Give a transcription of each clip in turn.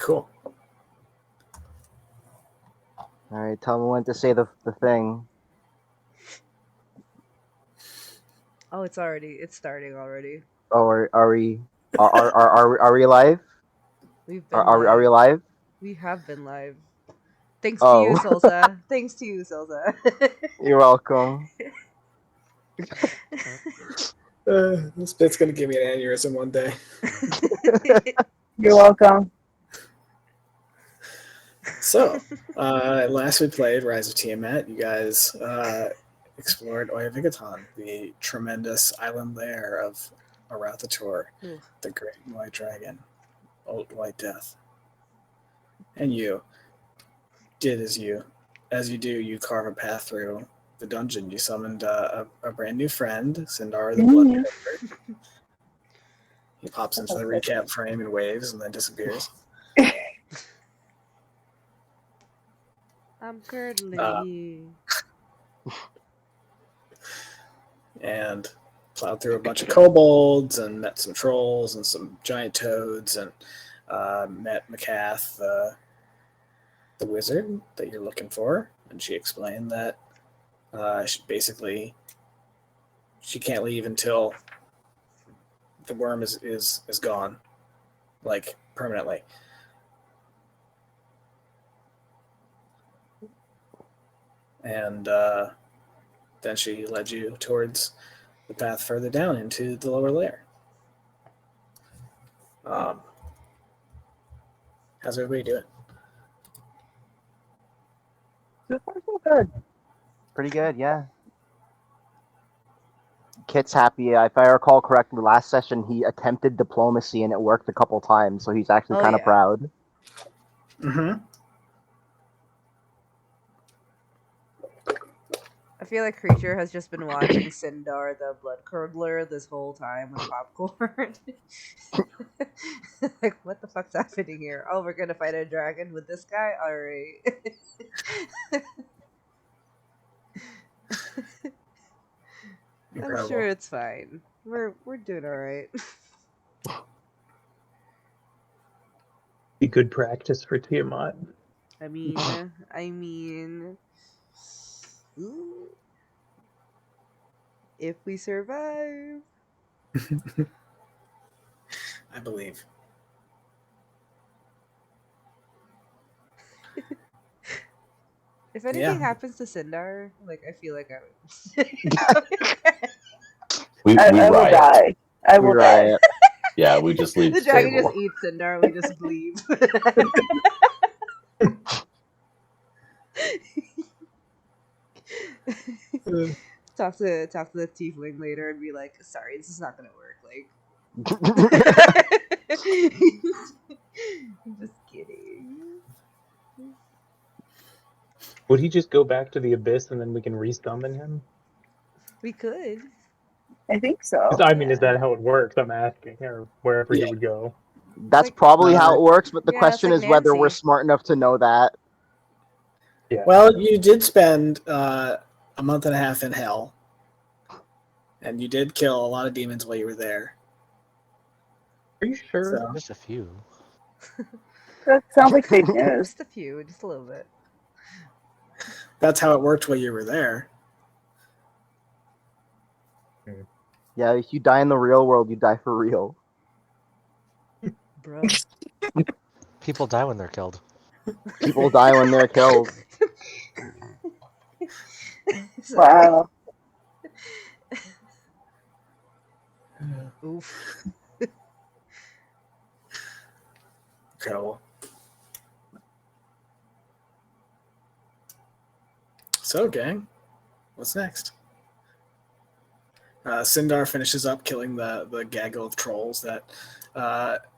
Cool. All right, tell me when to say the thing. Oh, it's starting already. Oh, are we live? We've been Are we live? We have been live. Thanks to you, Oh, Salsa. Thanks to you, Salsa. you're welcome. This bit's gonna give me an aneurysm one day. You're welcome. So, last we played Rise of Tiamat, you guys explored Oyavigaton, the tremendous island lair of Arathator, the Great White Dragon, Old White Death. And you did as you do, you carve a path through the dungeon. You summoned a brand new friend, Sindar the Blood Curdler. He pops into the recap frame and waves and then disappears. I'm curdling. And plowed through a bunch of kobolds and met some trolls and some giant toads and met Macath, the wizard that you're looking for. And she explained that she can't leave until the worm is gone, like permanently. And then she led you towards the path further down into the lower layer. How's everybody doing? So far, so good. Pretty good, yeah. Kit's happy. If I recall correctly, last session he attempted diplomacy and it worked a couple times, so he's actually kind of proud. Mm-hmm. I feel like Creature has just been watching Sindar the Blood Curdler this whole time with popcorn. Like, what the fuck's happening here? Oh, we're gonna fight a dragon with this guy? Alright. I'm sure it's fine. We're doing alright. Be good practice for Tiamat. I mean, ooh, if we survive. I believe. If anything happens to Sindar, like, I feel like I would. I will die. I will die. Yeah, we just leave the dragon just eats Sindar. We just leave. Talk to the tiefling later and be like, sorry, this is not gonna work. Like, I'm just kidding. Would he just go back to the abyss and then we can resummon him? We could. I think so. I mean, is that how it works? I'm asking, or wherever he would go. That's like, probably how it works, but the question like is whether we're Nancy. smart enough to know that. Yeah. Well, you did spend a month and a half in hell, and you did kill a lot of demons while you were there. Are you sure? So, just a few. That sounds like fake news. Just a few, just a little bit. That's how it worked while you were there. Yeah, if you die in the real world, you die for real. Bro. People die when they're killed. People die when they're killed. Wow. Oof. Cool. So, gang, what's next? Sindar finishes up killing the gaggle of trolls that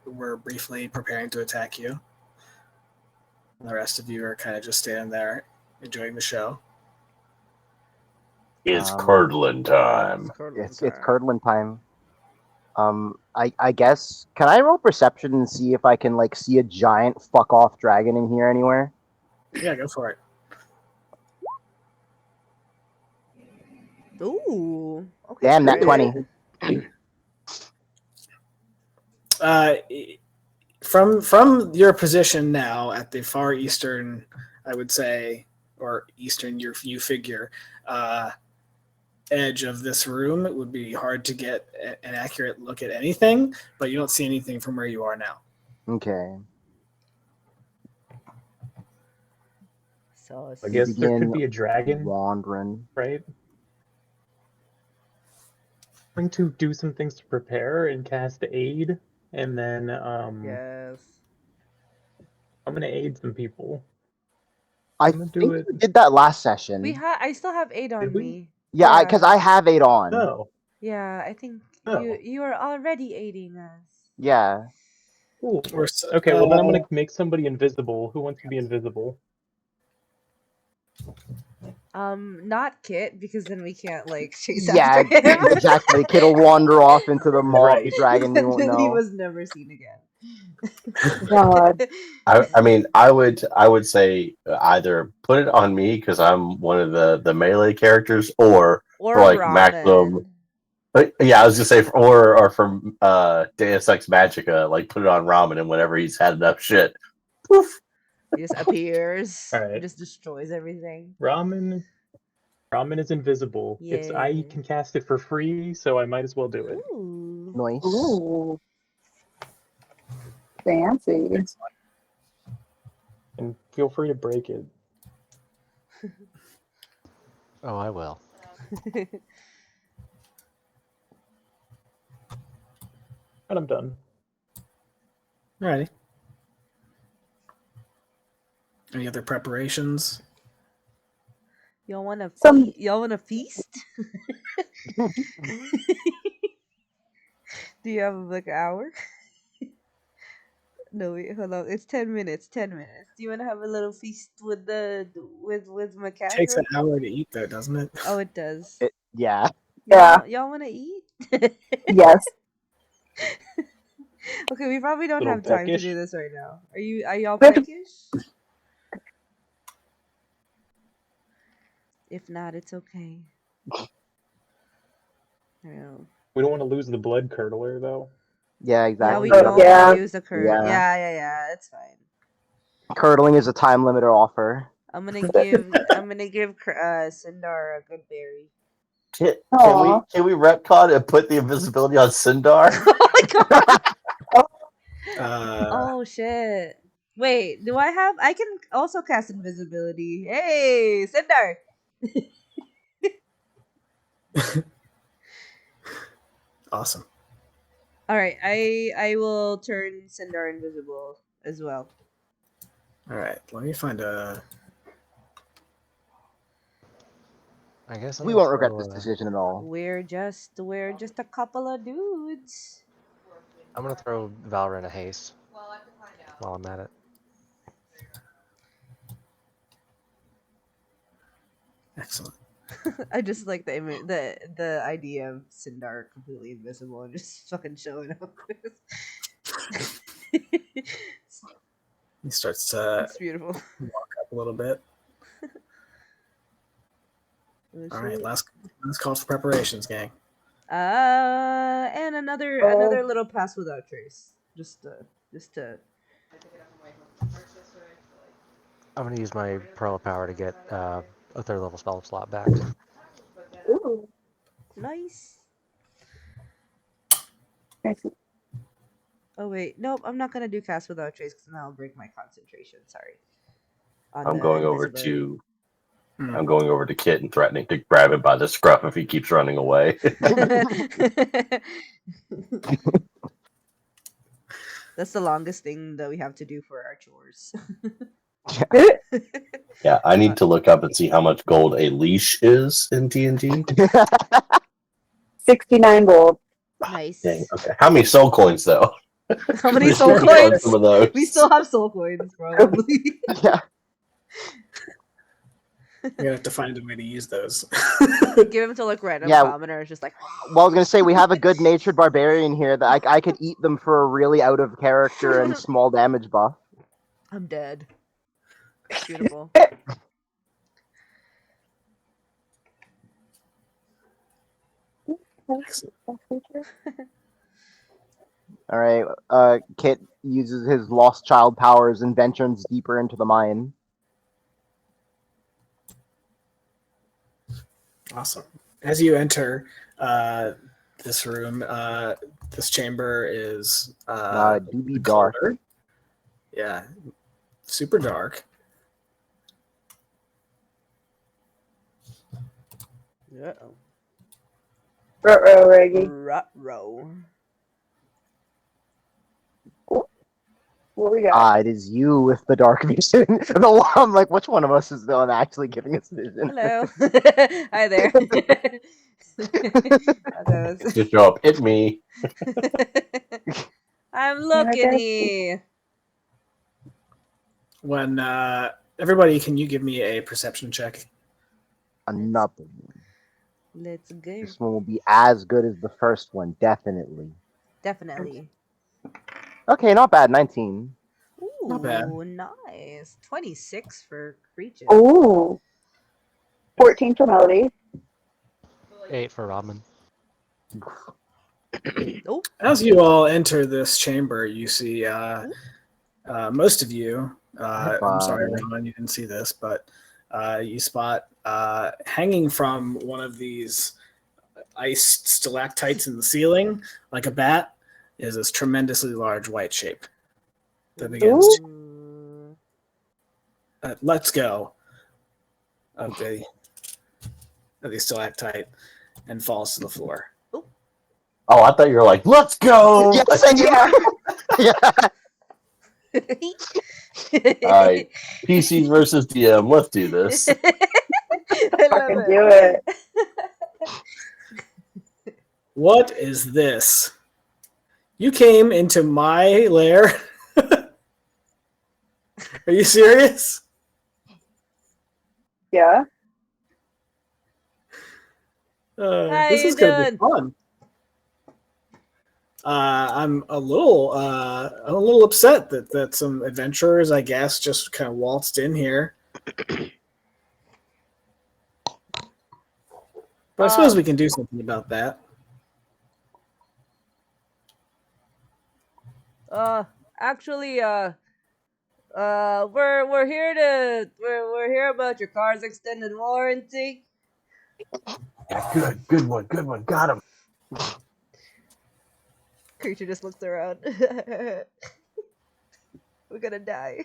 were briefly preparing to attack you. And the rest of you are kind of just standing there enjoying the show. It's curdling time. It's curdling time. I guess, can I roll perception and see if I can like see a giant fuck off dragon in here anywhere? Yeah, go for it. Ooh. Okay. Damn, that 20. from your position now at the far eastern, I would say, or eastern, you figure, edge of this room, it would be hard to get an accurate look at anything, but you don't see anything from where you are now. Okay. So I guess there Begin could be a dragon, wandering. right? I'm going to do some things to prepare and cast aid, and then yes. I'm gonna aid some people. I I'm gonna think do it. we did that last session. I still have 8 on Did we? me. Yeah, because I have 8 on. No. Yeah, I think Oh. you are already aiding us. Yeah. Cool. We're Okay, well then I'm gonna make somebody invisible. Who wants to be invisible? Not Kit, because then we can't like chase Yeah, after him. exactly. Kid will wander off into the mob Right. dragon. We And won't then he know. was never seen again. God. I mean, I would say either put it on me because I'm one of the melee characters, or Or for like ramen. maximum. Yeah, I was gonna say, or from Deus Ex Magica, like put it on Ramen, and whenever he's had enough shit, poof. He just appears. All right. And just destroys everything. Ramen is invisible. I Yeah. can cast it for free, so I might as well do it. Ooh. Nice. Ooh. Fancy. And feel free to break it. Oh, I will. And I'm done. Alrighty. Any other preparations? Y'all wanna Some- y'all wanna feast? Do you have like an hour? No, wait, hold on. It's 10 minutes. 10 minutes. Do you wanna have a little feast with with my cat? It takes an real quick? hour to eat, though, doesn't it? Oh, it does. Yeah. Yeah. Y'all wanna eat? Yes. Okay, we probably don't Little have time to peckish. do this right now. Are y'all We have to- peckish? If not, it's okay. I know. We don't want to lose the blood curdler though. Yeah, Yeah, exactly. we don't Yeah. want to use the curd. Yeah. Yeah, it's fine. Curdling is a time limiter offer. I'm gonna give Sindar a good berry. Aw. Can we retcon and put the invisibility on Sindar? Oh my god! Uh, Oh shit! Wait, do I have? I can also cast invisibility. Hey, Sindar. awesome. All right, I will turn Sindar invisible as well. All right, let me find a. I guess We won't regret this decision at all. We're just a couple of dudes. I'm gonna throw Valor in a haste while I'm at it. Excellent. I just like the idea of Sindar completely invisible and just fucking showing up. He starts to It's beautiful. walk up a little bit. Oh, All right, shit. last call for preparations, gang. And another little pass without trace. Just to. I'm gonna use my Pearl of Power to get a 3rd level spell slot back. Ooh. Nice. Fancy. Oh wait, nope. I'm not gonna do cast without trace because then I'll break my concentration. Sorry. I'm going over to Hmm. I'm going over to Kit and threatening to grab him by the scruff if he keeps running away. That's the longest thing that we have to do for our chores. Yeah, I need to look up and see how much gold a leash is in D&D. 69 gold. Nice. Dang, okay. How many soul coins though? How many We soul should get coins? some of those. We still have soul coins, probably. Yeah. You're gonna have to find a way to use those. Give him to like random Yeah. commoners, just like. Well, I was gonna say we have a good-natured barbarian here that I could eat them for a really out of character and small damage buff. I'm dead. Beautiful. All right. Kit uses his lost child powers and ventures deeper into the mine. Awesome. As you enter this room, this chamber is Do be dark. colder. Yeah, super dark. Uh-oh. Ruh-roh, Reggie. Ruh-roh. What we got? It is you with the dark vision. I'm like, which one of us is the one actually giving us vision? Hello. Hi there. Just show up, hit me. I'm looking guys. here. When everybody, can you give me a perception check? Another one. Let's go. This one will be as good as the first one, definitely. Definitely. Okay, not bad. 19. Ooh, Not bad. nice. 26 for creatures. Ooh. 14 for Melody. 8 for ramen. Oh, As you all enter this chamber, you see most of you. I'm sorry, Bye. Roman, you didn't see this, but you spot hanging from one of these ice stalactites in the ceiling, like a bat, is this tremendously large white shape that begins to Ooh. let's go of the stalactite and falls to the floor. Oh, I thought you were like, let's go. Yes, and Yeah. yeah. All right, PC versus DM. Let's do this. I love Fucking it. do it. What is this? You came into my lair? Are you serious? Yeah. How This you is gonna be doing? fun. I'm a little upset that some adventurers, I guess, just kind of waltzed in here. But I suppose we can do something about that. Actually, we're here to we're here about your car's extended warranty. Yeah, good one. Got him. Creature just looks around. We're gonna die.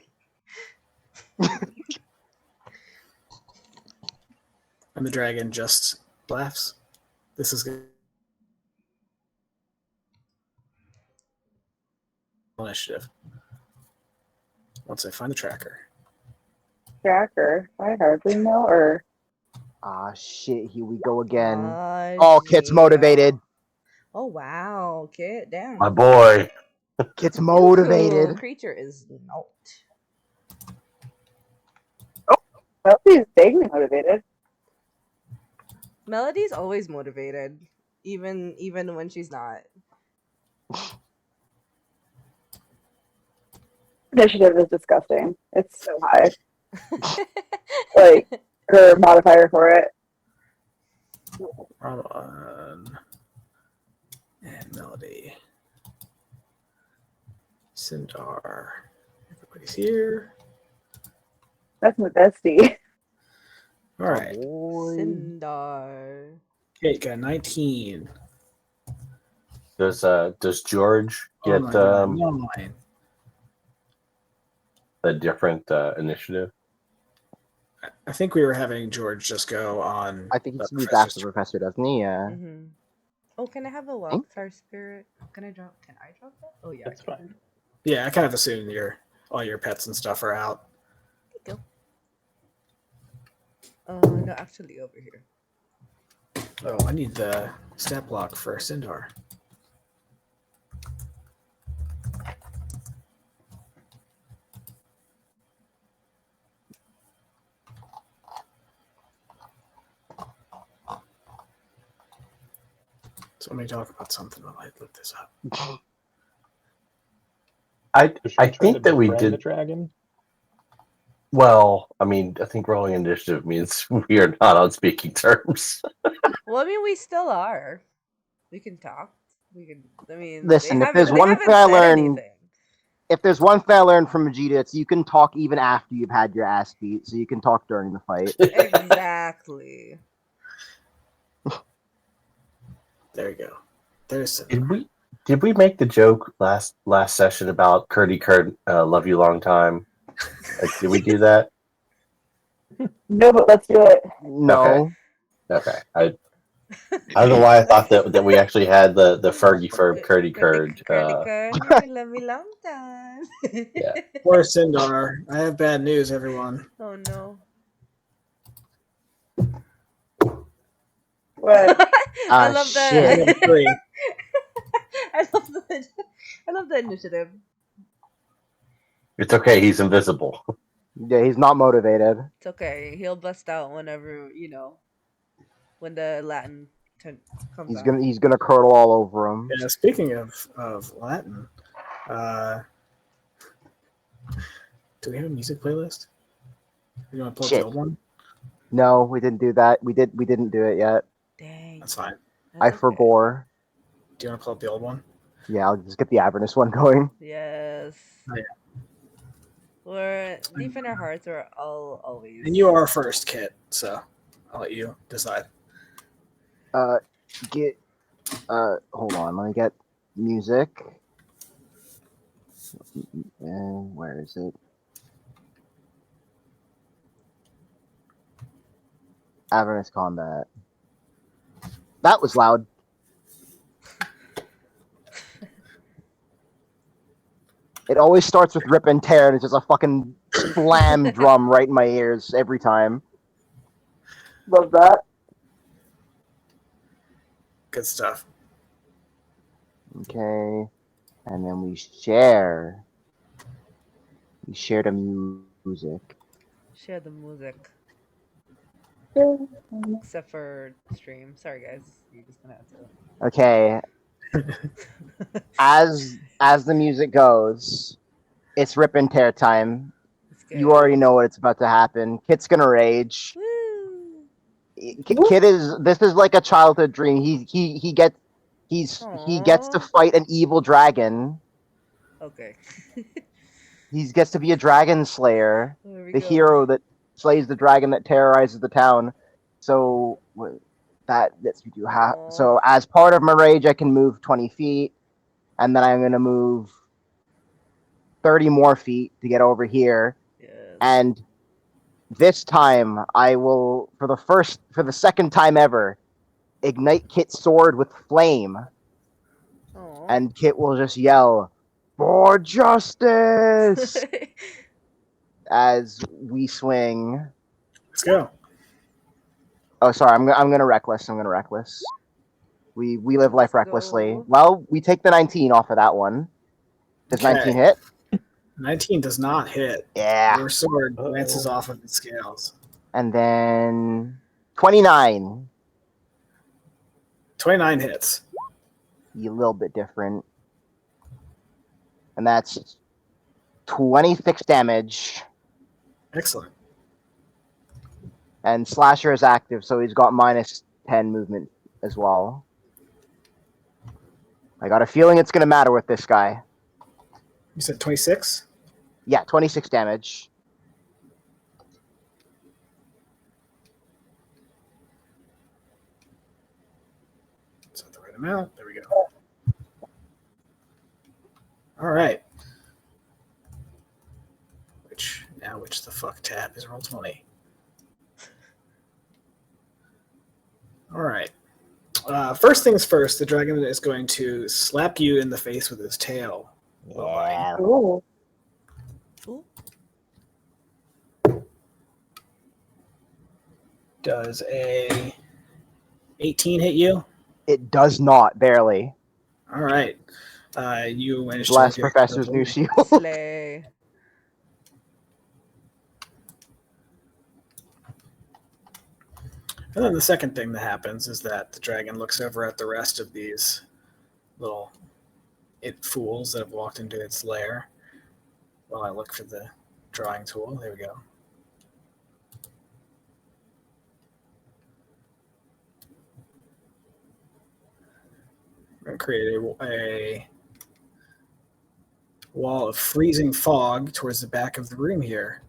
And the dragon just laughs. This is good. Initiative. Once I find the tracker. Tracker. I hardly know her. Ah, shit. Here we go again. Oh, Oh, Kit's shit. motivated. Oh wow, Kit, damn. My boy. Kit's motivated. Ooh, creature is not. Well, she's vaguely motivated. Melody's always motivated, even when she's not. Initiative is disgusting. It's so high. Like, her modifier for it. Ramon and Melody. Sindar. Everybody's here. That's my bestie. All right. Sindar. Kate got 19. Does George get Nine. a different initiative? I think we were having George just go on. I think he's moved Professor's after the professor, doesn't he? Yeah. Mm-hmm. Oh, can I have a wildfire spirit? Can I drop that? Oh yeah, That's I can. fine. Yeah, I kind of assume all your pets and stuff are out. There you go. No, actually over here. Oh, I need the stat block for Sindar. So let me talk about something while I look this up. I Should we try think to that we befriend the did. dragon. Well, I mean, I think rolling initiative means we are not on speaking terms. Well, I mean, we still are. We can talk. We could. I mean, Listen, if they haven't said anything. if there's one thing I learned from Vegeta, it's you can talk even after you've had your ass beat, so you can talk during the fight. Exactly. There you go. There's Did we make the joke last session about Kurt, love you long time? Like, did we do that? No, but let's do it. No. Okay. I don't know why I thought that we actually had the Fergie Ferb Curdy Curd. Curdy, you love me long time. Yeah. Poor Sindar. I have bad news, everyone. Oh no. What? I love shit. that. Three. I love the initiative. It's okay. He's invisible. Yeah, he's not motivated. It's okay. He'll bust out whenever when the Latin comes on. He's gonna curdle all over him. Yeah, speaking of Latin, do we have a music playlist? You want to pull up Shit. the old one? No, we didn't do that. We didn't do it yet. Dang. That's fine. That's I okay. forbore. Do you want to pull up the old one? Yeah, I'll just get the Avernus one going. Yes. Oh, yeah. We're deep in our hearts. We're always. And you are first, Kit, so I'll let you decide. Hold on, let me get music. And where is it? Avernus Combat. That was loud. It always starts with rip and tear, and it's just a fucking slam drum right in my ears every time. Love that. Good stuff. Okay, and then we share. We share the music. Share the music. Except for stream. Sorry, guys. You're just gonna have to. Okay. As the music goes, it's rip and tear time. You already know what it's about to happen. Kit's gonna rage. Woo! Kit is. This is like a childhood dream. He gets to Aww. fight an evil dragon. Okay. He gets to be a dragon slayer, There we the go. hero that slays the dragon that terrorizes the town. So that lets me do half. Aw. So as part of my rage, I can move 20 feet, and then I'm gonna move 30 more feet to get over here. Yes. And this time, I will, for the second time ever, ignite Kit's sword with flame, Aw. and Kit will just yell, "For justice!" as we swing. Let's go. Oh, sorry, I'm gonna reckless. We live life Let's recklessly. go. Well, we take the 19 off of that one. Does Okay. 19 hit? 19 does not hit. Yeah. Your sword glances off of the scales. And then 29. 29 hits. A little bit different. And that's 26 damage. Excellent. And Slasher is active, so he's got minus 10 movement as well. I got a feeling it's going to matter with this guy. You said 26? Yeah, 26 damage. Is that the right amount? There we go. All right. Which the fuck tab is roll 20? All right. First things first, the dragon is going to slap you in the face with his tail. Yeah. Ooh. Ooh. Does a 18 hit you? It does not, barely. All right. You managed Bless to make Professor's new shield. Slay. And then the second thing that happens is that the dragon looks over at the rest of these little fools that have walked into its lair. While I look for the drawing tool. There we go. going to create a wall of freezing fog towards the back of the room here.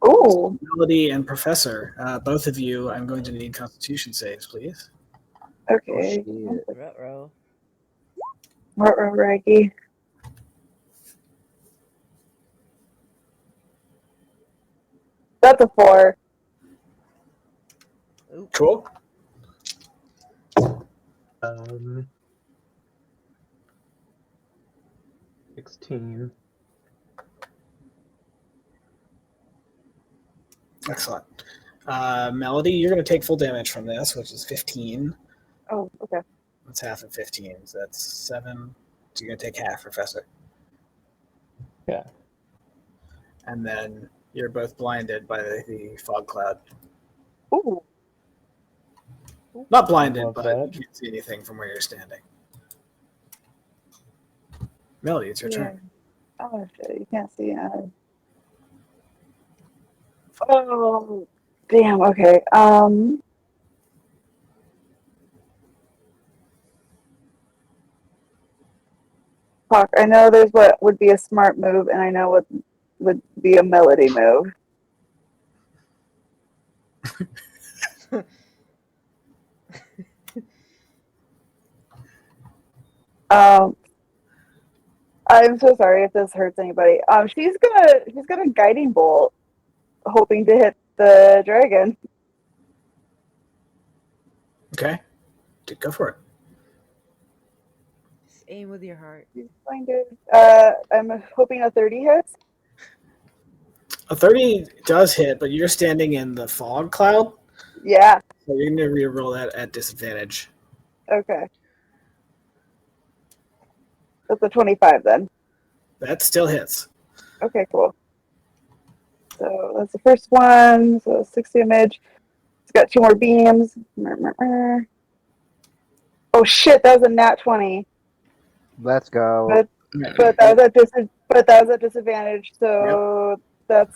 Ooh. Melody and Professor, both of you, I'm going to need Constitution saves, please. Okay. Oh, shit. Ruh-roh. Raggy. That's a 4. Ooh. Cool. 16. Excellent. Melody, you're going to take full damage from this, which is 15. Oh, okay. That's half of 15, so that's 7. So you're going to take half, Professor. Yeah. And then you're both blinded by the fog cloud. Ooh. Not blinded, Love but that. you can't see anything from where you're standing. Melody, it's your turn. Oh shit! You can't see. Oh, damn. Okay. Fuck. I know there's what would be a smart move, and I know what would be a melody move. I'm so sorry if this hurts anybody. She's got a guiding bolt, hoping to hit the dragon. Okay. Dude, go for it. Just aim with your heart. She's going to. I'm hoping a 30 hits. A 30 does hit, but you're standing in the fog cloud, Yeah. so you're going to re-roll that at disadvantage. Okay. That's a 25 then. That still hits. Okay, cool. So that's the first one. So 6 damage. It's got 2 more beams. Oh shit! That was a nat 20. Let's go. But that was at disadvantage. So that's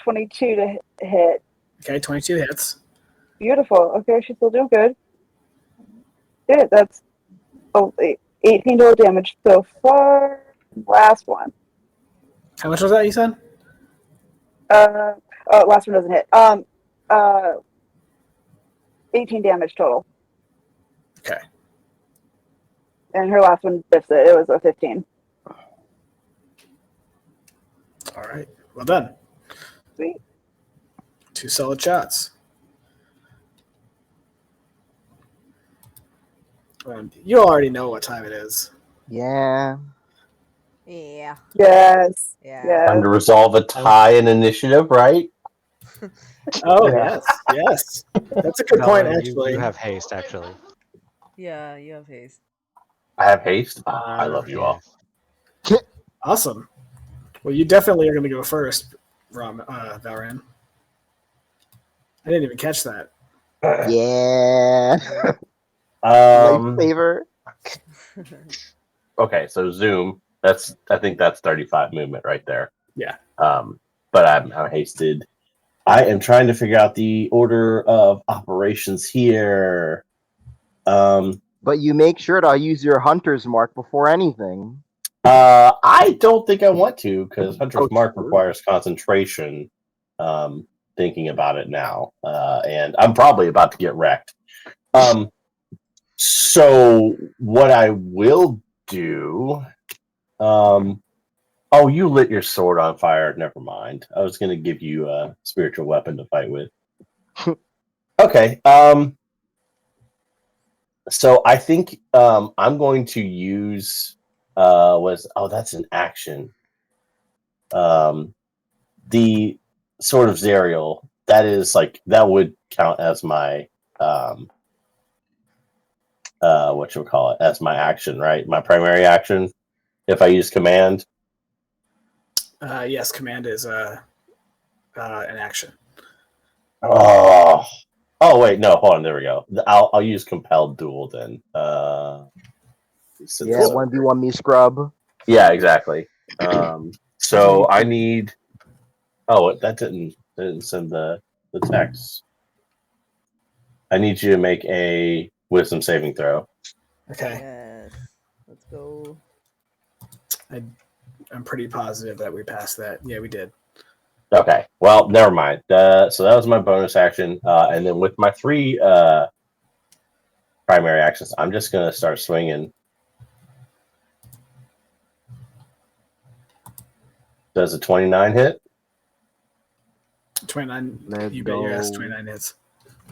22 to hit. Okay, 22 hits. Beautiful. Okay, she's still doing good. Yeah, that's 18 total damage so far. Last one. How much was that, you said? Last one doesn't hit. 18 damage total. Okay. And her last one biffs it. It was a 15. All right. Well done. Sweet. 2 solid shots. You already know what time it is. Yeah. Yeah. Yes. Yeah. Yes. Time to resolve a tie in initiative, right? Oh, Yeah. yes. That's a good point, Valerie, actually. You have haste, actually. Yeah, you have haste. I have haste. Oh, I love you all. Awesome. Well, you definitely are going to go first, Valran. I didn't even catch that. Yeah. Um, Lifesaver. okay, so zoom. I think that's 35 movement right there. Yeah. But I'm hasted. I am trying to figure out the order of operations here. But you make sure to use your hunter's mark before anything. I don't think I want to because Hunter's Mark true. requires concentration. Thinking about it now, and I'm probably about to get wrecked. So what I will do, oh, you lit your sword on fire. Never mind. I was going to give you a spiritual weapon to fight with. Okay. So I think I'm going to use that's an action. The Sword of Zerial, that would count as my as my action, right? My primary action if I use command. Yes, command is an action. Oh wait, no, hold on, there we go. I'll use compelled duel then. Yeah, 1v1 me scrub. Yeah, exactly. So I need. Oh, that didn't send the text. I need you to make a wisdom saving throw. Okay. Yes. Let's go. I'm pretty positive that we passed that. Yeah, we did. Okay. Well, never mind. So that was my bonus action, and then with my 3 primary actions, I'm just gonna start swinging. Does a 29 hit? 29. Let's You bet your ass go. 29 hits.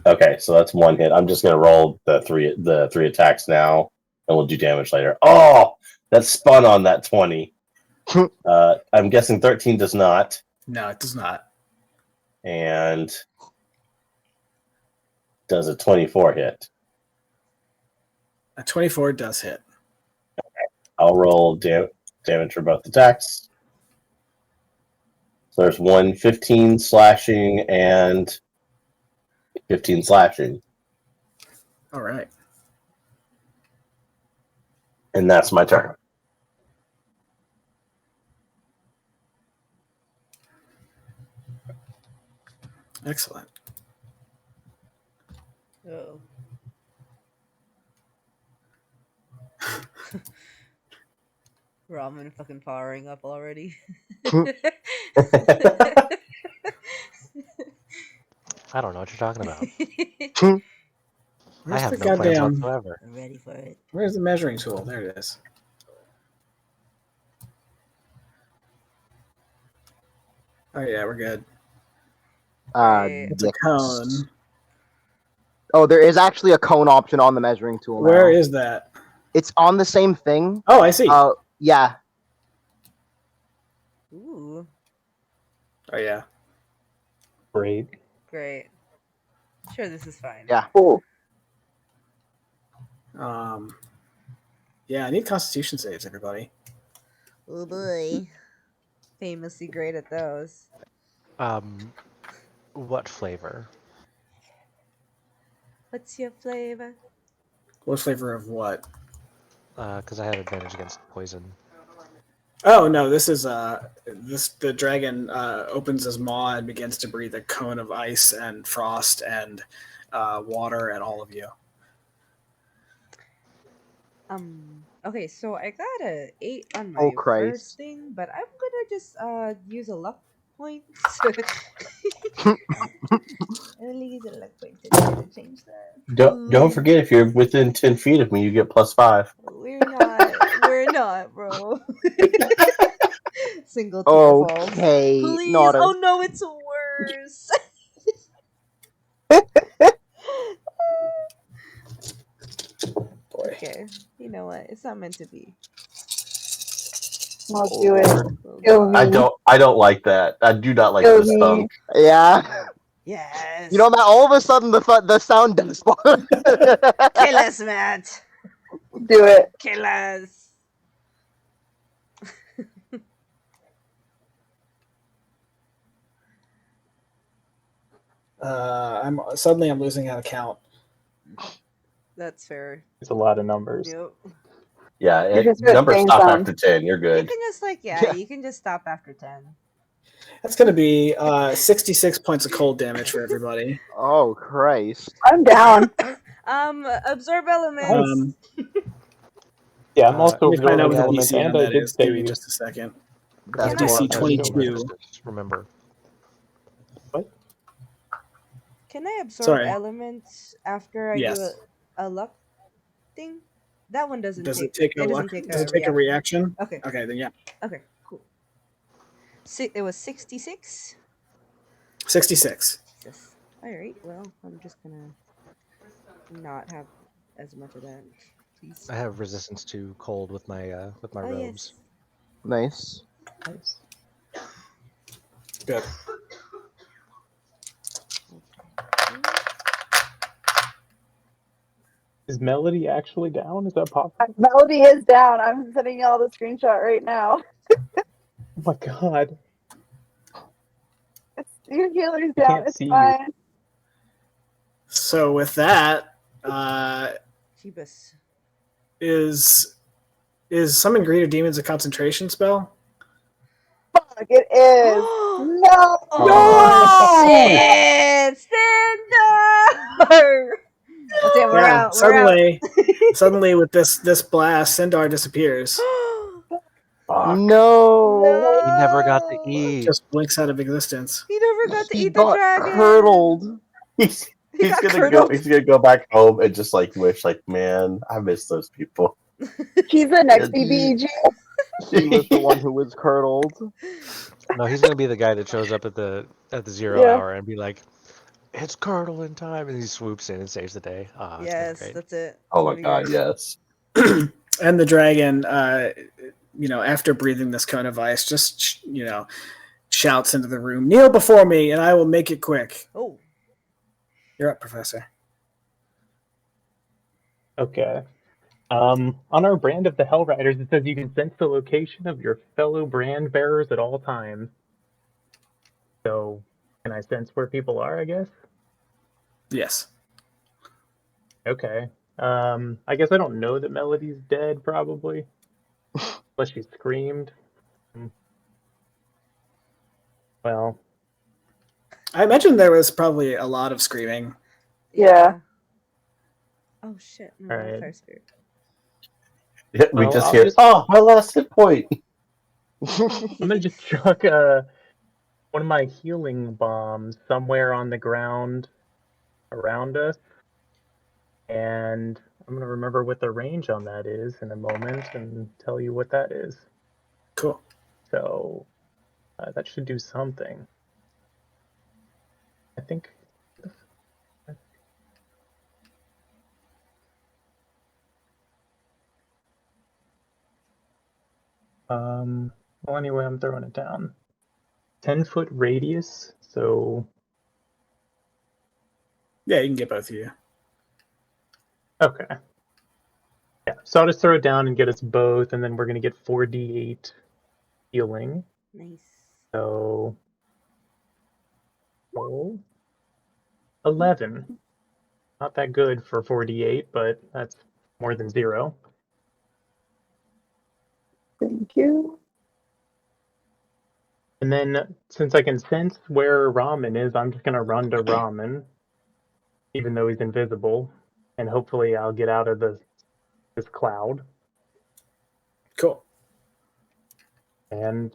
Okay, so that's 1 hit. I'm just gonna roll the three attacks now, and we'll do damage later. Oh, that spun on that 20. I'm guessing 13 does not, No, it does not. and does a 24 hit? A 24 does hit. I'll roll damage for both attacks. So there's 15 slashing and 15 slashing, All right. and that's my turn. Excellent. Oh. Ramen fucking powering up already. I don't know what you're talking about. I Where's have the no plans goddamn? whatsoever. I'm ready for it. Where's the measuring tool? There it is. Oh yeah, we're good. Right. It's a Dicks. cone. Oh, there is actually a cone option on the measuring tool. Where now. is that? It's on the same thing. Oh, I see. Yeah. Ooh, Oh yeah. Great. great. Sure, this is fine. Yeah. Cool. Yeah, I need Constitution saves, everybody. Oh boy. Famously great at those. What flavor? What's your flavor? What flavor of what? Because I have advantage against poison. Oh no, this is the dragon opens his maw and begins to breathe a cone of ice and frost and water at all of you. Okay, so I got a 8 on my Oh, Christ. first thing, but I'm gonna just use a luck point. Only use a luck point to change that. Don't forget, if you're within 10 feet of me, you get +5. We're not, bro. Single tear falls. Okay. Please. Not a... Oh no, it's worse. Boy. Okay, you know what? It's not meant to be. I'll do it. Well, Kill me. I don't like that. I do not like Kill this me. thump. Yeah. yes. You know, Matt, all of a sudden the sound does spawn. Kill us, Matt. Do it. Kill us. I'm losing out of count. That's fair. It's a lot of numbers. Yep. Yeah, You just do it numbers same stop sound. after 10. You're You good. can just Yeah. you can just stop after 10. That's going to be 66 points of cold damage for everybody. Oh, Christ. I'm down. Absorb elements. Yeah, I'm also Let me find out what absorbing the elements, DC on and I that did is. Give me save. just a second. That's Can I- DC more- 22. Remember. Can I absorb Sorry. elements after I Yes. do a luck thing? That one doesn't Does take it take a doesn't luck? take Does a it take a reaction? Okay. Okay, then yeah. Okay, cool. It was 66. 66. Jesus. All right. Well, I'm just gonna not have as much of that, please. I have resistance to cold with my Oh, robes. Nice. Nice. Good. Is Melody actually down? Is that possible? Melody is down. I'm sending y'all the screenshot right now. Oh my god. Your healer's I down. can't It's see you. fine. So with that, Jeebus. is summon greater demons a concentration spell? Fuck, it is. No. Oh, shit! Stand up! Okay, we're Yeah, out. We're out. suddenly Suddenly, with this blast, Sindar disappears. Fuck. No, He never got to No! eat. Just blinks out of existence. He never got to he eat the got dragon. curdled. He's He got gonna curdled. He's gonna go back home and just like wish, like, man, I miss those people. He's the next Yeah, BBEG. He was the one who was curdled. No, he's gonna be the guy that shows up at the 0 Yeah. hour and be like, "It's curdling time," and he swoops in and saves the day. Oh, it's gonna be Yes, great. that's it. Oh It's my gonna be god, great. yes. And the dragon, after breathing this cone of ice, just shouts into the room, "Kneel before me, and I will make it quick." Oh, You're up, Professor. Okay. On our brand of the Hell Riders, it says you can sense the location of your fellow brand bearers at all times. So, can I sense where people are, I guess? Yes. Okay. I guess I don't know that Melody's dead, probably. Unless she screamed. Well, I imagine there was probably a lot of screaming. Yeah. Oh shit! No, All not right. fire spirit. Yeah, we Well, just I'll hear, just- oh, my last hit point. I'm gonna just chuck one of my healing bombs somewhere on the ground around us. And I'm gonna remember what the range on that is in a moment and tell you what that is. Cool. So that should do something. I think. Well, anyway, I'm throwing it down. 10-foot radius, so Yeah, you can get both of you. okay. Yeah, so I'll just throw it down and get us both, and then we're gonna get 4d8 healing. Nice. So roll 11. Not that good for 4d8, but that's more than 0. Thank you. And then, since I can sense where Ramen is, I'm just gonna run to Ramen, even though he's invisible, and hopefully I'll get out of this cloud Cool. and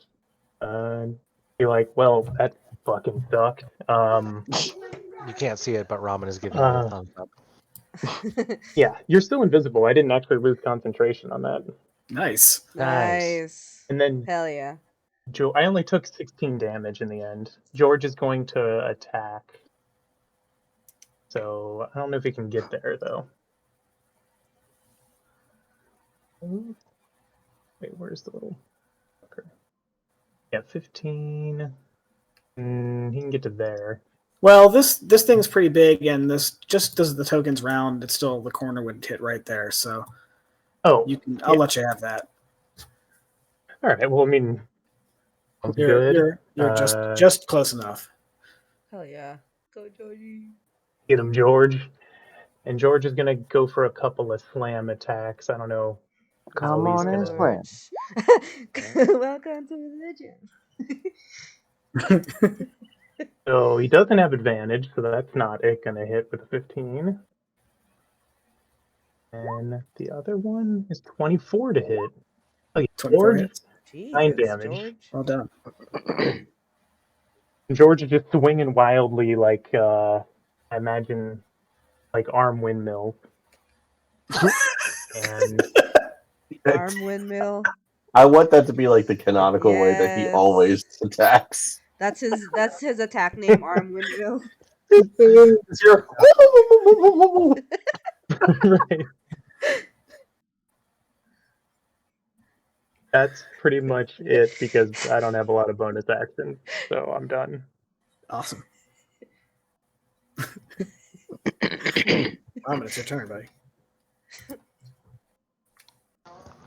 be like, well, that fucking sucked. You can't see it, but Ramen is giving you a thumbs up. Yeah, you're still invisible. I didn't actually lose concentration on that. Nice. Nice. And then Hell yeah. I only took 16 damage in the end. George is going to attack. So I don't know if he can get there, though. Wait, where's the little fucker? Yeah, 15. He can get to there. Well, this thing's pretty big, and this just does the tokens round. It's still the corner would hit right there, so Oh, you can. I'll let you have that. all right. Well, I mean, sounds You're good. you're just close enough. Hell yeah. Go Georgie. Get him, George. And George is gonna go for a couple of slam attacks. I don't know. Come he's on and gonna- slam. Welcome to religion. So he doesn't have advantage, so that's not it gonna hit with a 15. And the other one is 24 to hit. Oh, yeah, 24 George, hits. 9 Jesus, damage. George. Well done. George is just swinging wildly, like I imagine, like arm windmill. And Arm windmill. I want that to be like the canonical way that he Yes. always attacks. That's his attack name, Arm Windmill. Zero. right. That's pretty much it because I don't have a lot of bonus actions, so I'm done. Awesome. It's your turn, buddy.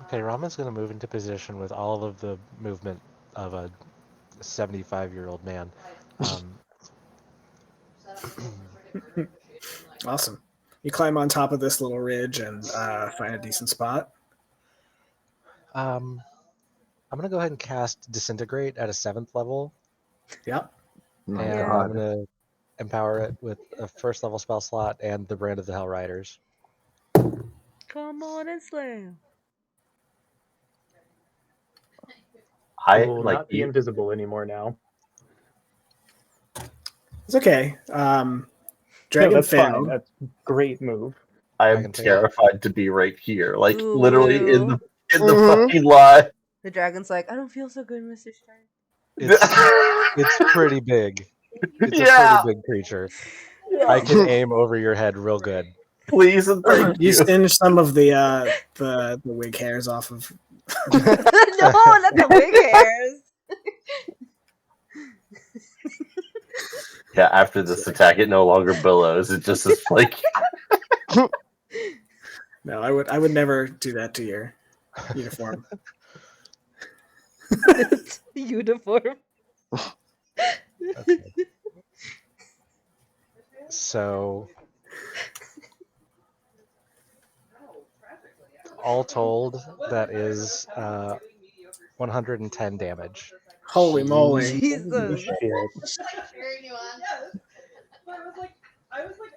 Okay, Ramen's gonna move into position with all of the movement of a 75-year-old man. Awesome. You climb on top of this little ridge and find a decent spot. I'm gonna go ahead and cast Disintegrate at a 7th level, Yep. My and God. I'm gonna empower it with a 1st level spell slot and the Brand of the Hell Riders. Come on and slam. I will not be invisible anymore now. It's okay. No, Dragon that's fine. failed. That's a great move. I'm Dragon failed. terrified to be right here, like Ooh, literally blue. in the fucking line. The dragon's like, I don't feel so good, Mr. Stein. It's pretty big. It's a Yeah. pretty big creature. I can aim over your head real good. Please and thank You you. singed some of the wig hairs off of. No, not the wig hairs. Yeah, after this attack, it no longer billows. It just is like. No, I would never do that to your uniform. Uniform. Okay. So, all told, that is 110 damage. Holy moly! Jesus.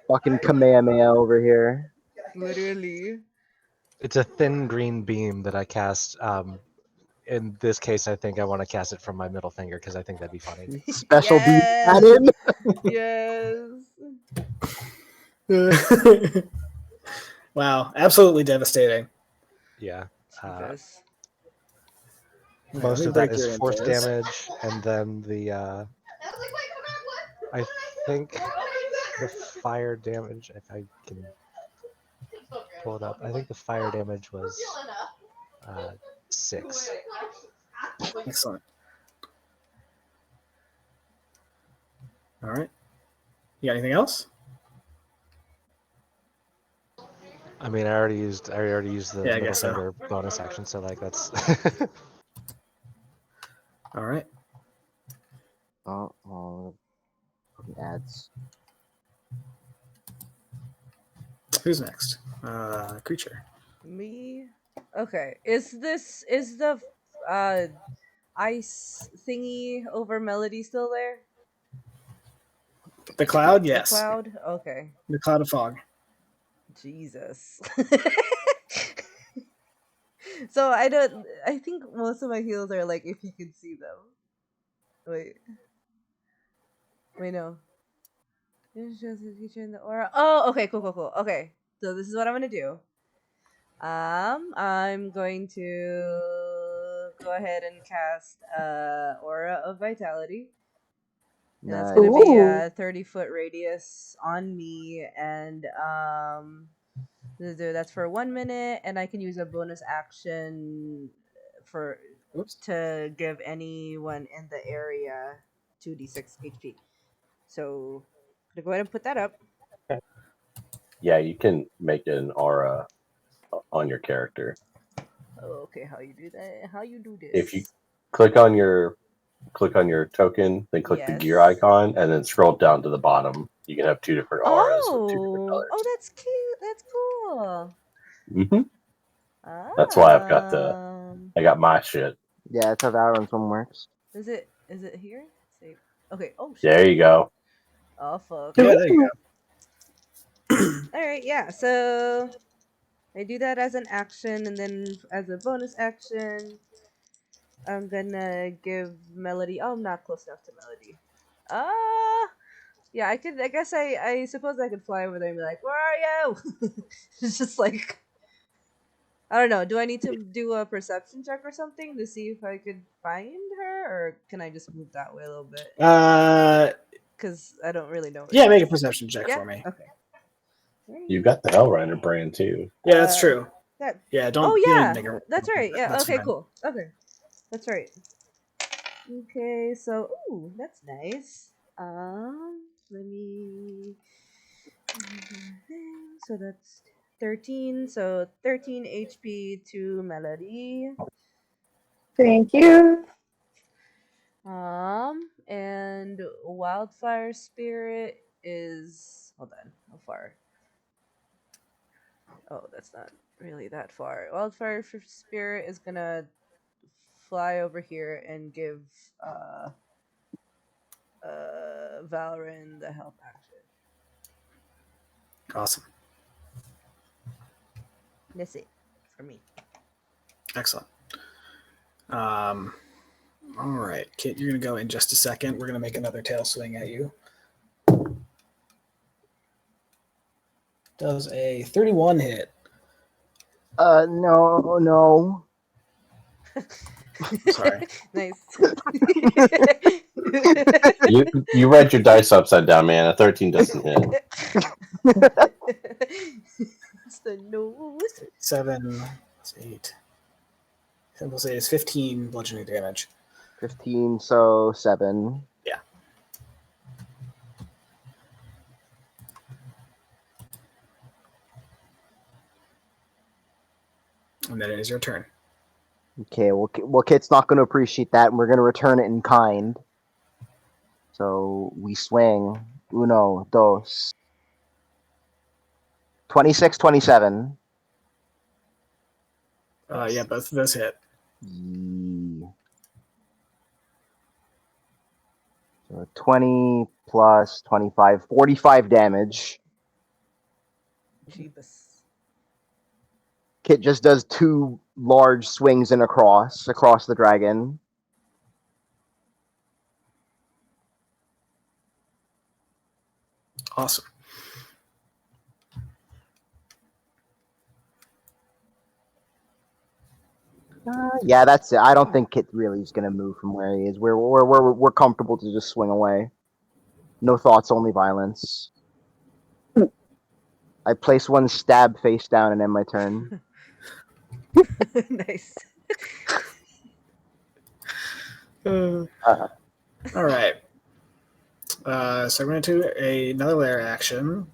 Fucking Kamehameha over here. Literally. It's a thin green beam that I cast. In this case, I think I want to cast it from my middle finger because I think that'd be funny. Special beam Yes. cannon. Yes. Wow, absolutely devastating. Yeah. Jesus. Let Most me of that break your is force infos. damage, and then the I think the fire damage, if I can pull it up, I think the fire damage was 6. Excellent. All right. You got anything else? I mean, I already used the Yeah, I middle guess so. finger bonus action, so like that's. All right. Oh, ads. Who's next? Creature. Me? Okay. Is the ice thingy over Melody still there? The cloud. Yes. The cloud? Okay. The cloud of fog. Jesus. So I think most of my heals are like if you could see them. Wait, no. It's just a feature in the aura. Oh, okay, cool. Okay, so this is what I'm gonna do. I'm going to go ahead and cast Aura of Vitality. And that's gonna be a 30-foot radius on me, and that's for 1 minute, and I can use a bonus action to give anyone in the area 2d6 HP. So, I'm gonna go ahead and put that up. Yeah, you can make an aura on your character. Okay, how you do that? How you do this? If you click on your token, then click the gear icon, and then scroll down to the bottom. You can have 2 different auras with 2 different colors. Oh, that's cute. That's cool. That's why I got my shit. Yeah, that's how Valorant's one works. Is it here? Save. Okay. Oh shit. There you go. Oh fuck. Yeah, there you go. All right. Yeah. So I do that as an action, and then as a bonus action, I'm gonna give Melody. Oh, I'm not close enough to Melody. Yeah, I could. I guess I suppose I could fly over there and be like, "Where are you?" It's just like, I don't know. Do I need to do a perception check or something to see if I could find her, or can I just move that way a little bit? Because I don't really know. Yeah, make a perception check for me. Okay. You got the Hellrider brand too. Yeah, that's true. Yeah, don't. Oh you yeah, don't make a, that's right. Yeah. that's Okay. fine. Cool. Okay. That's right. Okay. So, ooh, that's nice. Let me. So that's 13. So 13 HP to Melody. Thank you. And Wildfire Spirit is. Hold on. How far? Oh, that's not really that far. Wildfire Spirit is gonna fly over here and give Valorant the help action. Awesome. That's it for me. Excellent. All right, Kit, you're gonna go in just a second. We're gonna make another tail swing at you. Does a 31 hit? No. Sorry. Nice. You read your dice upside down, man. A 13 doesn't hit. It's the nose. 7, 8. We'll say it's 15 bludgeoning damage. 15, so 7. Yeah. And then it is your turn. Okay, well, Kit's not going to appreciate that, and we're going to return it in kind. So we swing. Uno, dos. 26, 27. Yeah, both of those hit. Yee. So 20 plus 25, 45 damage. Jeebus. Kit just does 2 large swings and across the dragon. Awesome. Yeah, that's it. I don't think Kit really is going to move from where he is. We're comfortable to just swing away. No thoughts, only violence. I place 1 stab face down and end my turn. Nice. All right. So we're going to do another lair action.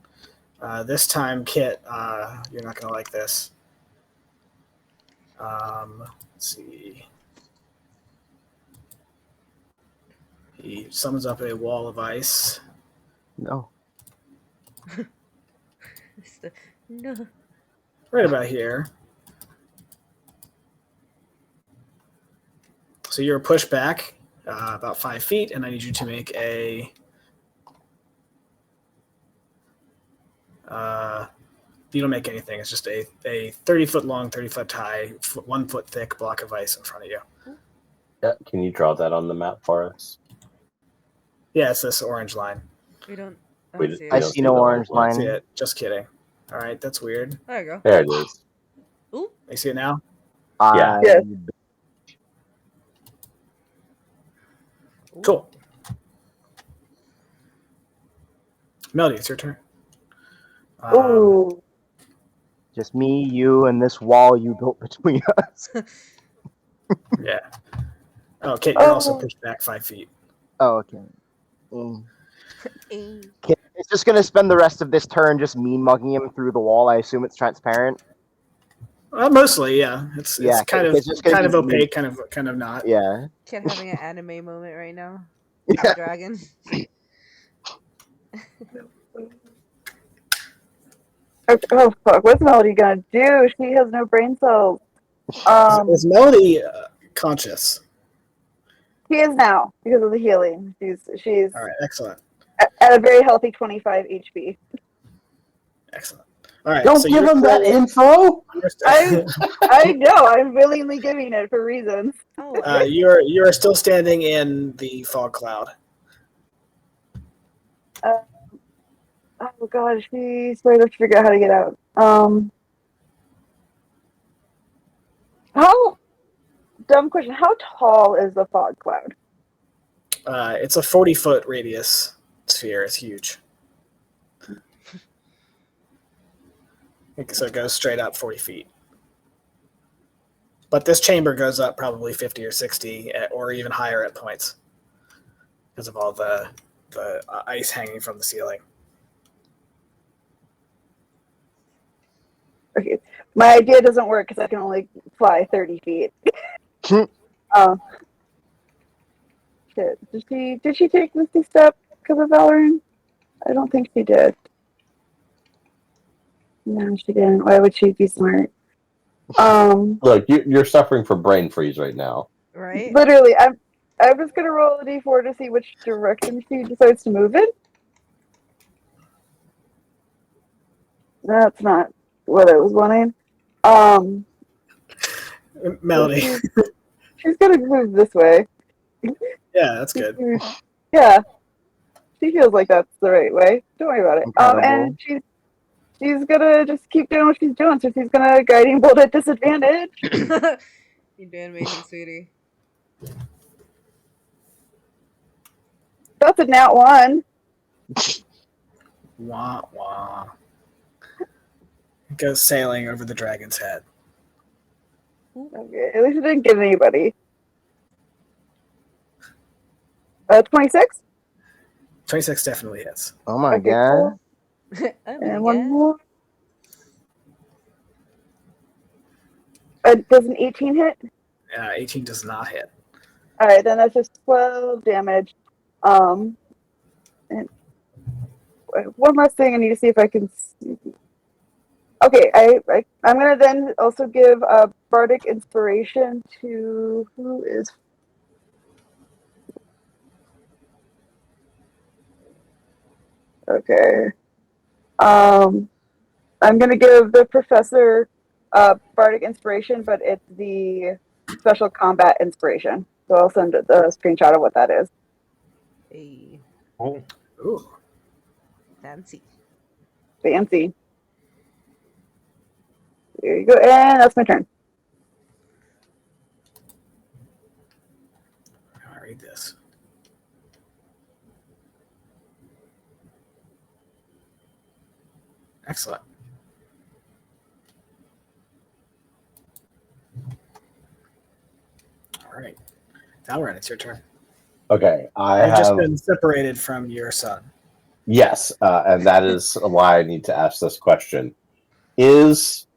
This time, Kit, you're not going to like this. Let's see. He summons up a wall of ice. No. No. Right about here. So you're pushed back about 5 feet, and I need you to make a. You don't make anything. It's just a 30-foot long, 30-foot high, 1 foot thick block of ice in front of you. Yeah, can you draw that on the map for us? Yeah, it's this orange line. We don't. We- see we it. I don't see see no the orange whole line. line. See it? Just kidding. All right, that's weird. There you go. There it is. Ooh. You see it now? Yeah. Yes. Cool. Melody, it's your turn. Ooh. Just me, you, and this wall you built between us. Yeah. Oh, Kit, you're also Oh. pushed back 5 feet. Oh, okay. Mm. Eh. Kit is just going to spend the rest of this turn just mean mugging him through the wall. I assume it's transparent. Mostly, yeah. It's Yeah, kind of it's just gonna be opaque, kind of not. Yeah. Kid having an anime moment right now. Yeah. Dragon. Oh fuck! What's Melody gonna do? She has no brain cells. Is Melody conscious? She is now because of the healing. She's All right, excellent. at a very healthy 25 HP. Excellent. All right. Don't so give you're him that still- info. you're I know. I'm willingly giving it for reasons. Oh, you are still standing in the fog cloud. Oh god, she's supposed to figure out how to get out. How dumb question. How tall is the fog cloud? It's a 40-foot radius sphere. It's huge. So it goes straight up 40 feet. But this chamber goes up probably 50 or 60 or even higher at points because of all the ice hanging from the ceiling. Okay, my idea doesn't work because I can only fly 30 feet. Shit. Did she take Misty Step because of Valorant? I don't think she did. No, she didn't. Why would she be smart? Look, you're suffering from brain freeze right now. right? Literally, I was gonna roll a d4 to see which direction she decides to move in. That's not what I was wanting. Melody. She's gonna move this way. Yeah, that's good. Yeah, she feels like that's the right way. Don't worry about it. Incredible. And she's gonna just keep doing what she's doing. So she's gonna guiding bolt at disadvantage. You're doing amazing, sweetie. That's a nat 1. Wah wah. It goes sailing over the dragon's head. Okay, at least it didn't get anybody. 26. 26 definitely hits. Oh my Okay, god. cool. Oh my And one God. more. Does an 18 hit? 18 does not hit. All right, then that's just 12 damage. And one last thing, I need to see if I can. Okay, I'm gonna then also give a bardic inspiration to who is. Okay. I'm gonna give the professor bardic inspiration, but it's the special combat inspiration. So I'll send the screenshot of what that is. Hey, Oh, Ooh. fancy. Fancy. There you go, and that's my turn. I'll read this. Excellent. All right. Valorant, it's your turn. Okay, I You've just have been separated from your son. yes, and that is why I need to ask this question: is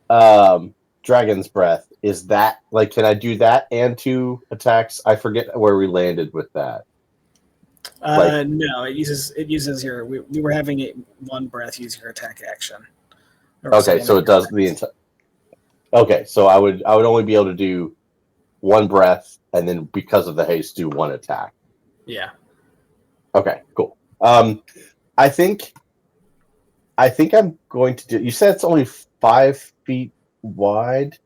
Dragon's Breath, is that like, can I do that and 2 attacks? I forget where we landed with that. No, it uses your. We were having it one breath use your attack action. Okay, so it does the entire. Okay, so I would only be able to do 1 breath, and then because of the haste, do 1 attack. Yeah. Okay, cool. I think I'm going to do. You said it's only 5 feet wide.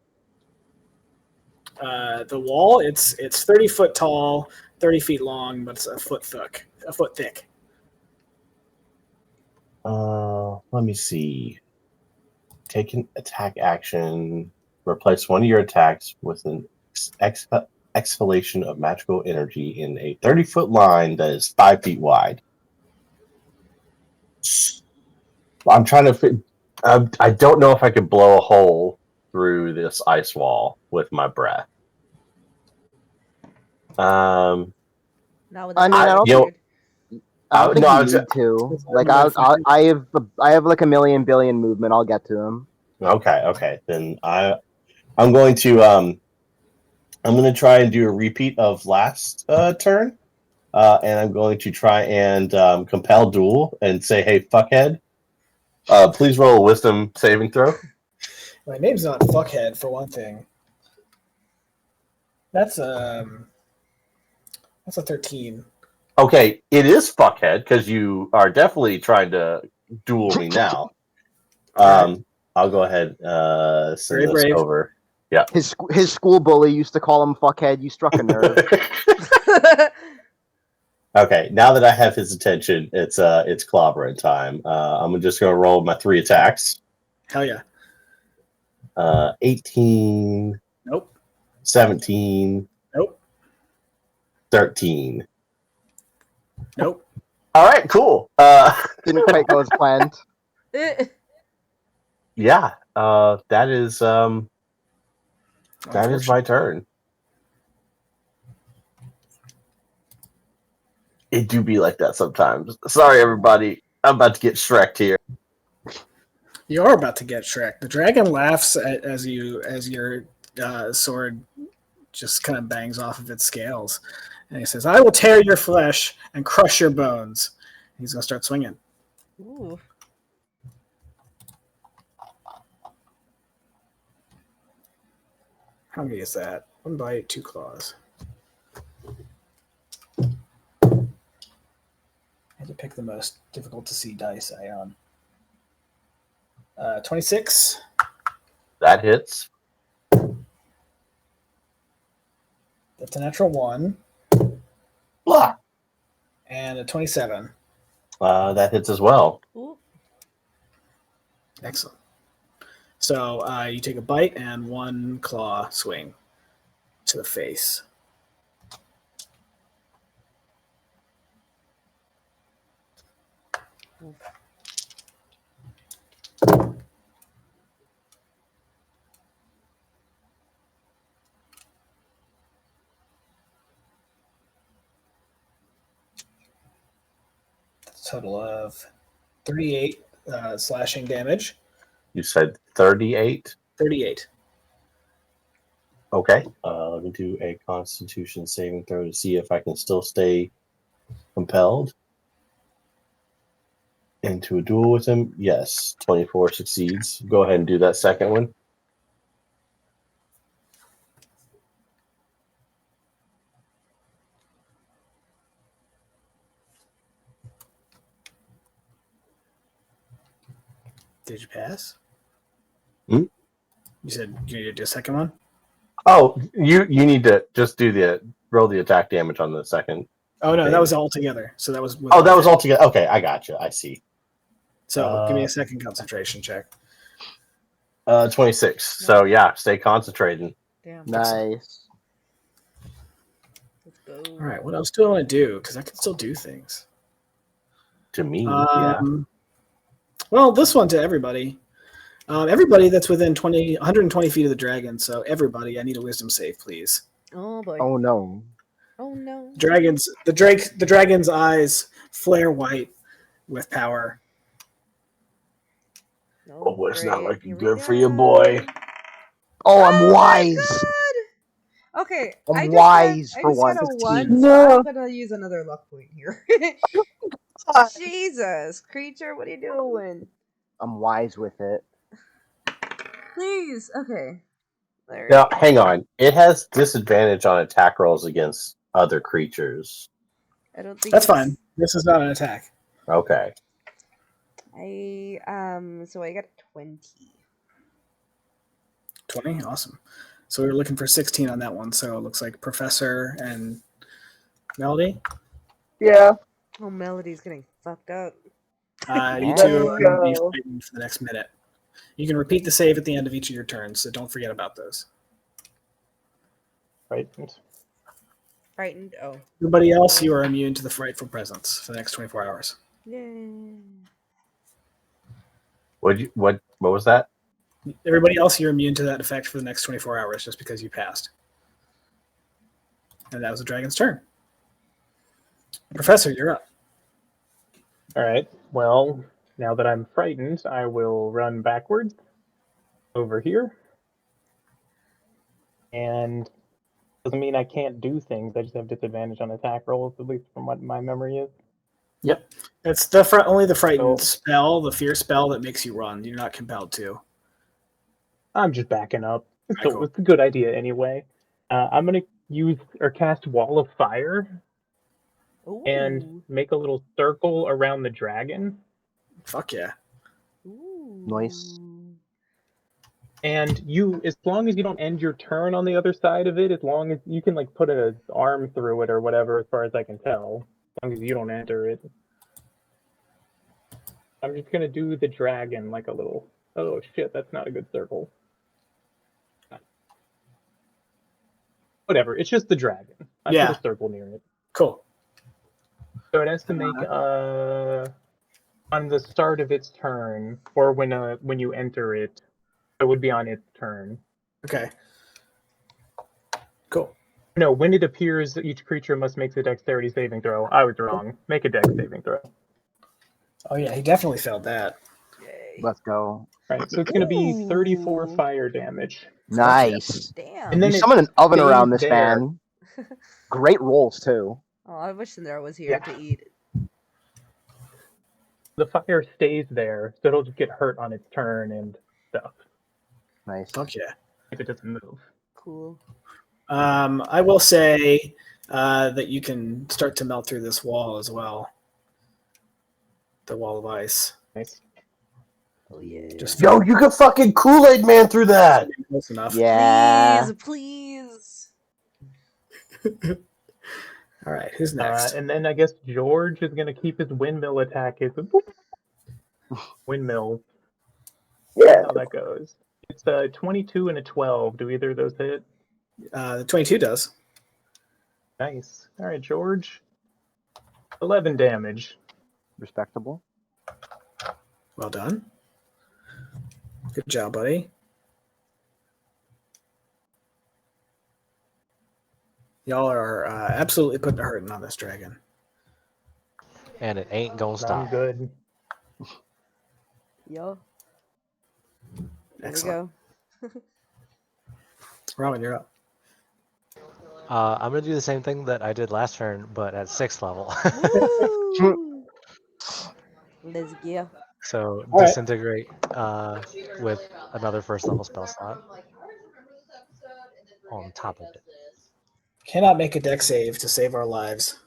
The wall, it's 30 foot tall, 30 feet long, but it's a foot thick. Let me see. Take an attack action. Replace one of your attacks with an exhalation of magical energy in a 30-foot line that is 5 feet wide. I'm trying to. I don't know if I could blow a hole through this ice wall with my breath. Not with I that mean, I don't attitude. I don't think no, you need to. Like, I have like a million billion movement. I'll get to him. Okay. Then I'm going to try and do a repeat of last turn, and I'm going to try and compel duel and say, "Hey, fuckhead, please roll a wisdom saving throw." My name's not Fuckhead for one thing. That's a 13. Okay, it is fuckhead because you are definitely trying to duel me now. I'll go ahead send Very this brave. over. Yeah. His school bully used to call him fuckhead. You struck a nerve. Okay, now that I have his attention, it's clobbering time. I'm just gonna roll my 3 attacks. Hell yeah. 18, Nope. 17, Nope. 13. Nope. All right, cool. Didn't quite go as planned. Yeah, that is my turn. It do be like that sometimes. Sorry, everybody. I'm about to get Shrek here. You are about to get Shrek. The dragon laughs as your sword just kind of bangs off of its scales, and he says, "I will tear your flesh and crush your bones." He's gonna start swinging. Ooh. How many is that? 1 bite, 2 claws. I had to pick the most difficult to see dice I own. 26. That hits. That's a natural 1 Blah. and a 27. That hits as well. Ooh. Excellent. So you take a bite and 1 claw swing to the face. Total of 38 slashing damage. You said 38. 38. Okay. Let me do a Constitution saving throw to see if I can still stay compelled into a duel with him. Yes, 24 succeeds. Go ahead and do that second one. Did you pass? Hmm? You said you need to do a second one? Oh, you need to just do roll the attack damage on the second. Oh, no, that damage. was all together. So that was. Oh, that was all together. Okay, I got you. I see. So give me a second concentration check. 26. So yeah, stay concentrated. Damn. Nice. Let's go. All right, what else do I want to do? Because I can still do things. To me, yeah. Well, this one to everybody. Everybody that's within 120 feet of the dragon. So everybody, I need a wisdom save, please. Oh boy. Oh no. Oh no. The dragon's eyes flare white with power. Oh, it's not great. looking Here we good for you, boy. go. Oh, I'm Oh my wise. God! Okay, I'm I wise just for got once. a 1, 15. so No. I'm gonna use another luck point here. Jesus, creature, what are you doing? I'm wise with it. Please, okay. There Now, we go. hang on. It has disadvantage on attack rolls against other creatures. I don't think That's it's- fine. This is not an attack. Okay. So I got 20. 20? Awesome. So we were looking for 16 on that one. So it looks like Professor and Melody. Yeah. Oh, Melody's getting fucked up. You Let's two are going to be go. fighting for the next minute. You can repeat the save at the end of each of your turns, so don't forget about those. Right. Frightened? Oh. Everybody else, you are immune to the frightful presence for the next 24 hours. Yay. What was that? Everybody else, you're immune to that effect for the next 24 hours just because you passed. And that was the dragon's turn. Professor, you're up. All right. Well, now that I'm frightened, I will run backwards over here. And doesn't mean I can't do things. I just have disadvantage on attack rolls, at least from what my memory is. Yep. It's only the frightened spell, the fear spell, that makes you run. You're not compelled to. I'm just backing up. It's, Alright, cool. it's a good idea anyway. I'm going to use or cast Wall of Fire Ooh. and make a little circle around the dragon. Fuck yeah. Ooh. Nice. And you, as long as you don't end your turn on the other side of it, as long as you can like put an arm through it or whatever, as far as I can tell, as long as you don't enter it. I'm just gonna do the dragon like a little. Oh shit, that's not a good circle. Whatever, it's just the dragon. I Yeah. put a circle near it. Cool. So it has to make on the start of its turn, or when you enter it, it would be on its turn. Okay. Cool. No, when it appears, each creature must make a dexterity saving throw. I was wrong. Make a dex saving throw. Oh, yeah, he definitely failed that. Yay. Let's go. Right, so it's going to be 34 Ooh. fire damage. Nice. Damn. And then You it summon an oven stays around this there. man. Great rolls too. Oh, I wish Sindra was here Yeah. to eat. The fire stays there, so it'll just get hurt on its turn and stuff. Nice. Fuck yeah. If it doesn't move. Cool. I will say that you can start to melt through this wall as well. The wall of ice. Nice. Oh yeah. Just Yo, you could fucking Kool-Aid Man through that. close enough. Yeah. Please. All right, who's next? And then I guess George is gonna keep his windmill attack. It's windmill. Yeah. How that goes. It's a 22 and a 12. Do either of those hit? The 22 does. Nice. All right, George. 11 damage. Respectable. Well done. Good job, buddy. Y'all are absolutely putting a hurting on this dragon. And it ain't gonna I'm stop. good. Yo. There Excellent. we go. Robin, you're up. I'm gonna do the same thing that I did last turn, but at 6th level. Woo! Let's go. So All right. disintegrate with another 1st level spell slot on top of it. Cannot make a deck save to save our lives.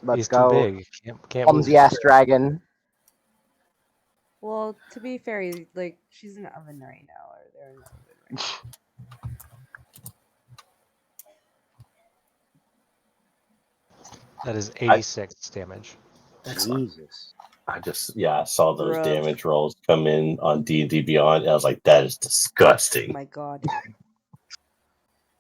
Let's He's go. too big. Can't move. Clumsy ass dragon. Well, to be fair, like she's in an oven right now, or they're in an oven right now. That is 86 damage. Excellent. Jesus. I saw those Rough. damage rolls come in on D&D Beyond. And I was like, that is Oh disgusting. my god.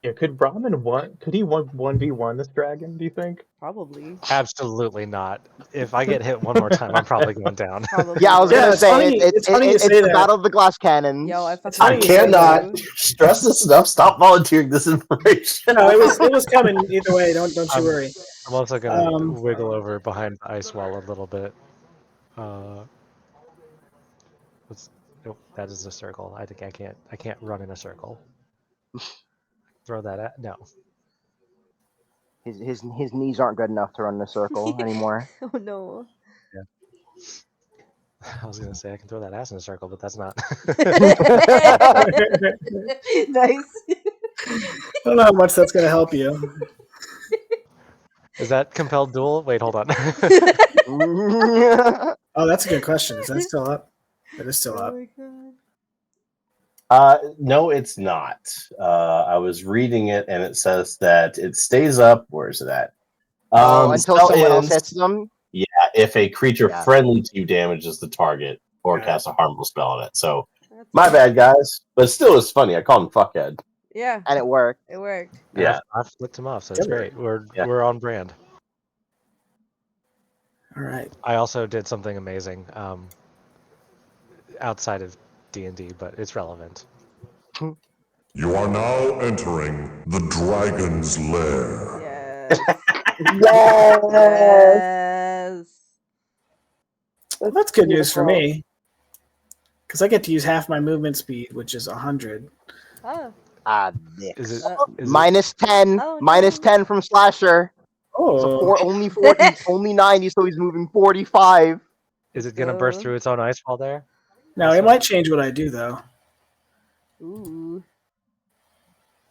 Yeah, could Brahmin could he 1v1 this dragon, do you think? Probably. Absolutely not. If I get hit one more time, I'm probably going down. Probably. Yeah, I was Yeah, gonna it's say funny- it's it's funny you it's say the that. battle of the glass cannons. Yo, I It's fucking funny I you say cannot that. stress this enough. Stop volunteering this information. No, it was coming either way. Don't you worry. I'm also gonna Um, wiggle over behind the ice wall a little bit. Nope, that is a circle. I think I can't run in a circle. Throw that at no. His knees aren't good enough to run in a circle anymore. Oh no. I was gonna say I can throw that ass in a circle, but that's not. Nice. I don't know how much that's going to help you. Is that compelled duel? Wait, hold on. Oh, that's a good question. Is that still up? It is still Oh up. my god. No, it's not. I was reading it, and it says that it stays up. Where is it at? Until spell someone else ends hits them. if a creature Yeah. friendly to you damages the target or Got it. casts a harmful spell on it. So, That's my good. bad, guys. But still, it's funny. I call him fuckhead. Yeah, And it worked. it worked. And Yeah. I flicked him off, so it's Good. great. Yeah. We're on brand. All right. I also did something amazing outside of D&D, but it's relevant. You are now entering the dragon's lair. Yes. Yes. Yes. Well, that's good news for beautiful. me. Because I get to use half my movement speed, which is 100. Oh. Nick. Is it Minus 10. Oh, Minus no. 10 from Slasher. So Oh, only 40, only 90, so he's moving 45. is it gonna burst through its own ice wall there? now it might change what I do, though. Ooh.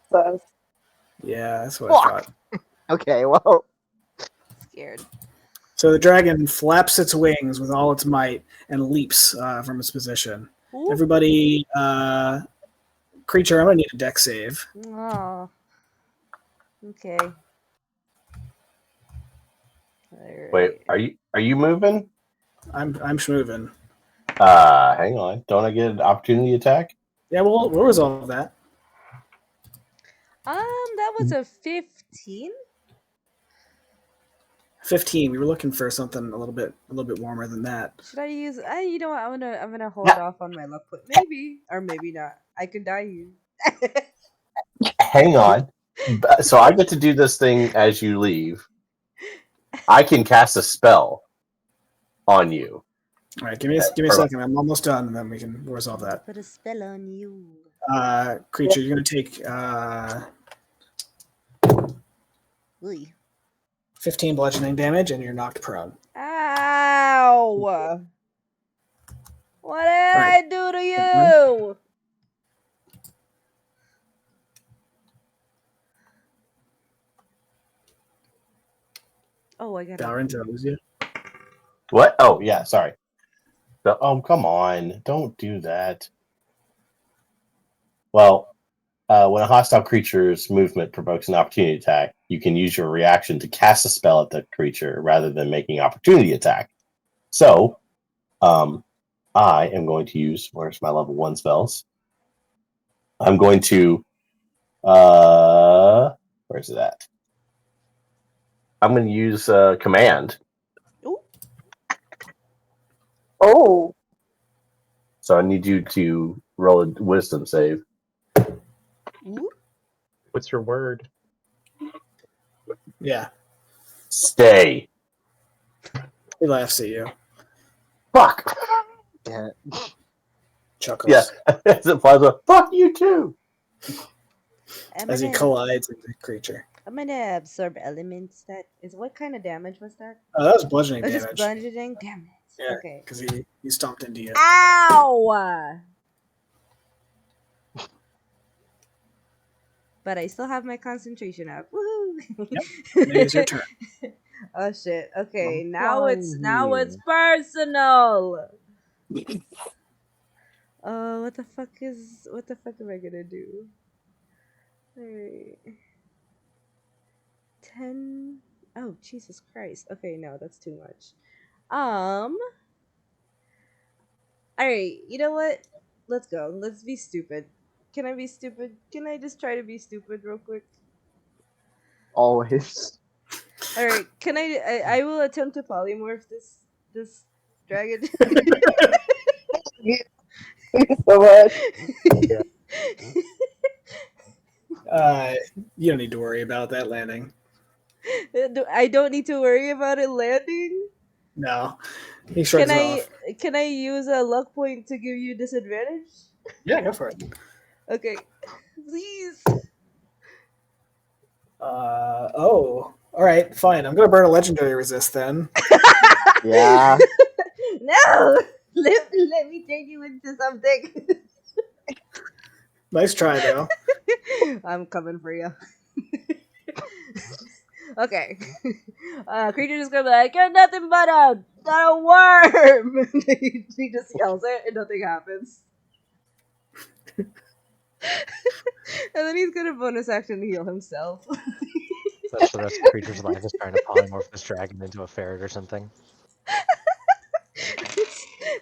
So, Yeah, that's what I Fuck. thought. Okay, well. Scared. So the dragon flaps its wings with all its might and leaps from its position. Ooh. Everybody, creature, I'm going to need a deck save. Oh. Okay. Wait, are you moving? I'm schmoving. Hang on. Don't I get an opportunity attack? Yeah, we'll resolve that. That was a 15. 15. We were looking for something a little bit warmer than that. Should I use? You know what? I'm gonna hold off on my luck point. Maybe or maybe not. I could die here. Hang on. So I get to do this thing as you leave. I can cast a spell on you. All right, give me a second. I'm almost done, and then we can resolve that. Put a spell on you. Creature, you're going to take Ooh. 15 bludgeoning damage, and you're knocked prone. Ow! What did I Right. do to you? Oh, I got Valorant, did I lose you? What? Oh, yeah, sorry. Oh, come on. Don't do that. Well, when a hostile creature's movement provokes an opportunity attack, you can use your reaction to cast a spell at the creature rather than making opportunity attack. So, I am going to use, where's my level 1 spells? I'm going to, where's it at? I'm going to use command. Ooh. Oh, So I need you to roll a wisdom save. Ooh. What's your word? Yeah, Stay. he laughs at you, Fuck. Yeah. chuckles Yeah. As it flies up, fuck you too. I'm as he gonna, collides with the creature. I'm gonna absorb elements. That is what kind of damage was that? Oh, that was bludgeoning Oh, just damage. bludgeoning. Damn it. Yeah, Okay. because he stomped into you. Ow! But I still have my concentration up. Woohoo! Maybe it's your turn. Oh shit. Okay, I'm now it's flying personal. What the fuck am I gonna do? Alright. 10. Oh, Jesus Christ. Okay, no, that's too much. Alright, you know what? Let's go. Let's be stupid. Can I be stupid? Can I just try to be stupid real quick? Always. All right, can I will attempt to polymorph this dragon. thank you so much. Yeah. You don't need to worry about that landing. I don't need to worry about it landing. No, he shrugs Can it I off. can I use a luck point to give you disadvantage? Yeah, go for it. Okay, please. Oh, all right, fine. I'm gonna burn a legendary resist then. Yeah. No, let me turn you into something. Nice try though. I'm coming for you. Okay. Creature just gonna be like, "You're nothing but a worm." He just yells it, and nothing happens. And then he's gonna bonus action to heal himself. That's the rest of the creature's life is trying to polymorph this dragon into a ferret or something.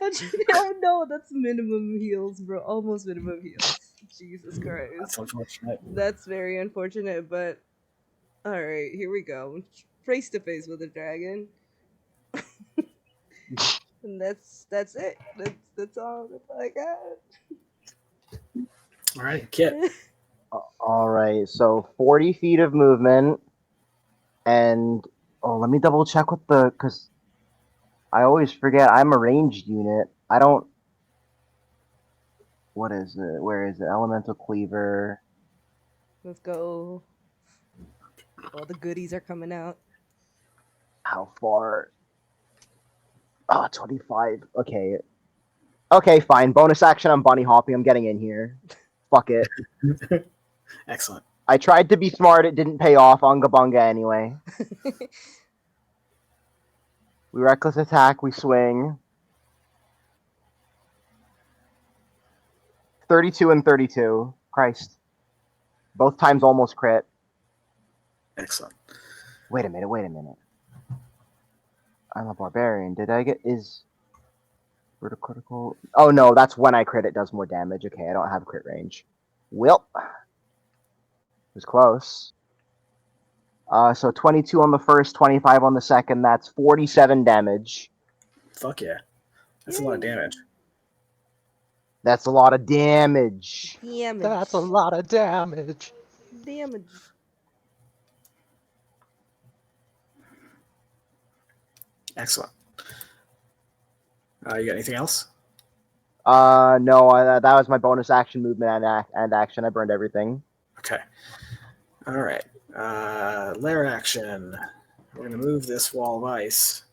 Oh no, that's minimum heals, bro. Almost minimum heals. Jesus That's Christ. unfortunate. That's very unfortunate, but alright, here we go. Face to face with a dragon. And that's it. That's all I got. All right, Kit. All right. So 40 feet of movement, and let me double check with because I always forget I'm a ranged unit. I don't. What is it? Where is it? Elemental cleaver. Let's go. All the goodies are coming out. How far? Oh, 25. Okay. Okay, fine. Bonus action. I'm bunny hopping. I'm getting in here. Fuck it. Excellent. I tried to be smart. It didn't pay off. Unga bunga anyway. We reckless attack. We swing. 32 and 32. Christ. Both times almost crit. Excellent. Wait a minute. I'm a barbarian. Did I get critical? Oh no, that's when I crit. It does more damage. Okay, I don't have crit range. Well, it was close. So 22 on the first, 25 on the second. That's 47 damage. Fuck yeah. That's a lot of damage. That's a lot of damage. Damage. That's a lot of damage. Damage. Excellent. You got anything else? No, that was my bonus action movement and action. I burned everything. Okay. All right. Lair action. We're going to move this wall of ice.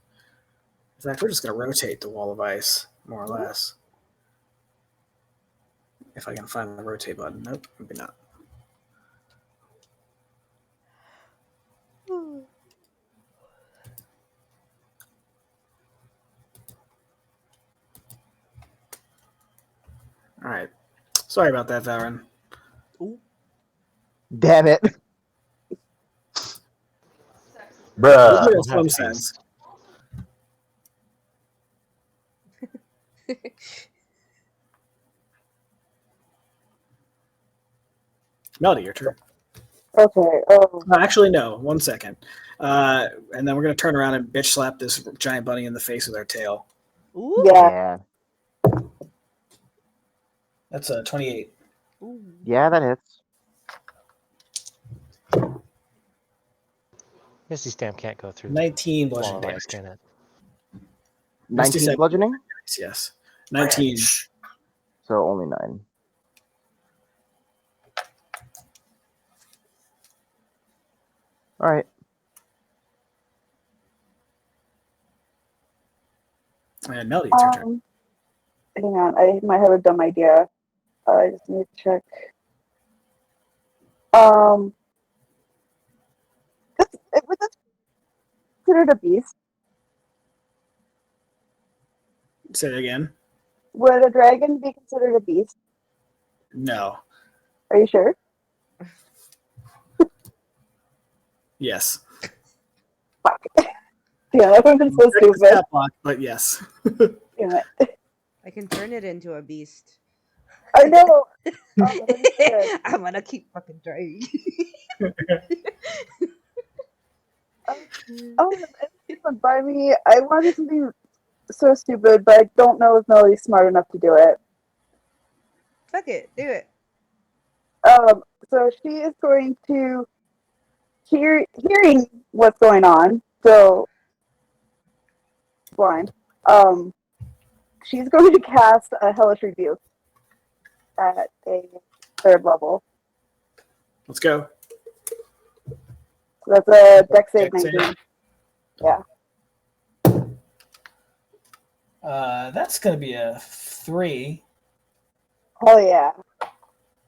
In fact, we're just going to rotate the wall of ice, more or less. If I can find the rotate button. Nope, maybe not. All right. Sorry about that, Varen. Ooh. Damn it. Bruh. It We'll makes have some peace. sense. Melody, your turn. Okay. Oh, Actually, no. 1 second. And then we're going to turn around and bitch slap this giant bunny in the face with our tail. Ooh. yeah. Yeah. That's a 28. Ooh. Yeah, that hits. Misty Stamp can't go through 19 wall bludgeoning of damage. ice, can it? 19 67. bludgeoning? Yes. 19. So only 9. All right. And Melody, it's your turn. Hang on. I might have a dumb idea. I just need to check. Was this considered a beast? Say it again. Would a dragon be considered a beast? No. Are you sure? Yes. Fuck. Yeah, that would have been so stupid. Stat block, but yes. Damn it. I can turn it into a beast. I know. Oh, that'd be good. I'm gonna keep fucking trying. Oh, it's fun by me. I wanted something so stupid, but I don't know if Melody's smart enough to do it. Fuck it, do it. So she is going to hearing what's going on. So blind. She's going to cast a hellish rebuke at a 3rd level. Let's go. So that's a dex save Dex save. 19. Yeah. That's going to be a 3. Hell yeah.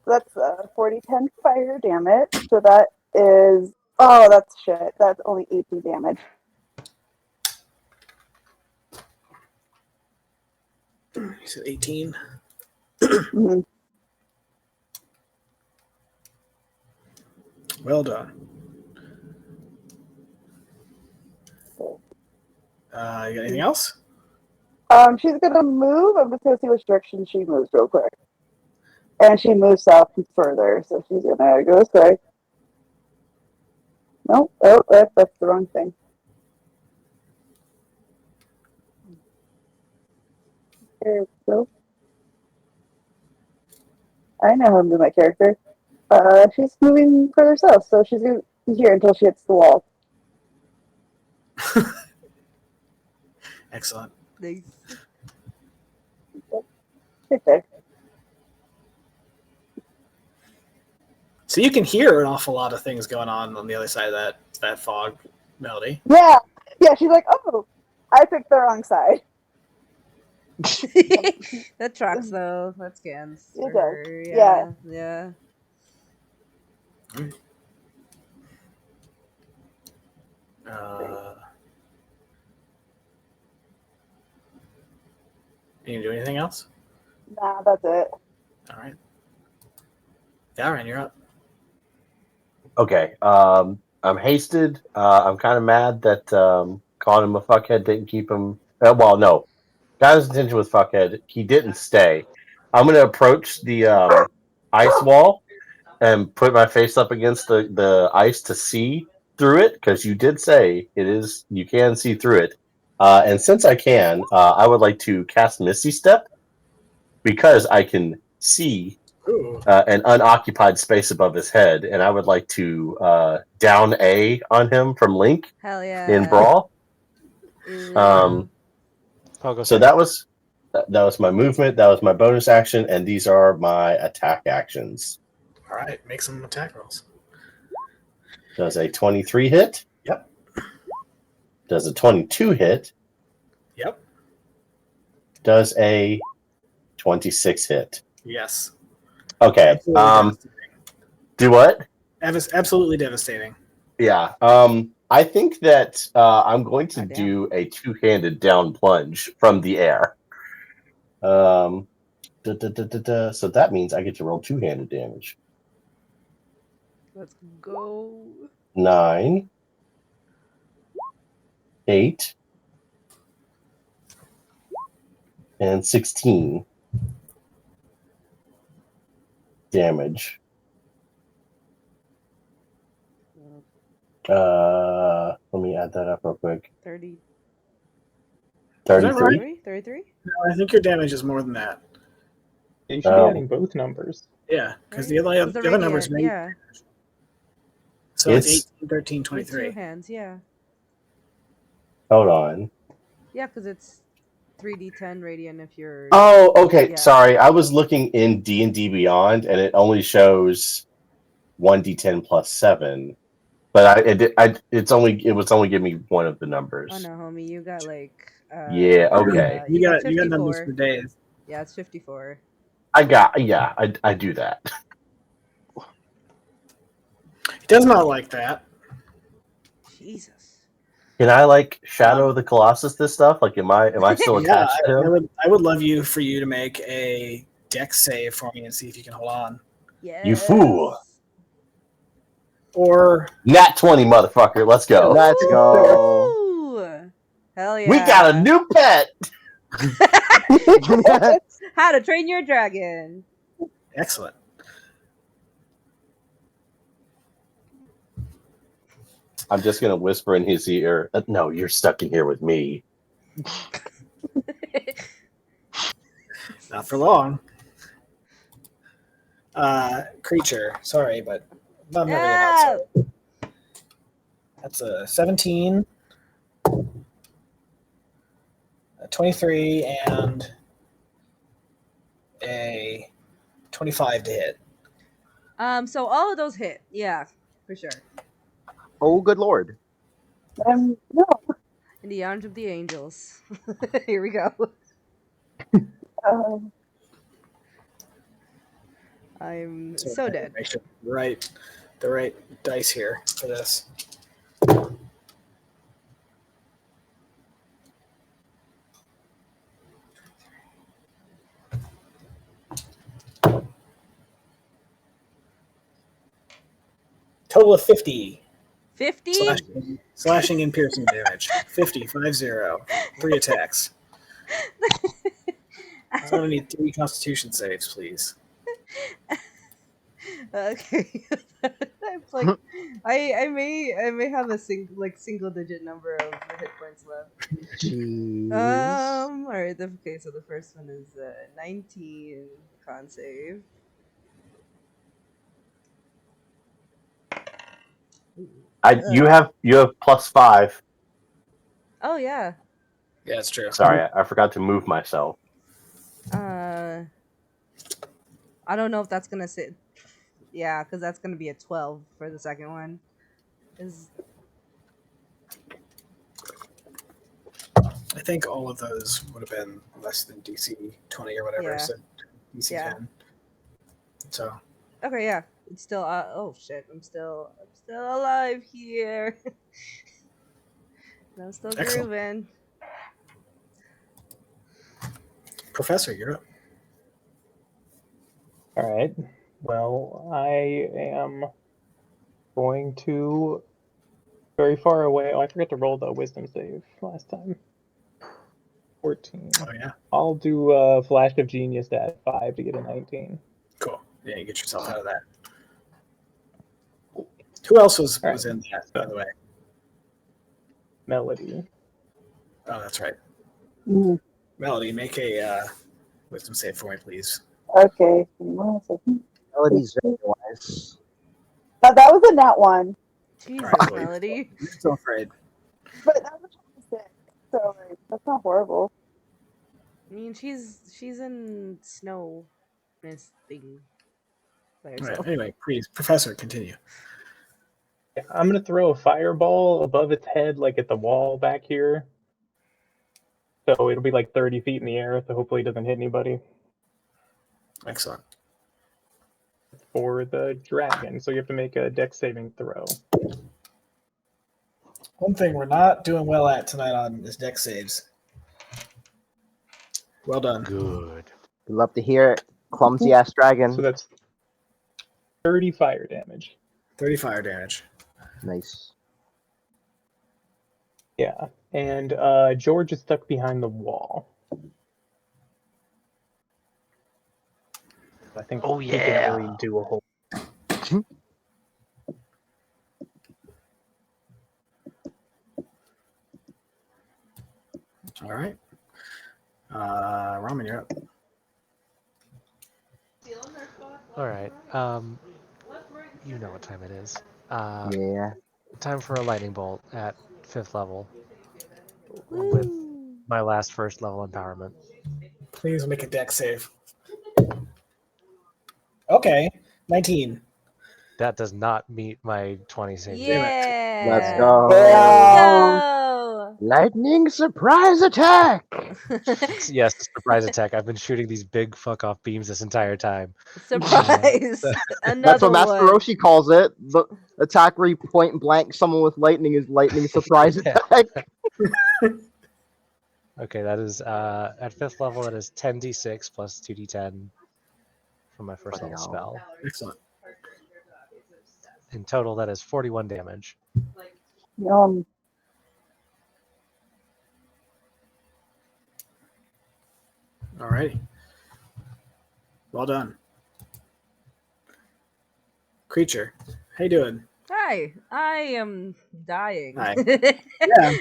That's 40-10 fire damage. So that is. Oh, that's shit. That's only 18 damage. You said 18. Mhm. Well done. You got anything else? She's gonna move. I'm just gonna see which direction she moves real quick. And she moves south further, so she's gonna go this way. Nope. Oh, that's the wrong thing. There we go. I know how to do my character. She's moving further south, so she's gonna be here until she hits the wall. Excellent. Nice. Right there. So you can hear an awful lot of things going on the other side of that fog, Melody. Yeah. Yeah, she's like, oh, I picked the wrong side. That tracks though. That scans. It for does. her. Yeah. Yeah. You can do anything else? Nah, that's it. All right. Darren, you're up. Okay. I'm hasted. I'm kind of mad that calling him a fuckhead didn't keep him. Well, no. Got his attention with fuckhead. He didn't stay. I'm going to approach the ice wall and put my face up against the ice to see through it, because you did say you can see through it. And since I can, I would like to cast Misty Step, because I can see an unoccupied space above his head, and I would like to down A on him from Link Hell yeah. in Brawl. Pogo So save. that was my movement. That was my bonus action, and these are my attack actions. All right. Make some attack rolls. Does a 23 hit? Yep. Does a 22 hit? Yep. Does a 26 hit? Yes. Okay. Absolutely Do what? absolutely devastating. Yeah. I think that I'm going to Goddamn. do a two-handed down plunge from the air. So that means I get to roll two-handed damage. Let's go. 9, 8, and 16 damage. Let me add that up real quick. 30. 33. 33? No, I think your damage is more than that. You should be adding both numbers. Yeah, because Right? the 'Cause the other numbers radiant, make. yeah. So it's It's 18, 13, With 23. 2 hands, yeah. hold on. Yeah, because it's 3d10 radiant if you're. Oh, okay. Yeah. Sorry, I was looking in D&D Beyond, and it only shows 1d10 plus 7. But it was only giving me one of the numbers. Oh no, homie, you got like. Yeah, okay. You got numbers 54. for days. Yeah, it's 54. I do that. He does not like that. Jesus. Can I like Shadow of the Colossus this stuff? Like, am I still Yeah, attached to him? I would love for you to make a dex save for me and see if you can hold on. Yes. You fool! Or Nat 20, motherfucker. Let's go. Let's go. Ooh. Hell yeah. We got a new pet. How to Train Your Dragon. excellent. I'm just gonna whisper in his ear. No, you're stuck in here with me. Not for long. Creature. Sorry, but not really Yeah. not so. That's a 17, a 23, and a 25 to hit. So all of those hit. Yeah, for sure. Oh, good lord. No. In the arms of the angels. Here we go. I'm so dead. Make sure the right dice here for this. Total of 50. 50? Slashing and piercing damage. 50, 5-0. 3 attacks. I'm going to need 3 constitution saves, please. Okay. It's like I may have a single digit number of hit points left. Jeez. Alright, okay, so the first one is 19 con save. You have +5. Oh yeah. Yeah, it's true. Sorry, I forgot to move myself. I don't know if that's gonna sit. Yeah, because that's gonna be a 12 for the second one. I think all of those would have been less than DC 20 or whatever. Yeah. So DC 10. So Okay, yeah. It's still oh shit, I'm still alive here. I'm still Excellent. grooving. Professor, you're up. All right. Well, I am going to very far away. Oh, I forgot to roll the wisdom save last time. 14. Oh yeah. I'll do a flash of genius to add 5 to get a 19. Cool. Yeah, you get yourself out of that. Who else was in that, by the way? Melody. Oh, that's right. Mm-hmm. Melody, make a wisdom save for me, please. Okay. 1 second. Melody's very wise. That was a nat 1. Jesus, Right. Melody. I'm so afraid. But that was 26. So like, that's not horrible. I mean, she's in snow mist thing by All right. herself. Anyway, please, Professor, continue. Yeah, I'm going to throw a fireball above its head, like at the wall back here. So it'll be like 30 feet in the air, so hopefully it doesn't hit anybody. Excellent. For the dragon, so you have to make a dex saving throw. One thing we're not doing well at tonight on is dex saves. Well done. Good. Love to hear it. Clumsy ass dragon. So that's 30 fire damage. 30 fire damage. Nice. Yeah. And George is stuck behind the wall. I think Oh, he can't yeah. really do a whole. All right. Ramen, you're up. All right. You know what time it is. Yeah. Time for a lightning bolt at 5th level with my last 1st level empowerment. Please make a deck save. Okay, 19. That does not meet my 20 save. Yeah. Let's go. Let's Lightning surprise attack. go. Yes, surprise attack. I've been shooting these big fuck off beams this entire time. Surprise! That's Another what Master one. Roshi calls it. The attack where you point blank someone with lightning is lightning surprise attack. Okay, that is at 5th level. That is 10d6 plus 2d10 for my first level spell. Excellent. In total, that is 41 damage. Yum. All righty. Well done. Creature, how you doing? Hi, I am dying. Hi. Yeah.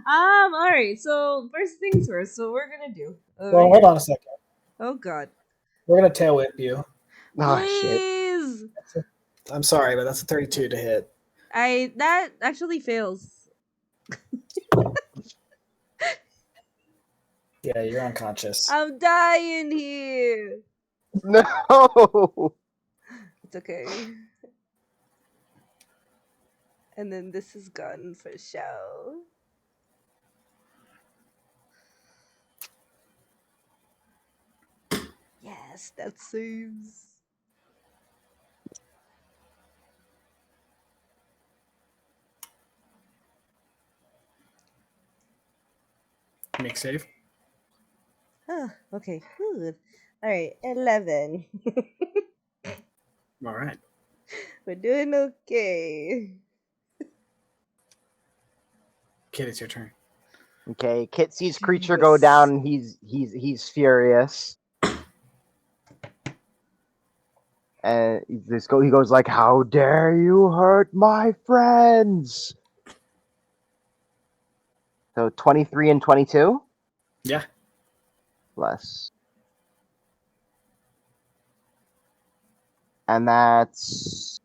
All right. So first things first. So we're gonna do. Well, hold on a second. Oh God. We're gonna tail whip you. Oh shit. Please. I'm sorry, but that's a 32 to hit. That actually fails. Yeah, you're unconscious. I'm dying here. No. It's okay. And then this is gone for show. Yes, that saves. Make save. Oh, okay. Good. All right, 11. All right. We're doing okay. Kid, it's your turn. Okay, Kit sees creature go down. And he's furious. And he goes like, "How dare you hurt my friends?" So 23 and 22? Yeah. Less. And that's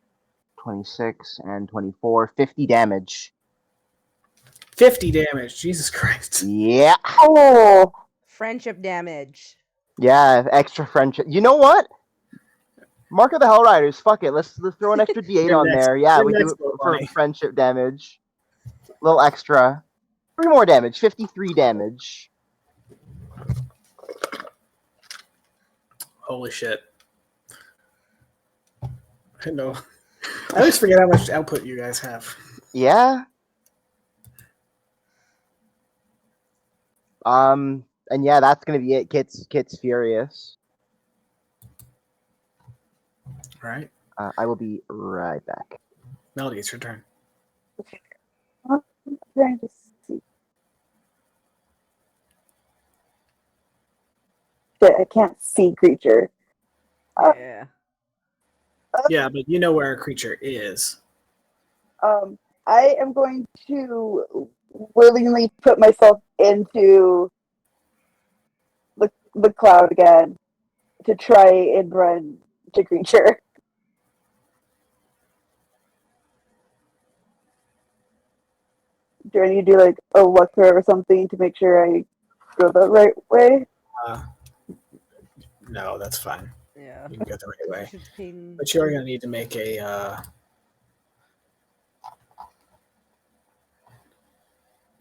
26 and 24. 50 damage. 50 damage. Jesus Christ. Yeah. Oh, Friendship damage. Yeah, extra friendship. You know what? Mark of the Hell Riders. Fuck it. Let's throw an extra D8 Your on next- there. Yeah, your we do next it little for buddy. friendship damage. A little extra. 3 more damage. 53 damage. Holy shit. I know. I always forget how much output you guys have. Yeah. And yeah, that's gonna be it. Kit's furious. All right. I will be right back. Melody, it's your turn. I'm trying to see. Shit, I can't see creature. Yeah. Yeah, but you know where a creature is. I am going to willingly put myself into the cloud again to try and run to creature. Do I need to do like a luck curve or something to make sure I go the right way? No, that's fine. Yeah. You can go the right way. Should ping- But you are going to need to make a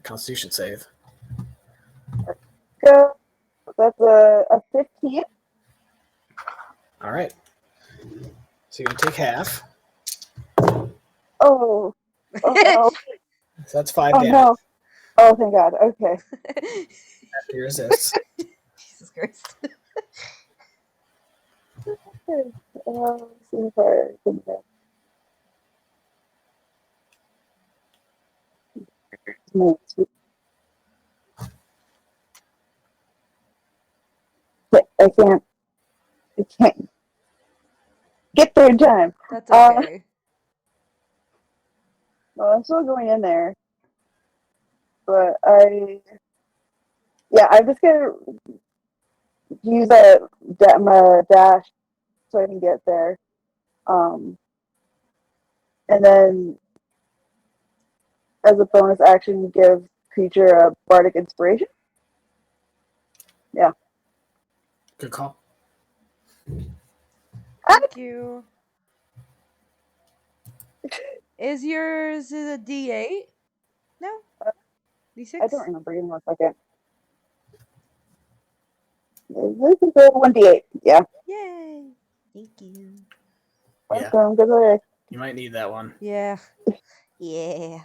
Constitution save. Go. That's a 15. All right. So you're going to take half. Oh. Oh no. So that's 5 Oh damage no. Oh thank God. Okay. after your resist. Jesus Christ. Okay. Let's see if I can get notes. I can't get there in time. That's okay. Well, I'm still going in there, but I'm just gonna use my dash so I can get there. And then as a bonus action, give creature a bardic inspiration. Yeah. Good call. Thank you. Is yours a D8? No? D6? I don't remember. Give me 1 second. This is a 1d8. Yeah. Yay! Thank you. Yeah. Welcome. Good luck. You might need that one. Yeah. Yeah.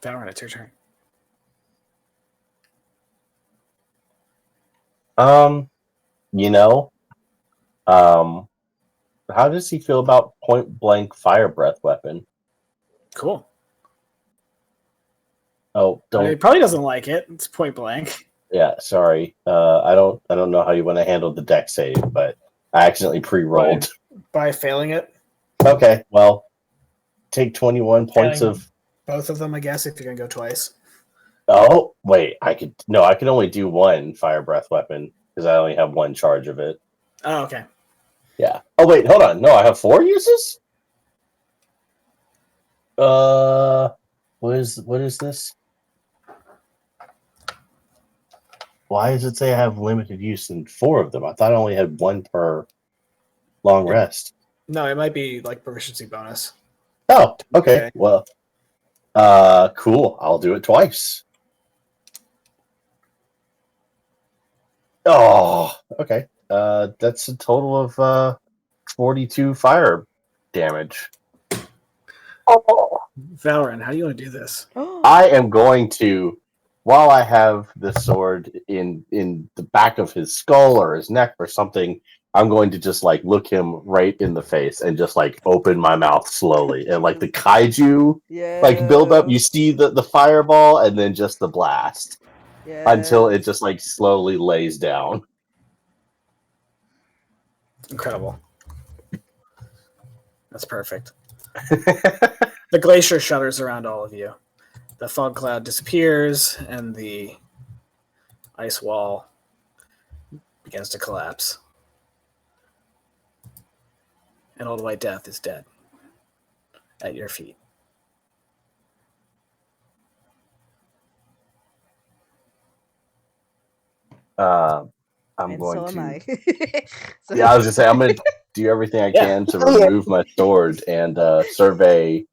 Valorant, it's your turn. How does he feel about point blank fire breath weapon? Cool. Oh, He probably doesn't like it. It's point blank. Yeah, sorry. I don't know how you want to handle the deck save, but I accidentally pre-rolled. By failing it. Okay, well, take 21 points Failing of. both of them, I guess, if you're gonna go twice. Oh wait, I can only do one fire breath weapon because I only have one charge of it. Oh, okay. Yeah. Oh wait, hold on. No, I have 4 uses. What is this? Why does it say I have limited use in 4 of them? I thought I only had 1 per long rest. No, it might be like proficiency bonus. Oh, okay. Well, cool. I'll do it twice. Oh, okay. That's a total of 42 fire damage. Oh. Valorant, how do you want to do this? I am going to, while I have the sword in the back of his skull or his neck or something, I'm going to just like look him right in the face and just like open my mouth slowly and like the kaiju like build up. You see the fireball and then just the blast until it just like slowly lays down. Incredible. That's perfect. The glacier shudders around all of you. The fog cloud disappears, and the ice wall begins to collapse. And Old White Death is dead at your feet. I'm and going so to. am I. Yeah, I was gonna say I'm gonna do everything I can to remove my sword and survey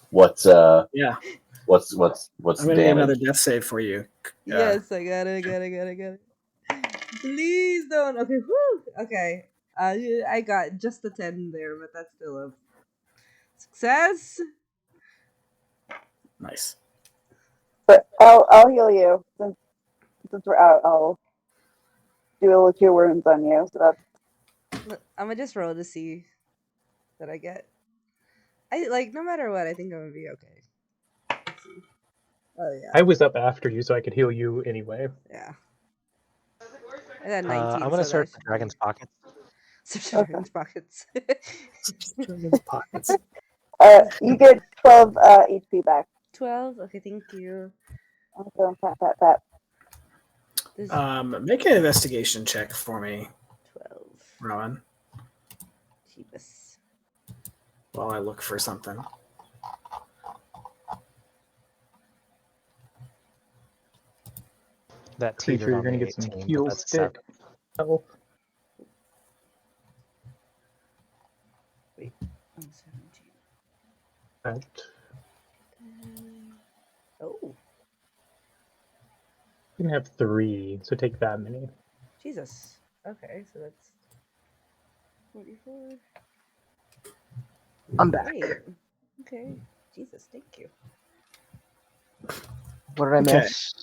what's what's I'm the gonna need another damage. death save for you. Yes, I got it. Please don't. Okay, whew. Okay. I got just a 10 there, but that's still a success. Nice. But I'll heal you since we're out. I'll do a little cure wounds on you. So that's. I'm gonna just roll to see that I get. I like no matter what. I think I'm gonna be okay. Let's see. Oh yeah. I was up after you, so I could heal you anyway. Yeah. I got 19. I'm gonna so search that the dragon's pockets. search the dragon's pockets. Pockets. You get 12 HP back. 12. Okay, thank you. Okay, pat. This Make an investigation check for me, 12. Rowan, Jeebus. while I look for something. That Pretty teetered sure you're on gonna the get some 18, heal but that's stick. acceptable. Oh, Wait, I'm 17. right. Oh, You can have 3, so take that many. Jesus. Okay, so that's 44. I'm back. Great. Okay. Jesus, thank you. What did I Okay. miss?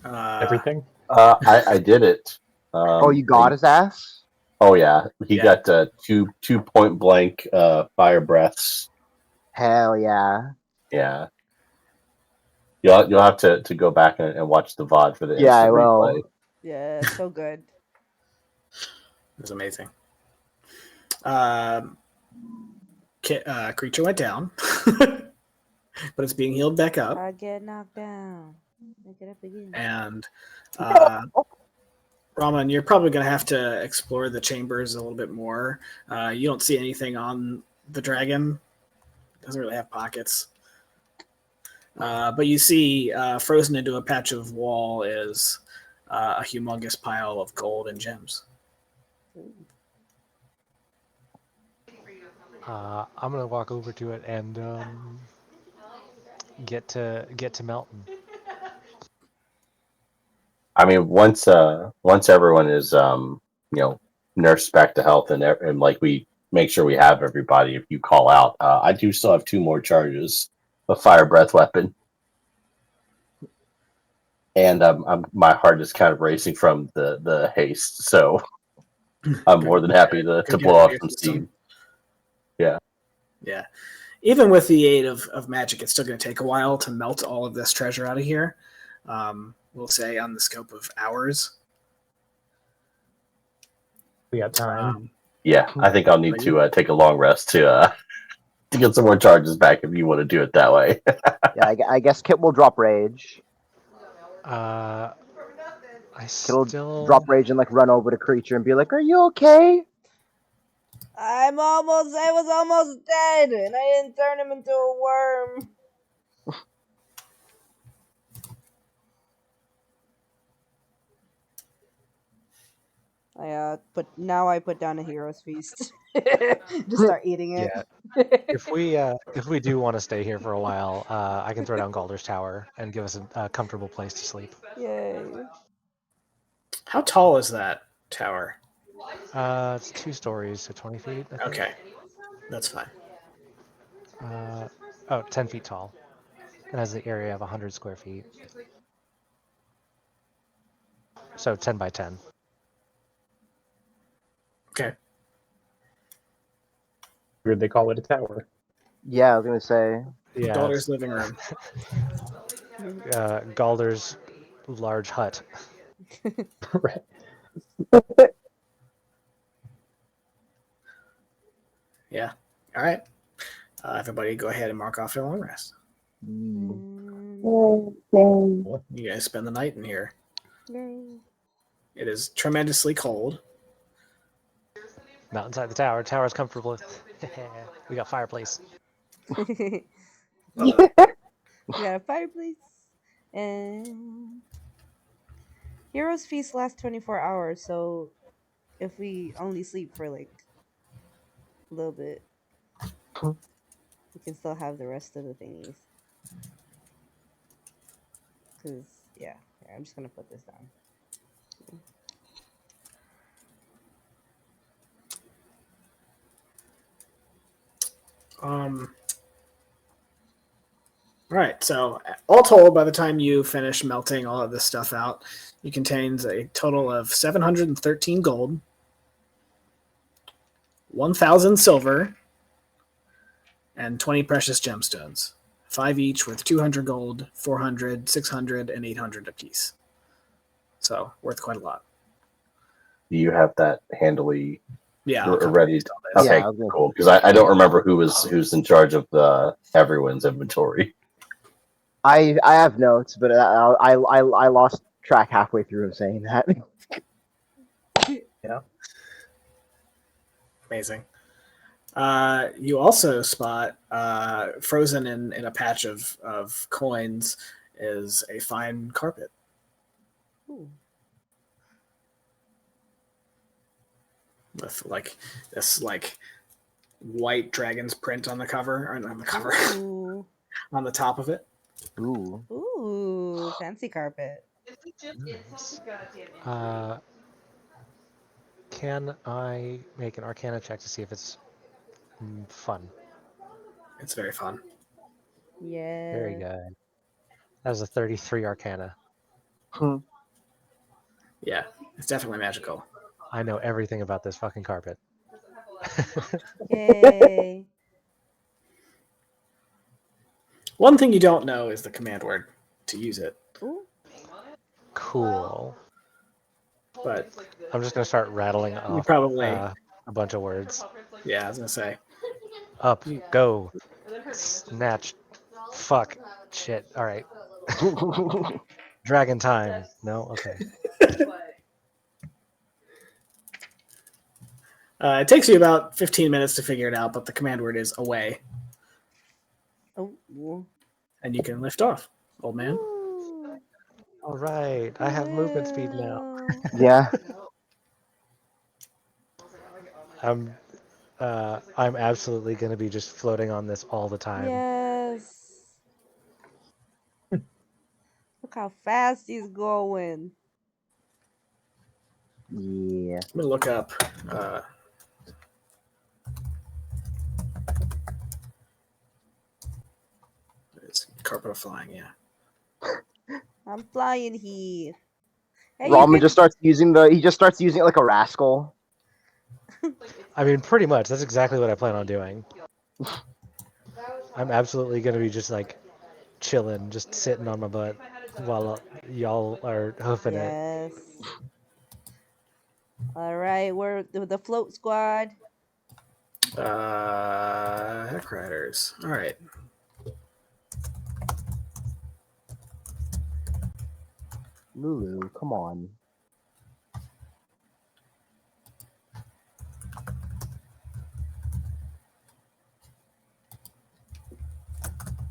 Everything. I did it. Oh, you got his ass? Oh yeah, he Yeah. got two point blank fire breaths. Hell yeah. Yeah, you'll have to go back and watch the VOD for the Yeah, I instant will. replay. Yeah, it's so good. It was amazing. Creature went down, but it's being healed back up. I get knocked down. I get up again. And Raman, you're probably going to have to explore the chambers a little bit more. You don't see anything on the dragon. It doesn't really have pockets. But you see frozen into a patch of wall is a humongous pile of gold and gems. I'm gonna walk over to it and get to Melton. I mean, once everyone is nursed back to health and like we make sure we have everybody. If you call out, I do still have 2 more charges of fire breath weapon, and my heart is kind of racing from the haste. So I'm more than happy to blow off some steam. Yeah. Yeah. Even with the aid of magic, it's still going to take a while to melt all of this treasure out of here. We'll say on the scope of hours. We got time. Yeah, I think I'll need to take a long rest to get some more charges back if you want to do it that way. Yeah, I guess Kit will drop rage. Kit'll drop rage and like run over to Creature and be like, "Are you okay?" I was almost dead, and I didn't turn him into a worm. I put down a hero's feast. Just start eating it. Yeah. If we do want to stay here for a while, I can throw down Galder's Tower and give us a comfortable place to sleep. Yay. How tall is that tower? It's 2 stories, so 20 feet. I think. Okay, that's fine. 10 feet tall. It has the area of 100 square feet. So 10 by 10. Okay. Weird they call it a tower. Yeah, I was gonna say. Yeah. Daughter's living room. Galder's large hut. Right. Yeah. All right. Everybody go ahead and mark off your long rest. You guys spend the night in here. Yay. It is tremendously cold. Not inside the tower. Tower's comfortable. We got fireplace. We got a fireplace. And Hero's Feast lasts 24 hours, so if we only sleep for like a little bit, we can still have the rest of the thingies. Because, yeah, I'm just going to put this down. All right, so all told, by the time you finish melting all of this stuff out, it contains a total of 713 gold, 1,000 silver, and 20 precious gemstones. 5 each with 200 gold, 400, 600, and 800 apiece. So worth quite a lot. Do you have that handily Yeah, ready? Okay, Yeah, cool. Because I don't remember who's in charge of everyone's inventory. I have notes, but I lost track halfway through of saying that. Yeah. Amazing. You also spot frozen in a patch of coins is a fine carpet. Ooh. With like this white dragon's print on the cover, or on the cover, Ooh. on the top of it. Ooh. Ooh, fancy carpet. Can I make an Arcana check to see if it's fun? It's very fun. Yeah. Very good. That was a 33 Arcana. Yeah. It's definitely magical. I know everything about this fucking carpet. Yay. One thing you don't know is the command word to use it. Ooh. Cool. But I'm just gonna start rattling you off probably, a bunch of words. yeah, I was gonna say. Up, go, snatch, fuck, shit. All right. Dragon time. No, okay. It takes you about 15 minutes to figure it out, but the command word is away, Oh. and you can lift off, old man. Ooh. All right. I have movement speed now. Yeah. I'm absolutely gonna be just floating on this all the time. Yes. Look how fast he's going. Yeah. I'm gonna look up. It's carpet of flying. Yeah. I'm flying here. Hey, you Ramen can... just starts using it like a rascal. I mean, pretty much. That's exactly what I plan on doing. I'm absolutely gonna be just like chilling, just sitting on my butt while y'all are hoofing it. Yes. All right, we're the float squad. Heck riders. All right. Lulu, come on.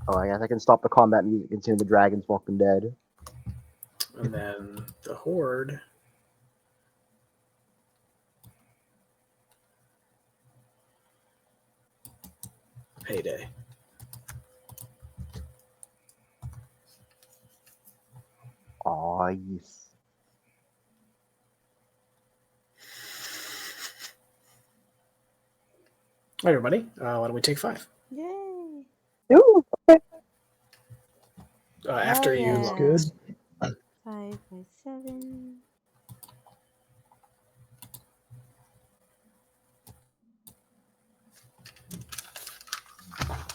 Oh, I guess I can stop the combat music and tune the Dragon's Walking Dead. And then the horde. Payday. Aw, yes. All right, everybody. Why don't we take 5? Yay. Ooh, okay. After you. yeah. Good. 5 by 7.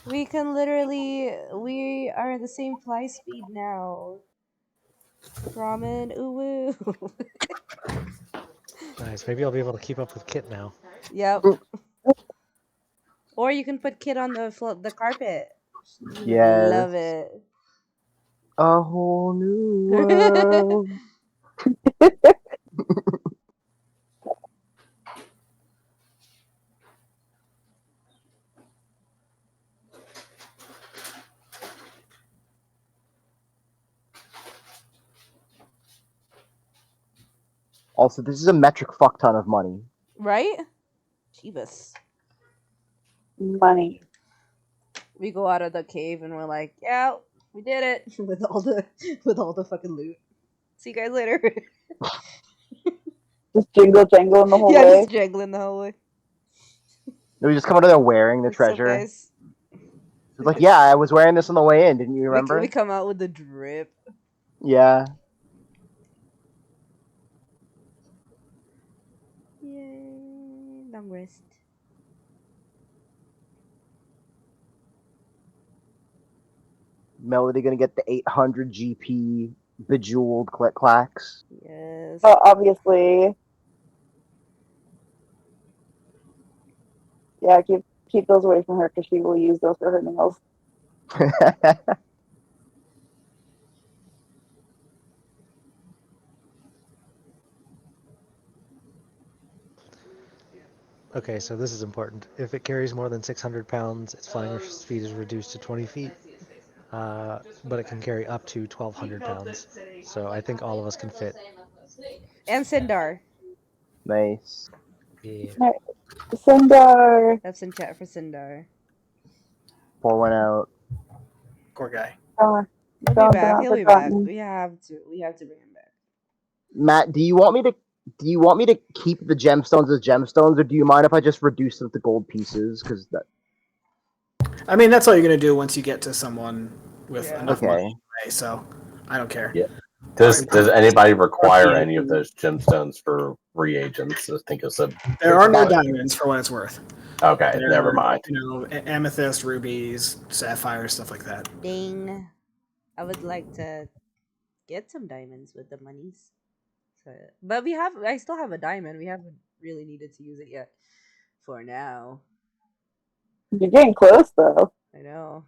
We can literally, we are at the same fly speed now. Ramen, ooh woo. Nice. Maybe I'll be able to keep up with Kit now. Yep. Or you can put Kit on the carpet. You would Yes. love it. A whole new world. Also, this is a metric fuck ton of money. Right? Jeebus. Money. We go out of the cave and we're like, yeah, we did it with all the fucking loot. See you guys later. Just jingle jangle in the whole Yeah, way. just jangling the whole way. We just come out of there wearing the What's up, treasure. guys? It's like, yeah, I was wearing this on the way in. Didn't you remember? We come out with the drip. Yeah. Yay, long rest. Melody gonna get the 800 GP bejeweled click clacks. Yes. Obviously. Yeah, keep those away from her because she will use those for her nails. Okay, so this is important. If it carries more than 600 pounds, its flying speed is reduced to 20 feet. But it can carry up to 1,200 pounds. So I think all of us can fit. And Sindar. Nice. Yeah. Sindar. That's in chat for Sindar. Pour one out. Poor guy. Oh, He'll don't be back. not He'll be back. forgotten. We have to bring him back. Matt, do you want me to keep the gemstones as gemstones, or do you mind if I just reduce them to gold pieces? Because that. I mean, that's all you're gonna do once you get to someone with enough money Okay. anyway, so I don't care. Yeah. Does anybody require RP. any of those gemstones for reagents? I think it's a. There are no That- diamonds for what it's worth. Okay, There never are, mind. amethyst, rubies, sapphires, stuff like that. Ding. I would like to get some diamonds with the monies. So, but I still have a diamond. We haven't really needed to use it yet. For now. You're getting close though. I know.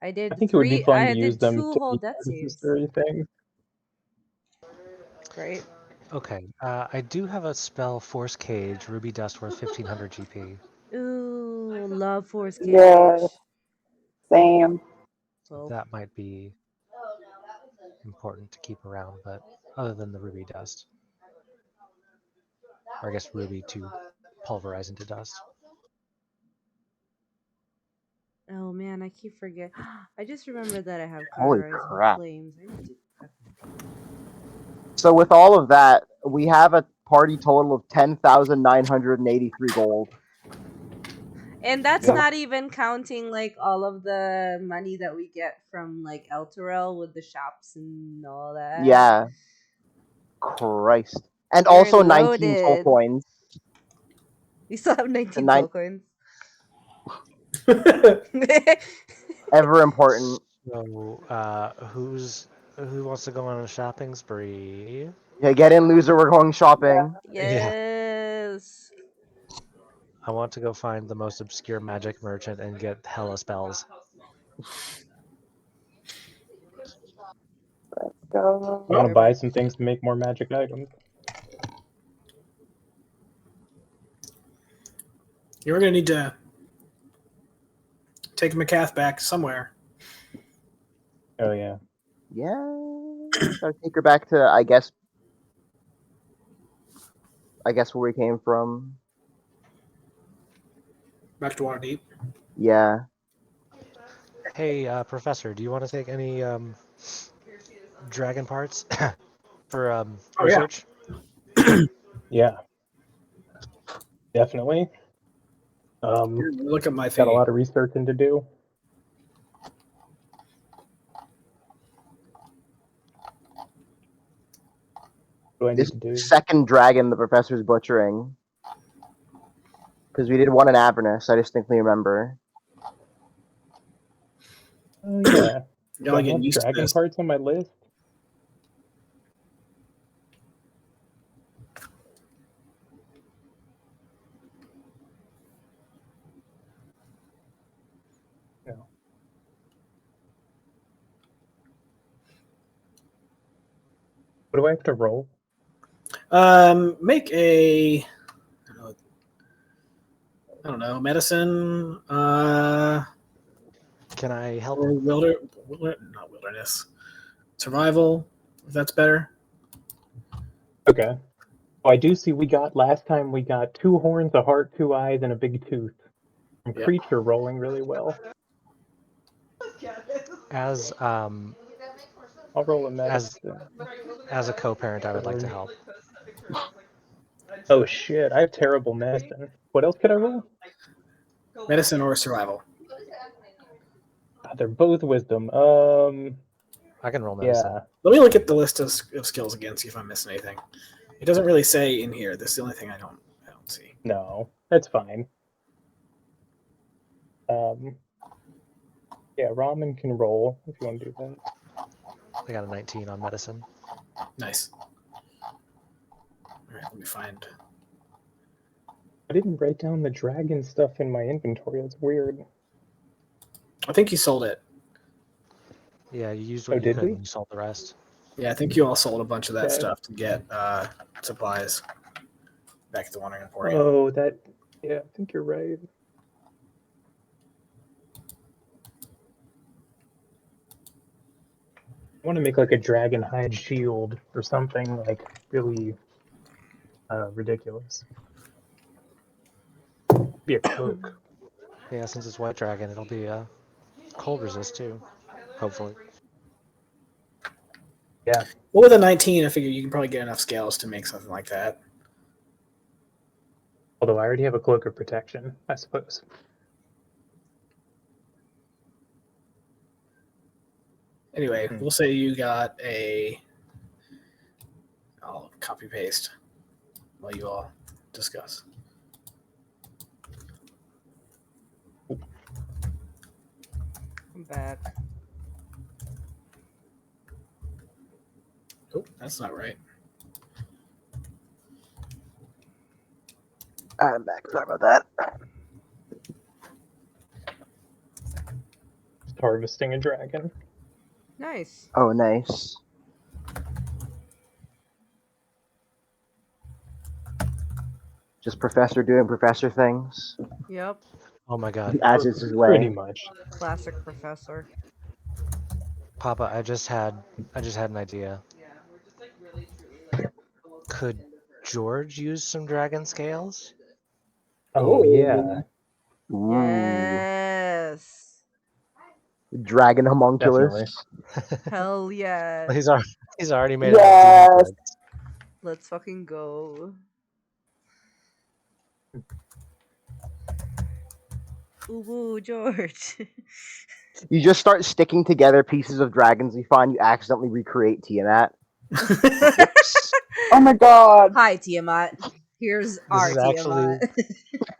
I did I think it would be fun I to use did them 2 to whole make death saves. necessary things. Right? Okay, I do have a spell, Force Cage, Ruby Dust worth 1500 GP. Ooh, love Force Cage. Yeah. Same. So That might be important to keep around, but other than the Ruby Dust. Or I guess Ruby to pulverize into dust. oh man, I keep forgetting. I just remembered that I have Holy cauterizing crap. flames. I need to. So with all of that, we have a party total of 10,983 gold. And that's Yeah. not even counting like all of the money that we get from like Elturel with the shops and all that. Yeah. Christ. And We're also 19 soul loaded. coins. We still have 19 nine- soul coins. Ever important. So, who wants to go on a shopping spree? Yeah, get in, loser. We're going shopping. Yes. I want to go find the most obscure magic merchant and get hella spells. Let's go. I want to buy some things to make more magic items. You're going to need to take Macath back somewhere. Oh yeah. Yeah. Gotta take her back to, I guess where we came from. Back to Waterdeep. Yeah. Hey, Professor, do you want to take any dragon parts for Oh, yeah. research? Yeah. Definitely. Here, look at my Got a thingy. lot of researching to do. What do I need This to do? second dragon the professor's butchering. Because we did one in Avernus, I distinctly remember. Oh yeah. You gotta I get have used to dragon this. parts on my list. No. What do I have to roll? Make a, I don't know, medicine, Can I help? or not wilderness, survival, if that's better. Okay. Oh, I do see last time we got 2 horns, a heart, 2 eyes, and a big tooth. And Yeah. creature rolling really well. As I'll roll a medicine. as a co-parent, I would like to help. Oh shit, I have terrible medicine. What else could I roll? Medicine or survival. They're both wisdom. I can roll medicine. Yeah. Let me look at the list of skills again, see if I'm missing anything. It doesn't really say in here. This is the only thing I don't see. No, that's fine. Yeah, Ramen can roll if you want to do that. I got a 19 on medicine. Nice. All right, let me find. I didn't write down the dragon stuff in my inventory. That's weird. I think you sold it. Yeah, you used what Oh, you did could we? and you sold the rest. Yeah, I think you all sold a bunch of that Okay. stuff to get supplies back at the Wandering Emporium. Oh, that. Yeah, I think you're right. I want to make like a dragon hide shield or something like really ridiculous. Be a cloak. Yeah, since it's white dragon, it'll be cold resist too, hopefully. Yeah. Well, with a 19, I figure you can probably get enough scales to make something like that. Although I already have a cloak of protection, I suppose. Anyway, we'll say you got a. I'll copy paste while you all discuss. I'm back. Oh, that's not right. I'm back. Sorry about that. Just harvesting a dragon. Nice. Oh, nice. Just Professor doing Professor things, Yep. Oh my god. as is his Pretty way. much. Classic professor. Papa, I just had an idea. Could George use some dragon scales? Oh yeah, Ooh. Yes. Dragon homunculus. definitely. Hell yeah. He's already made it out of Yes. demon threads. Let's fucking go. Ooh, woo, George. You just start sticking together pieces of dragons you find. You accidentally recreate Tiamat. Whoops. Oh my god. Hi, Tiamat. Here's our is Tiamat. actually-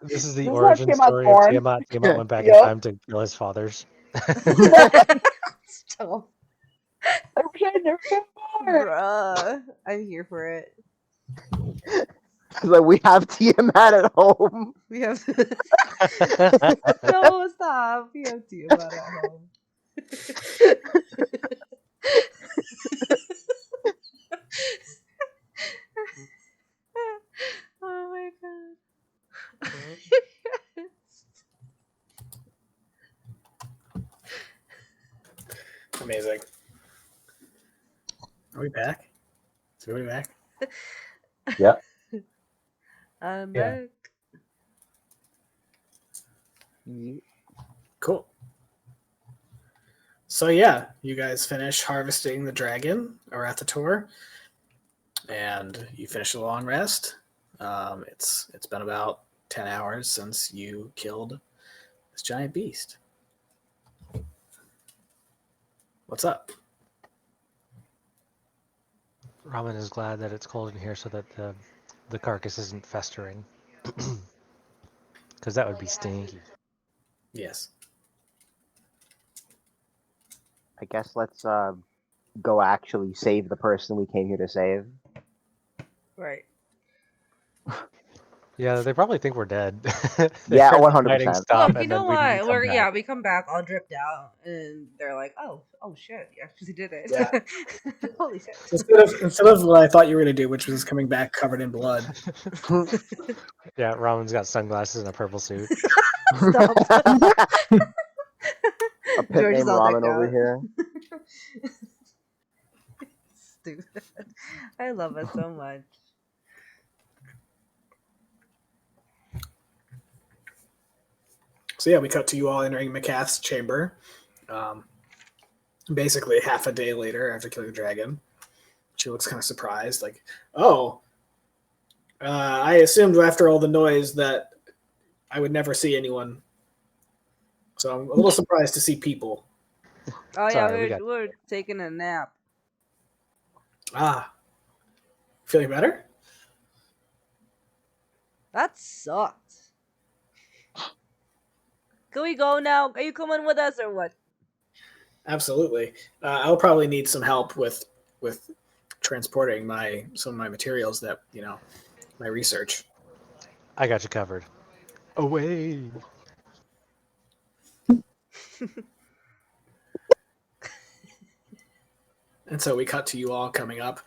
This is the This is how origin Tiamat's story born. of Tiamat. Tiamat went back in Yep. time to kill his fathers. Stop. I wish I had never been born. Bruh. I'm here for it. Like, we have Tiamat at home. We have. No, stop. We have Tiamat at home. Oh my god. Amazing. Are we back? Is we back? Yeah. I'm Yeah. back. Cool. So yeah, you guys finish harvesting the dragon at the tour, and you finish a long rest. It's been about 10 hours since you killed this giant beast. What's up? Ramen is glad that it's cold in here so that the carcass isn't festering. Because that would be stinky. Yes. I guess let's go actually save the person we came here to save. Right. Yeah, they probably think we're dead. Yeah, They're 100%. fighting stop, Look, you and know then we what? come We're back. we come back all dripped out, and they're like, "Oh shit, you actually did it! Yeah. Holy shit!" Instead of what I thought you were going to do, which was coming back covered in blood. Yeah, Ramen's got sunglasses and a purple suit. Stop. A pimp George is named all Ramen decked over out. here. Stupid. I love it so much. So yeah, we cut to you all entering McCath's chamber. Basically, half a day later after killing the dragon, she looks kind of surprised, like, "Oh, I assumed after all the noise that I would never see anyone. So I'm a little surprised to see people." Oh Sorry, we yeah, got- we're taking a nap. Ah, feeling better? That sucked. Can we go now? Are you coming with us or what? Absolutely. I'll probably need some help with transporting some of my materials that my research. I got you covered. Away. And so we cut to you all coming up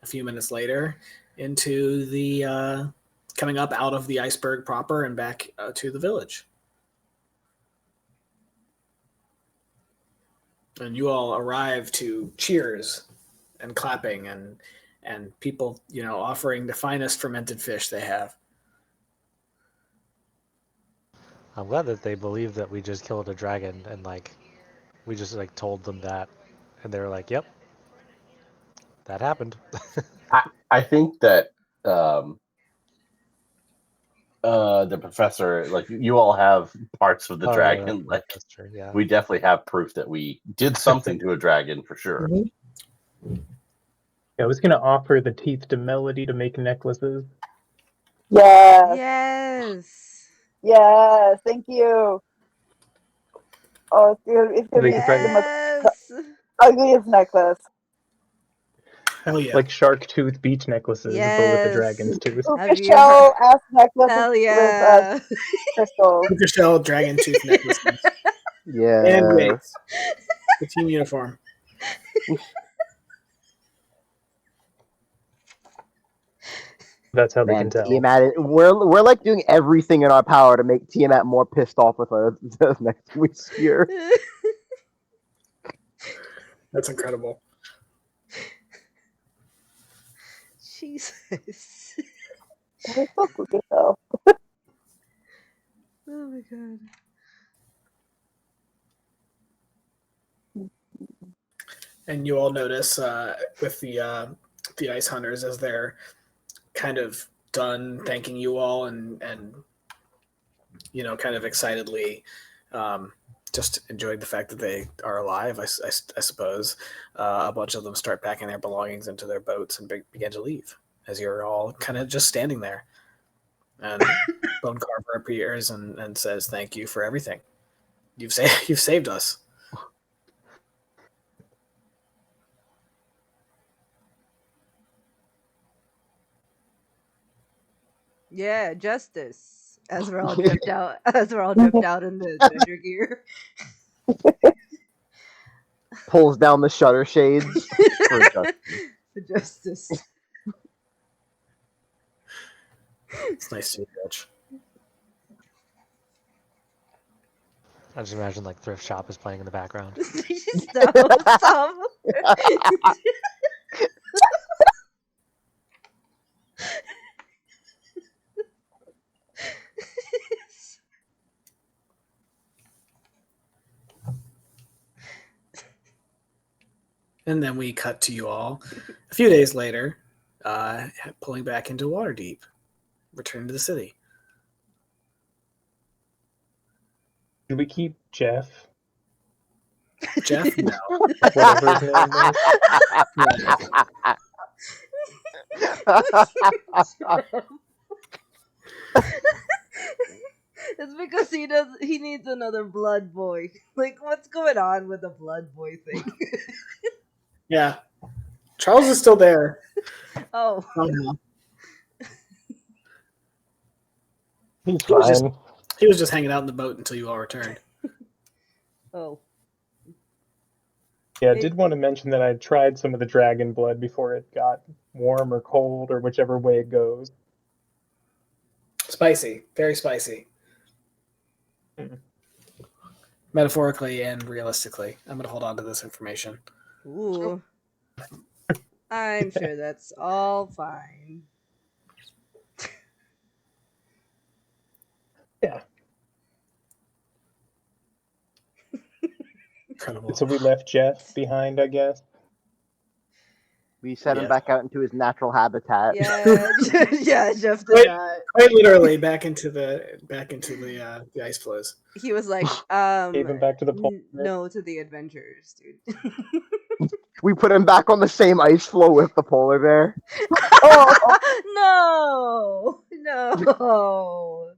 a few minutes later into the coming up out of the iceberg proper and back to the village. And you all arrive to cheers and clapping and people, offering the finest fermented fish they have. I'm glad that they believe that we just killed a dragon and we just told them that, and they were like, "Yep, that happened." I think that The professor, like you all have parts of the Oh, yeah, dragon. Like that's true. Yeah. we definitely have proof that we did something to a dragon for sure. I was gonna offer the teeth to Melody to make necklaces. Yes. Yes. Yes. Thank you. Oh, it's gonna They be could try the most Yes. ugliest necklace. Hell yeah. like shark tooth beach necklaces, but with the Yes. dragon's tooth. Have Puka you shell ass necklace Hell with yeah. crystals. Puka shell dragon tooth necklaces Yeah. and wigs. The team uniform. That's how they Man, can tell. Tiamat, we're like doing everything in our power to make Tiamat more pissed off with us next we see her. That's incredible. Jesus. That is so Puka shell. Oh my god. And you all notice with the ice hunters as they're kind of done thanking you all and kind of excitedly just enjoying the fact that they are alive. I suppose a bunch of them start packing their belongings into their boats and begin to leave as you're all kind of just standing there. And Bone Carver appears and says, "Thank you for everything. You've saved us." Yeah, justice. As we're all dripped out in the adventure gear. Pulls down the shutter shades for justice. For justice. It's nice to meet you, Rich. I just imagine like Thrift Shop is playing in the background. Stop. And then we cut to you all a few days later, pulling back into Waterdeep, returning to the city. Can we keep Jeff? Jeff, no. Whatever his name was. It's because he needs another blood boy. Like, what's going on with the blood boy thing? Yeah. Charles is still there. Oh. Somehow. He's He was fine. He was just hanging out in the boat until you all returned. Oh. Yeah, I did want to mention that I tried some of the dragon blood before it got warm or cold or whichever way it goes. Spicy. Very spicy. Mm. Metaphorically and realistically. I'm going to hold on to this information. Ooh. I'm sure that's all fine. Yeah. Incredible. So we left Jeff behind, I guess. We sent him Yeah. back out into his natural habitat. Yeah, yeah, Jeff did not. Quite literally back into the ice floes. He was like, Gave him back to the polar. no to the adventures, dude. We put him back on the same ice floe with the polar bear. No, no.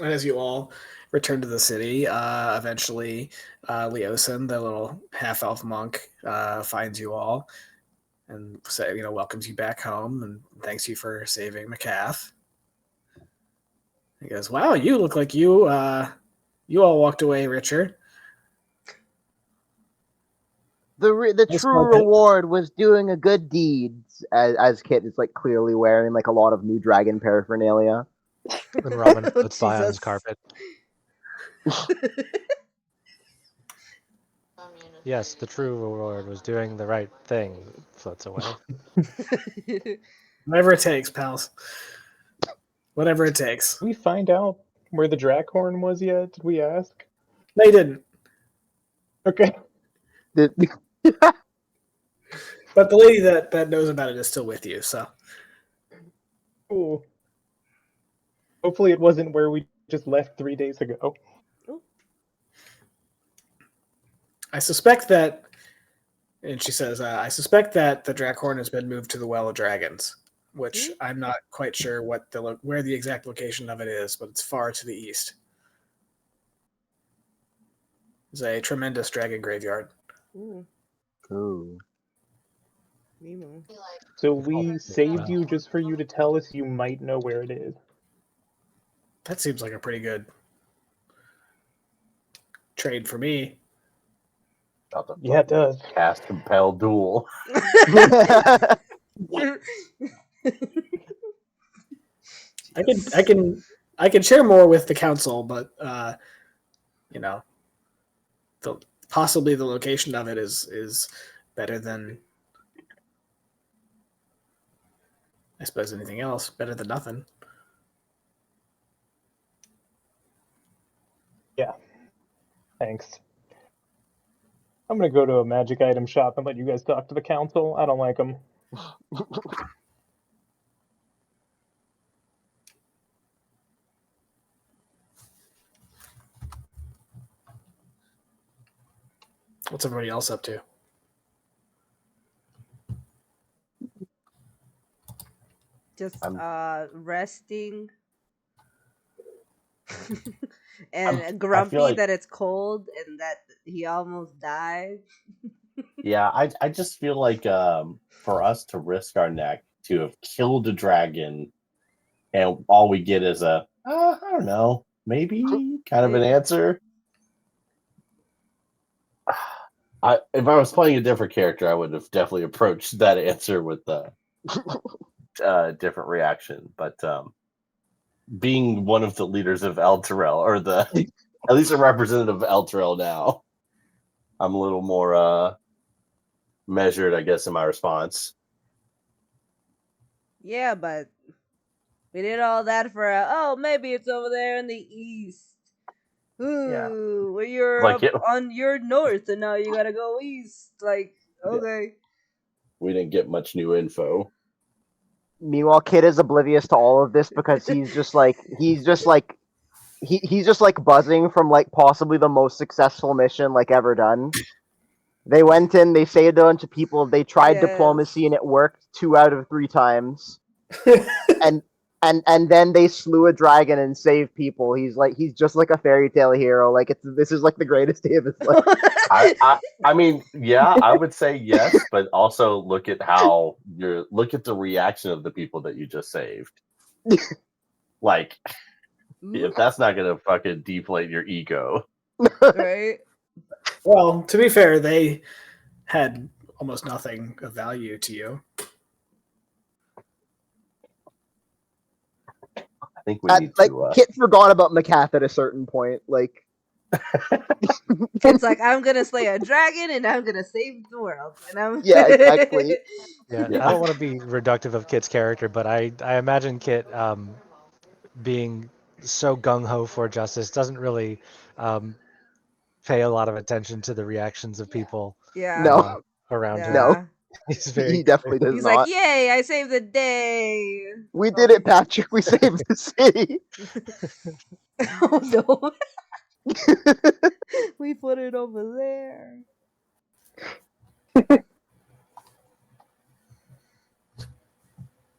And as you all return to the city, eventually Leosin, the little half-elf monk, finds you all and welcomes you back home and thanks you for saving McCath. He goes, "Wow, you look like you all walked away richer." The true reward was doing a good deed. As Kit is like clearly wearing like a lot of new dragon paraphernalia. And Robin puts by on his carpet. Yes, the true reward was doing the right thing. Floats away. Whatever it takes, pals. Whatever it takes. Did we find out where the Drakhorn was yet? Did we ask? No, you didn't. Okay. But the lady that knows about it is still with you, so. Cool. Hopefully it wasn't where we just left 3 days ago. I suspect that, and she says, I suspect that the Drakhorn has been moved to the Well of Dragons, which I'm not quite sure where the exact location of it is, but it's far to the east. It's a tremendous dragon graveyard. Ooh. Ooh. Nemo. So we saved you just for you to tell us you might know where it is. That seems like a pretty good trade for me. Yeah, it does. Cast Compel Duel. I can share more with the council, but possibly the location of it is better than, I suppose, anything else. Better than nothing. Yeah. Thanks. I'm gonna go to a magic item shop and let you guys talk to the council. I don't like them. What's everybody else up to? Just I'm- resting. I and feel grumpy like- that it's cold and that he almost died. Yeah, I just feel like for us to risk our neck to have killed a dragon, and all we get is I don't know, maybe kind of an answer. If I was playing a different character, I would have definitely approached that answer with a different reaction. But being one of the leaders of Elturel, or at least a representative of Elturel now, I'm a little more measured, I guess, in my response. Yeah, but we did all that for maybe it's over there in the east. Ooh, where you're Like up on your north and now you gotta go east. Like, okay. We didn't get much new info. Meanwhile, Kid is oblivious to all of this because he's just like buzzing from like possibly the most successful mission like ever done. They went in, they saved a bunch of people, they tried diplomacy and it worked 2 out of 3 times. and then they slew a dragon and saved people. He's just like a fairy tale hero. Like this is like the greatest day of his life. I mean, yeah, I would say yes, but also look at the reaction of the people that you just saved. Like, if that's not gonna fucking deflate your ego. Right? Well, to be fair, they had almost nothing of value to you. I think we need to. Kit forgot about Macath at a certain point. Like, It's like, I'm gonna slay a dragon and I'm gonna save the world. And I'm yeah, exactly. Yeah, I don't want to be reductive of Kit's character, but I imagine Kit being so gung ho for justice doesn't really pay a lot of attention to the reactions of people. Yeah. Around him. No, he definitely does He's not. like, yay! I saved the day. We did it, Patrick. We saved the city. Oh no. We put it over there.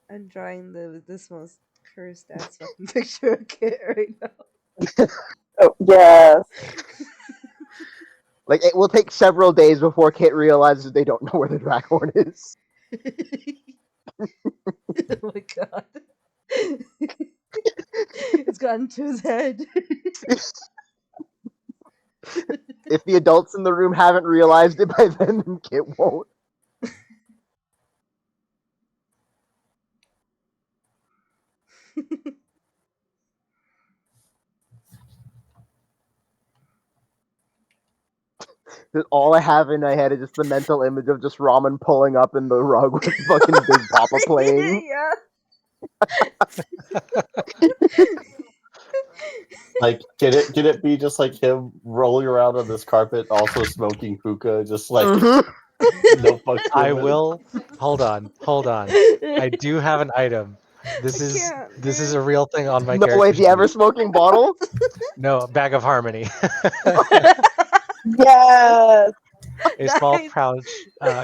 I'm drawing this most cursed ass fucking picture of Kit right now. Oh, yes. Like, it will take several days before Kit realizes they don't know where the Draghorn is. Oh my god. It's gotten to his head. If the adults in the room haven't realized it by then Kit won't. All I have in my head is just the mental image of just Ramen pulling up in the rug with fucking Big Papa playing. Yeah. Like, can it be just like him rolling around on this carpet, also smoking hookah, just like No fucks I given. will. Hold on. I do have an item. This is a real thing on my No character way, the ever sheet. smoking bottle? No, bag of harmony. Yes. A small Nice. pouch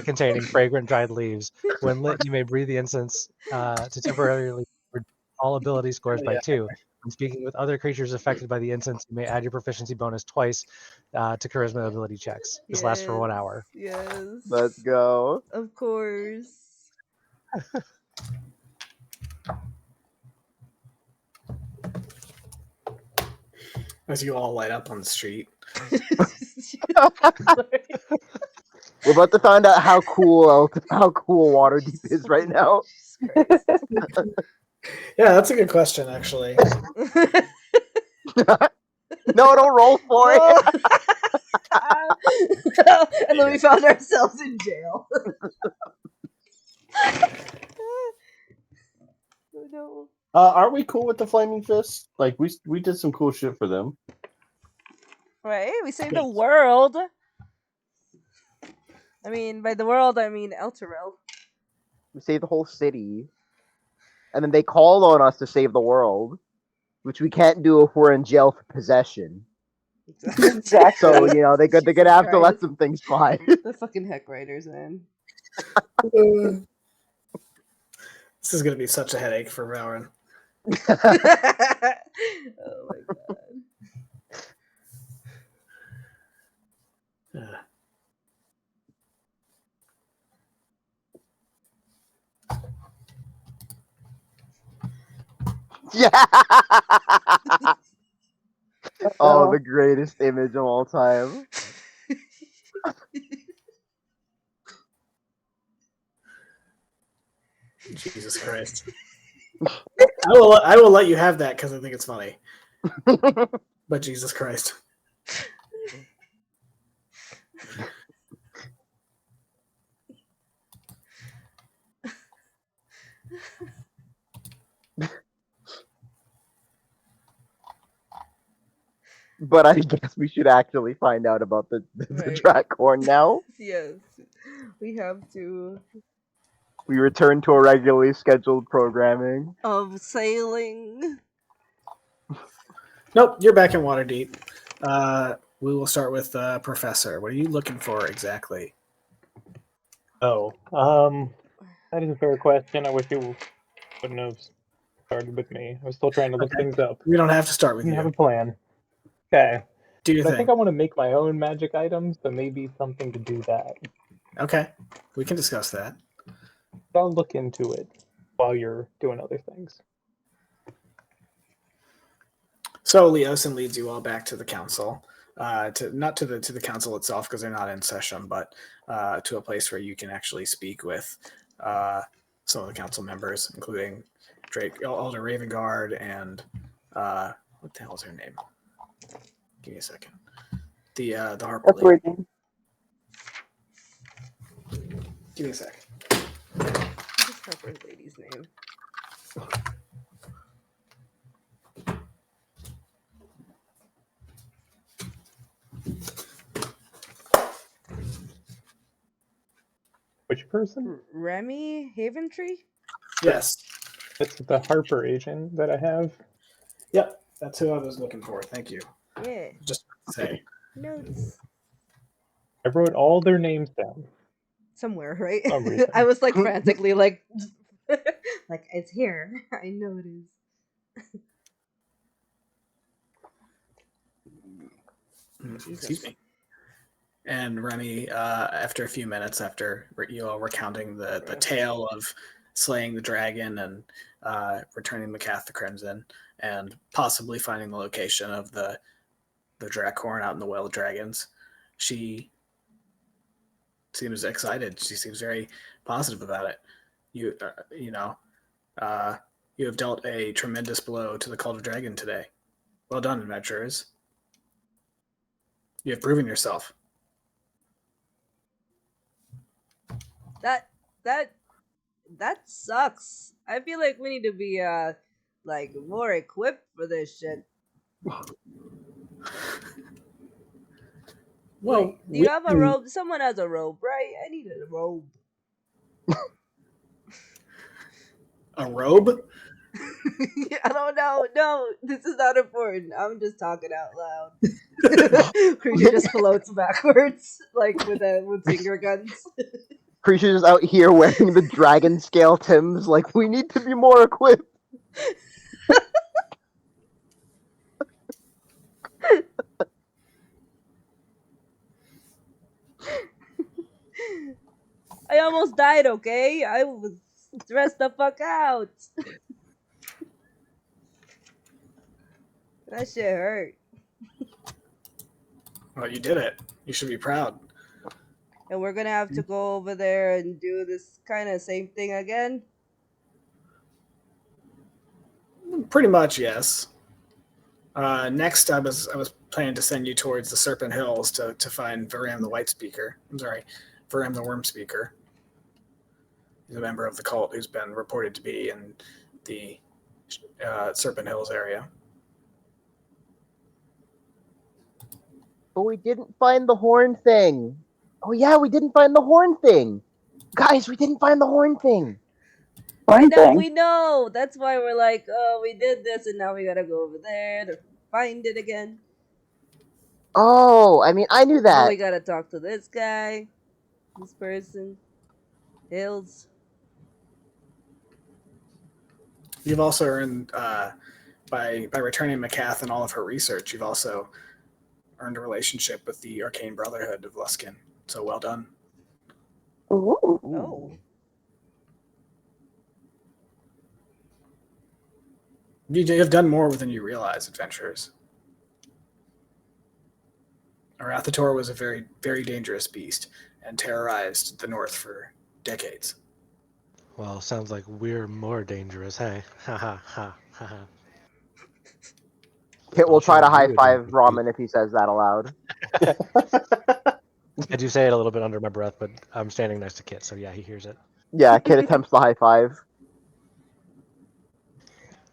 containing fragrant dried leaves. When lit, you may breathe the incense to temporarily reduce all ability scores by 2. When speaking with other creatures affected by the incense, you may add your proficiency bonus twice to charisma ability checks. This lasts for 1 hour. Yes. Let's go. Of course. As you all light up on the street. We're about to find out how cool Waterdeep is right now. Yeah, that's a good question, actually. No, don't roll for it. And then we found ourselves in jail. Oh no. Aren't we cool with the Flaming Fist? Like we did some cool shit for them. Right? We saved the world. I mean, by the world, I mean Elturel. We saved the whole city. And then they called on us to save the world, which we can't do if we're in jail for possession. Exactly. So, you know, they're gonna have to let some things fly. The fucking heck writers, man. This is going to be such a headache for Valorant. Oh my god. Yeah. Oh, the greatest image of all time. Jesus Christ. I will let you have that because I think it's funny. But Jesus Christ. But I guess we should actually find out about the Right. Dracorn now. Yes. We have to. We return to our regularly scheduled programming. Of sailing. Nope, you're back in Waterdeep. We will start with Professor. What are you looking for exactly? Oh, that is a fair question. I wish you wouldn't have started with me. I was still trying to look things up. We don't have to start with Didn't have a you. plan. Okay. Do your But I thing. think I want to make my own magic items, so maybe something to do that. Okay, we can discuss that. But I'll look into it while you're doing other things. So Leosin leads you all back to the council, not to the council itself because they're not in session, but to a place where you can actually speak with some of the council members, including Elder Ravengard and what the hell is her name? Give me a second. The Harper That's lady. weird name. Give me a second. What is Harper's lady's name? Which person? Remy Haventree? Yes. It's the Harper agent that I have. Yep. That's who I was looking for. Thank you. Yeah. Just to say. Notes. I wrote all their names down. Somewhere, right? Some reason. I was like frantically like like it's here. I know it is. Excuse me. And Remy, after a few minutes, after you all recounting the tale of slaying the dragon and returning Macath the Crimson, and possibly finding the location of the Dracorn out in the Well of Dragons, she seems excited. She seems very positive about it. You have dealt a tremendous blow to the Cult of Dragon today. Well done, adventurers. You have proven yourself. That sucks. I feel like we need to be like more equipped for this shit. Well, Wait, do you have a robe? Someone has a robe, right? I need a robe. A robe? I don't know. No, this is not important. I'm just talking out loud. Creature just floats backwards, like with finger guns. Creature's out here wearing the dragon scale Tims. Like, we need to be more equipped. I almost died. Okay, I was stressed the fuck out. That shit hurt. Well, you did it. You should be proud. And we're gonna have to go over there and do this kind of same thing again. Pretty much, yes. Next, I was planning to send you towards the Serpent Hills to find Varam the White Speaker. I'm sorry, Varam the Worm Speaker. He's a member of the cult who's been reported to be in the Serpent Hills area. But we didn't find the horn thing. Oh yeah, we didn't find the horn thing. Guys, we didn't find the horn thing. One thing. We know. That's why we're like, oh, we did this, and now we gotta go over there to find it again. Oh, I mean, I knew Now that. we gotta talk to this guy, this person, Hills. You've also earned by returning Macath and all of her research. You've also earned a relationship with the Arcane Brotherhood of Luskin. So well done. Ooh. Oh. You have done more than you realize, adventurers. Arathator was a very, very dangerous beast and terrorized the North for decades. Well, sounds like we're more dangerous, hey? Ha ha ha ha ha. Kit will I'll try show to high you a five different Ramen if he says that aloud. I do say it a little bit under my breath, but I'm standing next to Kit, so yeah, he hears it. Yeah, Kit attempts the high five.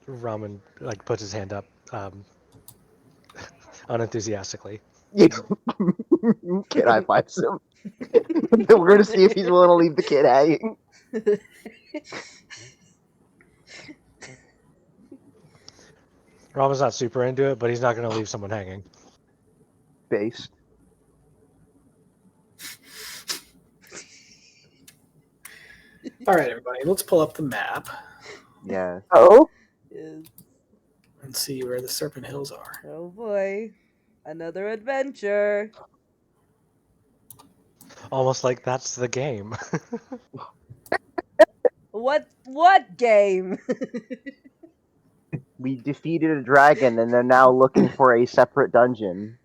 Ramen like puts his hand up, unenthusiastically. Kit high fives him. We're gonna see if he's willing to leave the kid hanging. Ramen's not super into it, but he's not going to leave someone hanging. Based. All right, everybody, let's pull up the map Yeah. Oh. Yes. and see where the Serpent Hills are. Oh boy, another adventure. Almost like that's the game. What game? We defeated a dragon and they're now looking for a separate dungeon.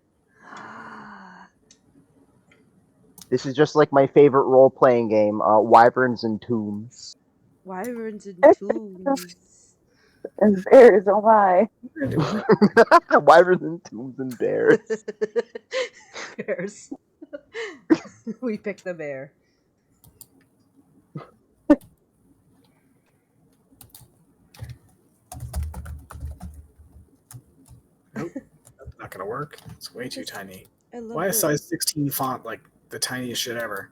This is just like my favorite role-playing game, Wyverns and Tombs. Wyverns and tombs. And bears, oh my. Wyverns and Tombs and Bears. Bears. We picked the bear. Nope, that's not going to work. It's way too tiny. I love Why is it. size 16 font like the tiniest shit ever?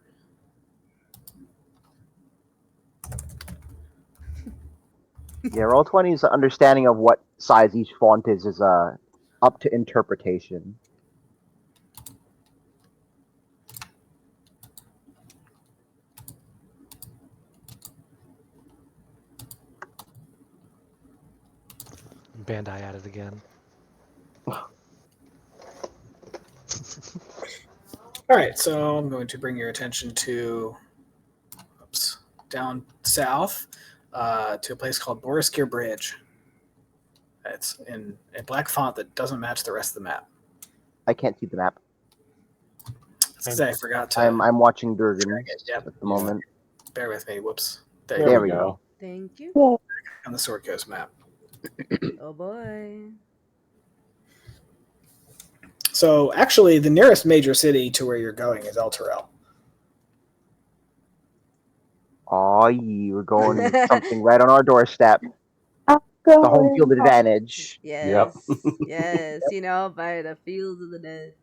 Yeah, Roll20's understanding of what size each font is up to interpretation. Bandai at it again. All right, so I'm going to bring your attention to down south to a place called Boriskir Bridge. It's in a black font that doesn't match the rest of the map. I can't see the map. That's because I forgot to. I'm watching Durgan Yep. at the moment. Bear with me. Whoops. There we go. Thank you. On the Sword Coast map. Oh boy. So actually, the nearest major city to where you're going is El Terrell. Aw, we're going with something right on our doorstep. I'm The going home field home. advantage. Yes. Yes. You know, by the fields of the dead.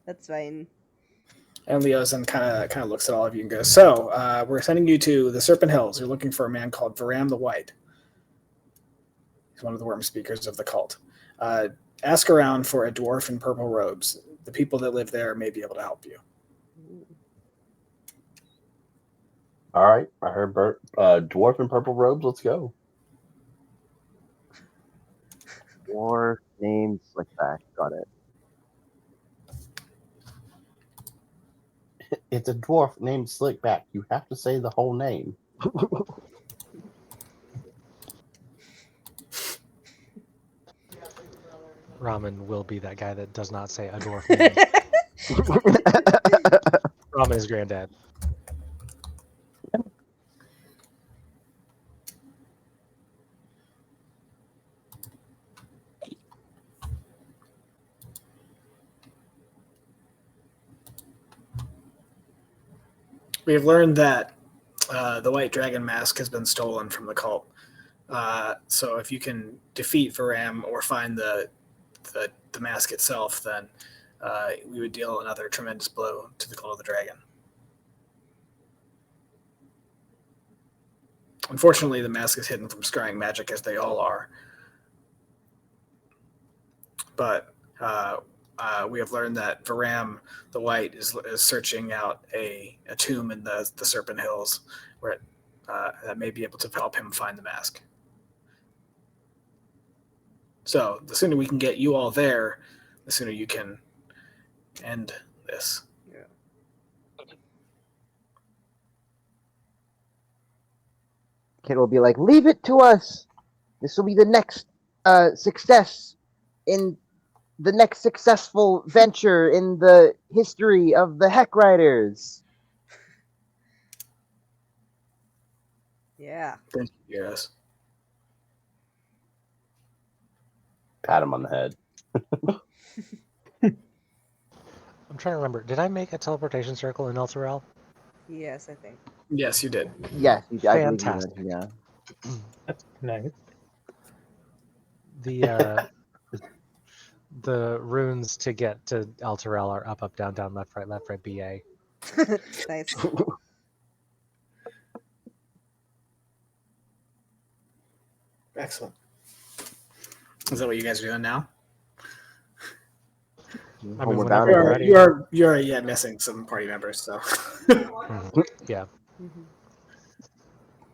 That's fine. And Leozen kind of looks at all of you and goes, "So we're sending you to the Serpent Hills. You're looking for a man called Varam the White. He's one of the worm speakers of the cult. Ask around for a dwarf in purple robes. The people that live there may be able to help you." All right, I heard dwarf in purple robes. Let's go. Dwarf named Slickback. Got it. It's a dwarf named Slickback. You have to say the whole name. Ramen will be that guy that does not say a dwarf name. Ramen is granddad. We have learned that the White Dragon mask has been stolen from the cult. So if you can defeat Varam or find the mask itself, then we would deal another tremendous blow to the cult of the dragon. Unfortunately, the mask is hidden from scrying magic, as they all are. But we have learned that Varam the White is searching out a tomb in the Serpent Hills where that may be able to help him find the mask. So the sooner we can get you all there, the sooner you can end this. Yeah. Kid will be like, leave it to us. This will be the next success in the next successful venture in the history of the Heck Riders. Yeah. Thank you, yes. Pat him on the head. I'm trying to remember. Did I make a teleportation circle in Elturel? Yes, I think. Yes, you did. Yes, I believe you Fantastic. did, yeah. That's nice. The runes to get to Elturel are up, down, down, left, right, BA. Nice. Excellent. Is that what you guys are doing now? I mean, Homeward whenever bound. you're ready. You're missing some party members, so Yeah. Mhm.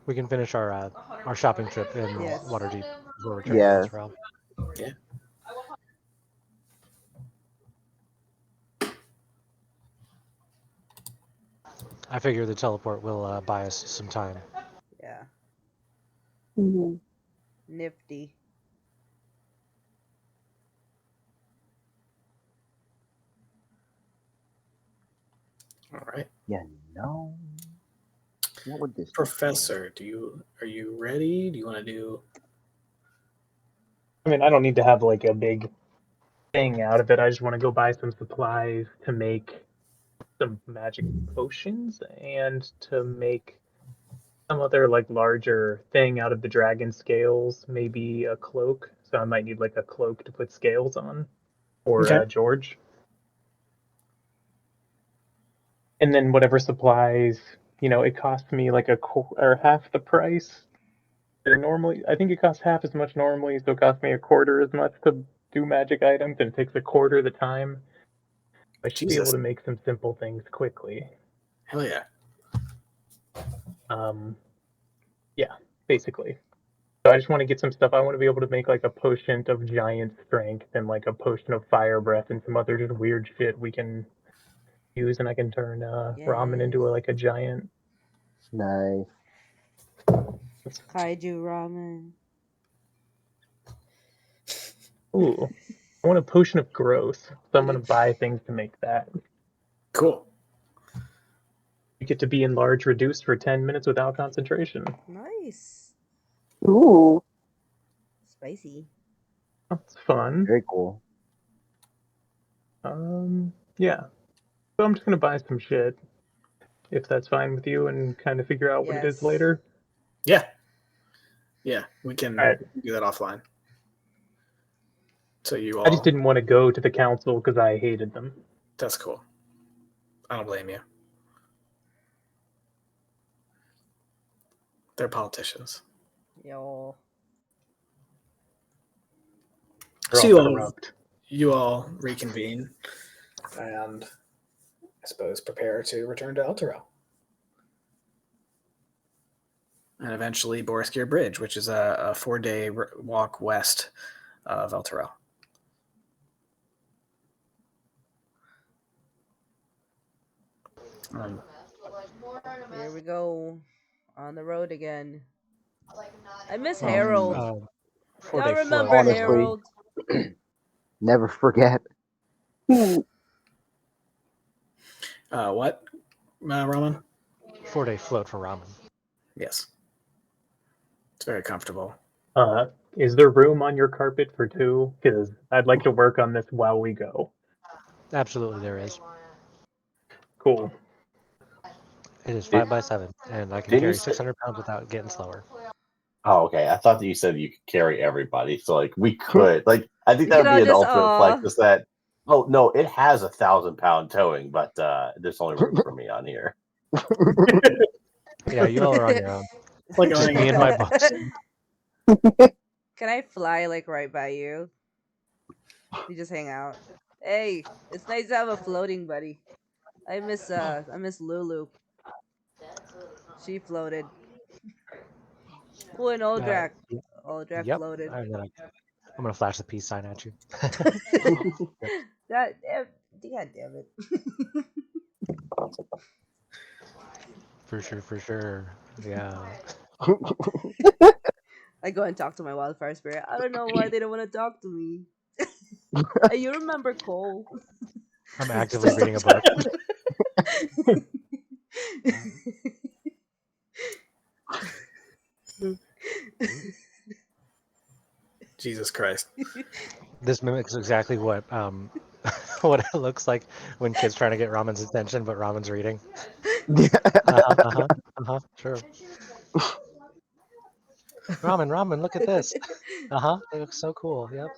We can finish our shopping trip in Yes. Waterdeep before returning Yeah. to Elturel. Yeah. I figure the teleport will buy us some time. Yeah. Mhm. Nifty. all right. Yeah, no. What would this be? Professor, are you ready? Do you want to do? I mean, I don't need to have like a big thing out of it. I just want to go buy some supplies to make some magic potions and to make some other like larger thing out of the dragon scales, maybe a cloak. So I might need like a cloak to put scales on, or Okay. George. And then whatever supplies, it costs me like or half the price. Normally, I think it costs half as much normally, so it costs me a quarter as much to do magic items, and it takes a quarter the time. I should be able Jesus. to make some simple things quickly. Hell yeah. Yeah, basically. So I just want to get some stuff. I want to be able to make like a potion of giant strength and like a potion of fire breath and some other just weird shit we can use, and I can turn ramen into like a giant. Nice. Kaiju ramen. Ooh, I want a potion of growth, so I'm gonna buy things to make that. Cool. You get to be enlarged, reduced for 10 minutes without concentration. Nice. Ooh. Spicy. That's fun. Very cool. Yeah. So I'm just gonna buy some shit, if that's fine with you, and kind of figure out what it is Yes. later. Yeah. Yeah, we can All right. do that offline. So you all. I just didn't want to go to the council because I hated them. That's cool. I don't blame you. They're politicians. Yo. They're So all corrupt. you all reconvene and I suppose prepare to return to Eltero. And eventually Borskir Bridge, which is a 4-day walk west of Eltero. Here we go. On the road again. I miss Harold. 4-day Y'all remember float. Honestly. Harold? Never forget. What, Raman? 4-day float for ramen. Yes. It's very comfortable. Is there room on your carpet for 2? Because I'd like to work on this while we go. Absolutely, there is. Cool. It is 5x7, and I can Didn't you carry say- 600 pounds without getting slower. Oh, okay. I thought that you said you could carry everybody. So, like, we could. Like, I think You that would could be all an just, ultimate flex. Is that? Oh no, it has 1,000-pound towing, but there's only room for me on here. Yeah, you all are on your own. It's like Just owning me a and my dog. bus. Can I fly like right by you? We just hang out. Hey, it's nice to have a floating buddy. I miss Lulu. She floated. Oh, and Oldrak. Oldrak Yep. floated. I'm gonna flash the peace sign at you. God damn it. For sure. Yeah. I go and talk to my wildfire spirit. I don't know why they don't want to talk to me. Hey, you remember Cole? I'm actively reading a book. Jesus Christ. This mimics exactly what what it looks like when kids trying to get Ramen's attention, but Ramen's reading. True. Ramen, look at this. It looks so cool. Yep.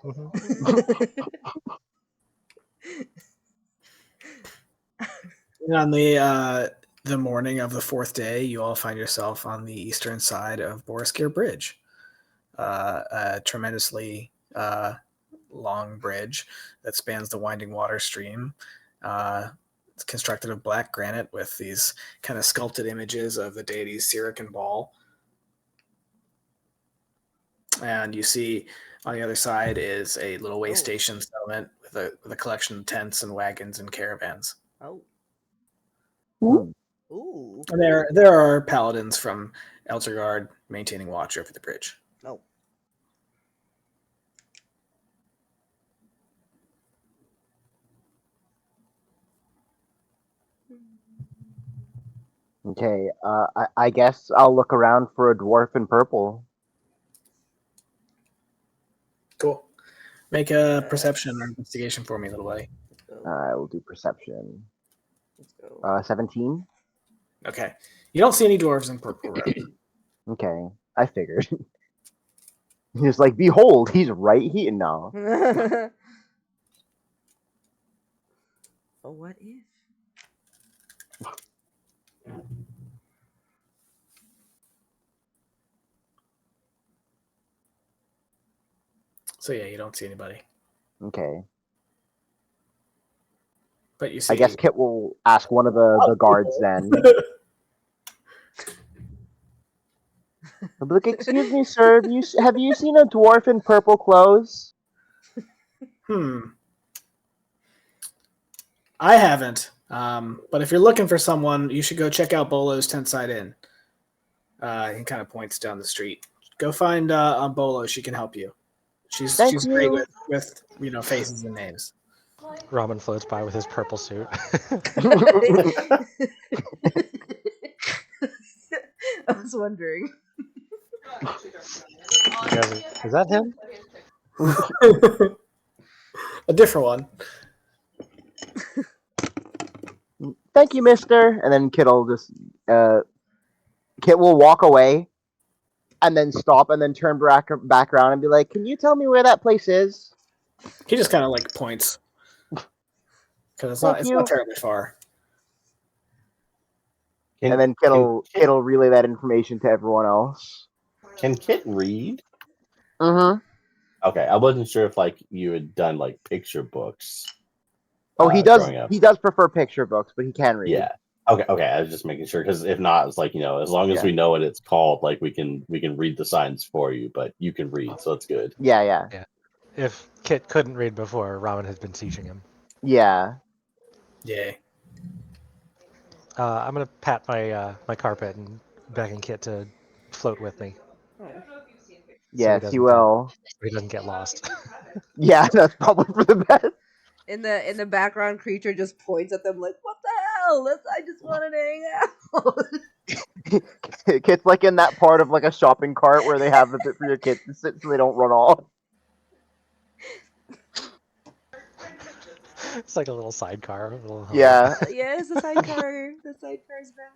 On the morning of the 4th day, you all find yourself on the eastern side of Borskir Bridge, a tremendously long bridge that spans the winding water stream. It's constructed of black granite with these kind of sculpted images of the deities Sirik and Baal. And you see on the other side is a little way station settlement with a collection of tents and wagons and caravans. Oh. Ooh. And there are paladins from Eltergard maintaining watch over the bridge. Oh. Okay, I guess I'll look around for a dwarf in purple. Cool. Make a perception or investigation for me, little buddy. I will do perception. Let's go. 17. Okay. You don't see any dwarves in Purple Road. Okay, I figured. He's like, behold, he's right here now. Oh, what if? So yeah, you don't see anybody. Okay. But you see. I guess Kit will ask one of the guards then. I'll be like, excuse me, sir, have you seen a dwarf in purple clothes? I haven't. But if you're looking for someone, you should go check out Bolo's Tent Side Inn. He kind of points down the street. Go find Bolo. She can help you. She's great with faces and names. Ramen floats by with his purple suit. I was wondering. Is that him? A different one. Thank you, mister. And then Kit will walk away and then stop and then turn back around and be like, can you tell me where that place is? He just kind of like points. because it's Thank not you. terribly far. And then Kit'll relay that information to everyone else. Can Kit read? Mm-hmm. Okay, I wasn't sure if like you had done like picture books. Oh, he does. Growing up. He does prefer picture books, but he can read. Yeah. Okay. I was just making sure because if not, it's like as long as we know what it's called, like we can read the signs for you, but you can read, so that's good. Yeah. If Kit couldn't read before, Ramen has been teaching him. Yeah. Yay. I'm gonna pat my carpet and beckon Kit to float with me. Yes, he will. So he doesn't get lost. Yeah, that's probably for the best. In the background, creature just points at them like, "What the hell? I just wanted to hang out." Kit's like in that part of like a shopping cart where they have the bit for your kids to sit so they don't run off. It's like a little sidecar. Yeah. Yes, the sidecar. The sidecar's back.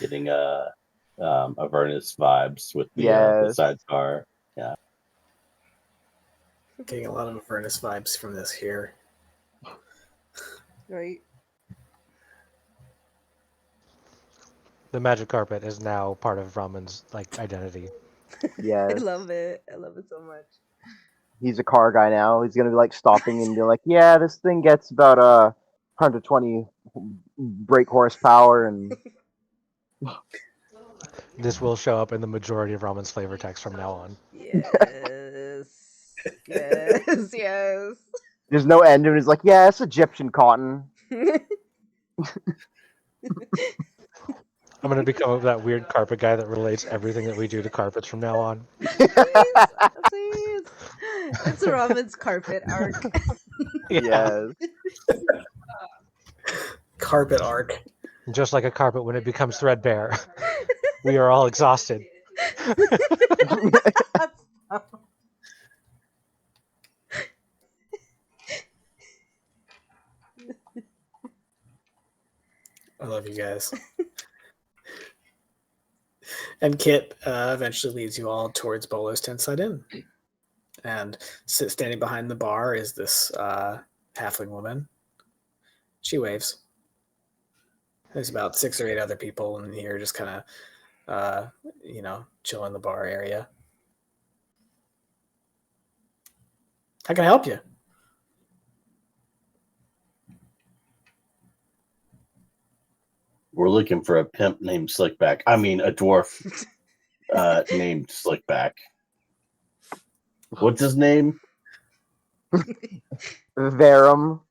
Getting Avernus vibes with the sidecar. Yeah. Getting a lot of Avernus vibes from this here. Right. The magic carpet is now part of Ramen's like identity. Yeah. I love it. I love it so much. He's a car guy now. He's gonna be like stopping and be like, "Yeah, this thing gets about 120 brake horsepower and." This will show up in the majority of Ramen's flavor text from now on. Yes. Yes. There's no end, and he's like, "Yeah, it's Egyptian cotton." I'm gonna become that weird carpet guy that relates everything that we do to carpets from now on. Please. It's Ramen's carpet arc. Yes. Carpet arc. Just like a carpet when it becomes threadbare. We are all exhausted. I love you guys. And Kit eventually leads you all towards Bolo's Tenside Inn. And standing behind the bar is this halfling woman. She waves. There's about 6 or 8 other people in here just kind of, chill in the bar area. How can I help you? We're looking for a pimp named Slickback. I mean, a dwarf named Slickback. What's his name? Verum.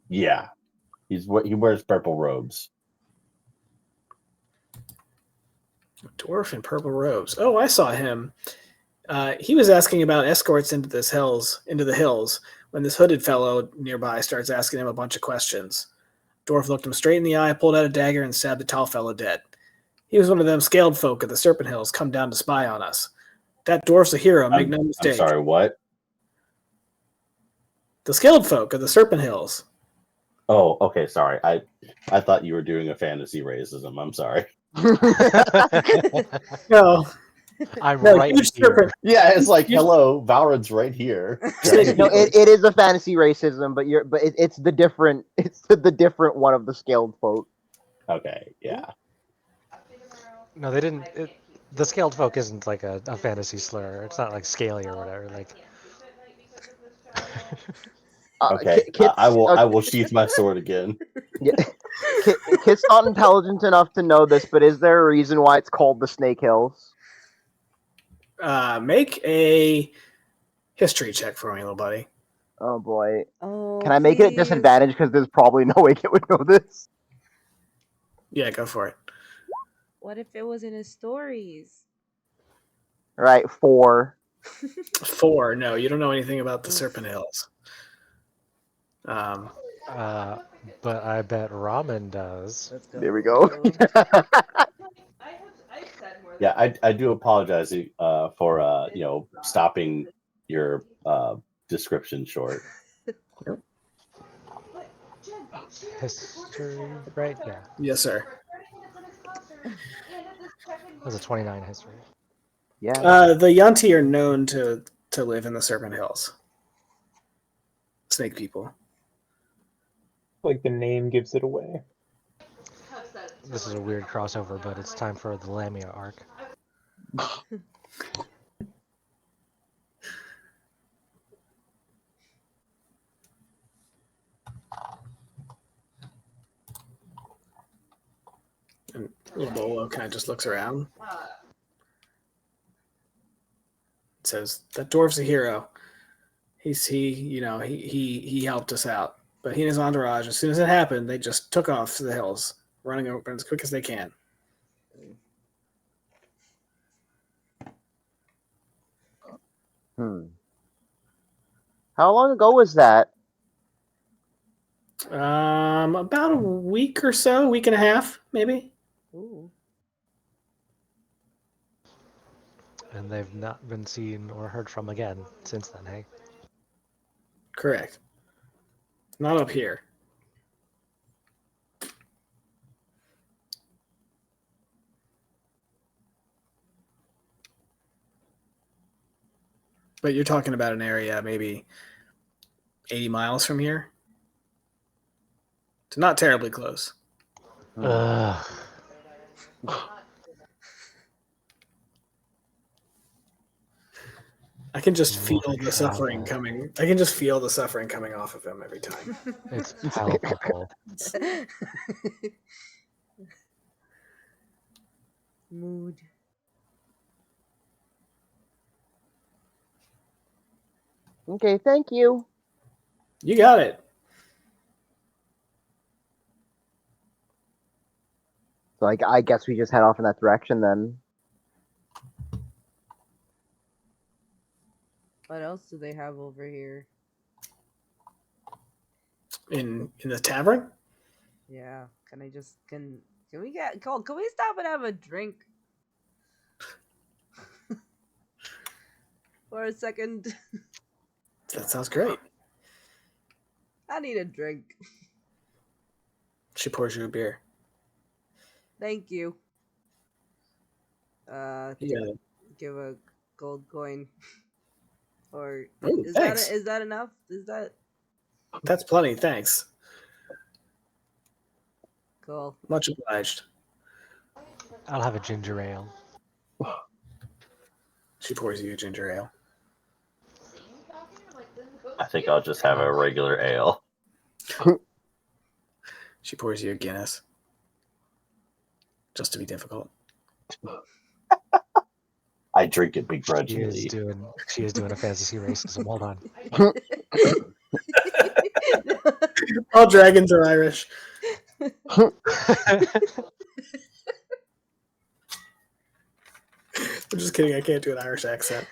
Yeah, he wears purple robes. Dwarf in purple robes. Oh, I saw him. He was asking about escorts into the hills, when this hooded fellow nearby starts asking him a bunch of questions. Dwarf looked him straight in the eye, pulled out a dagger, and stabbed the tall fellow dead. He was one of them scaled folk at the Serpent Hills come down to spy on us. That dwarf's a hero, make no mistake. I'm sorry, what? The scaled folk of the Serpent Hills. Oh, okay, sorry. I thought you were doing a fantasy racism. I'm sorry. No. I'm right here. Yeah, it's like, hello, Valrod's right here. No, it is a fantasy racism, but it's the different one of the scaled folk. Okay, yeah. No, they didn't. The scaled folk isn't like a fantasy slur. It's not like scaly or whatever. Like. Okay, I will sheath my sword again. Yeah. Kit's not intelligent enough to know this, but is there a reason why it's called the Snake Hills? Make a history check for me, little buddy. Oh boy. Oh, can I make it at disadvantage because there's probably no way Kit would know this? Yeah, go for it. What if it was in his stories? All right, 4. 4. No, you don't know anything about the Serpent Hills. But I bet Ramen does. There we go. Yeah, I do apologize for stopping your description short. History, right? Yeah. Yes, sir. That was a 29 history. Yeah. The Yanti are known to to live in the Serpent Hills. Snake people. Like the name gives it away. This is a weird crossover, but it's time for the Lamia arc. And little Bolo kind of just looks around. Says, that dwarf's a hero. He helped us out. But he and his entourage, as soon as it happened, they just took off to the hills, running over as quick as they can. How long ago was that? About a week or so, week and a half, maybe. Ooh. And they've not been seen or heard from again since then, hey? Correct. Not up here. But you're talking about an area maybe 80 miles from here. So not terribly close. Ugh. I can just feel the Travel. suffering coming. I can just feel the suffering coming off of him every time. It's palpable. Mood. Okay, thank you. You got it. So I guess we just head off in that direction then. What else do they have over here? In the tavern? Yeah. Can we stop and have a drink? For a second. That sounds great. I need a drink. She pours you a beer. Thank you. Yeah. Give a gold coin. Or Ooh, thanks. is that enough? Is that That's plenty. Thanks. cool? Much obliged. I'll have a ginger ale. She pours you a ginger ale. I think I'll just have a regular ale. She pours you a Guinness. Just to be difficult. I drink it She is begrudgingly. doing a fantasy racism. Hold on. All dragons are Irish. I'm just kidding. I can't do an Irish accent.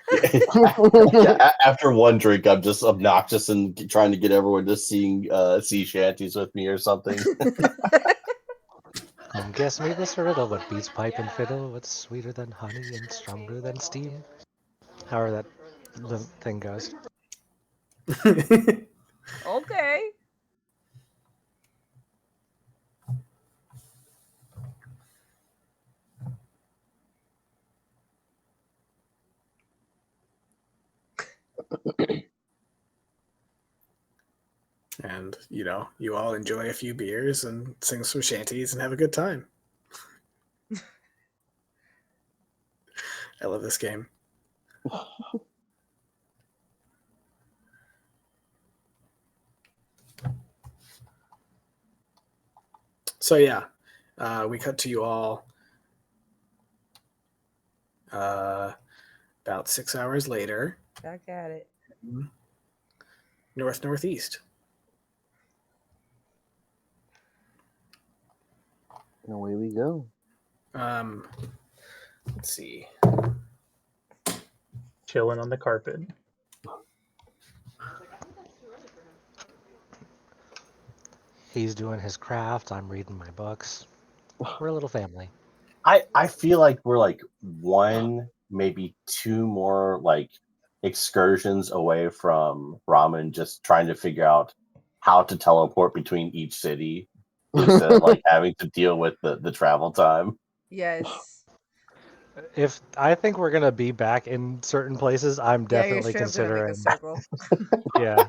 After one drink, I'm just obnoxious and trying to get everyone to sing sea shanties with me or something. Guess me this riddle. What beats pipe and fiddle? What's sweeter than honey and stronger than steam? However that the thing goes. Okay. And, you all enjoy a few beers and sing some shanties and have a good time. I love this game. So, yeah, we cut to you all about 6 hours later. Back at it. Northeast. And away we go. Let's see. Chilling on the carpet. He's doing his craft. I'm reading my books. We're a little family. I feel like we're like one, maybe two more like excursions away from Ramen just trying to figure out how to teleport between each city instead of like having to deal with the travel time. Yes. if I think we're gonna be back in certain places, I'm Yeah, you're definitely straight up gonna make a considering. circle. Yeah,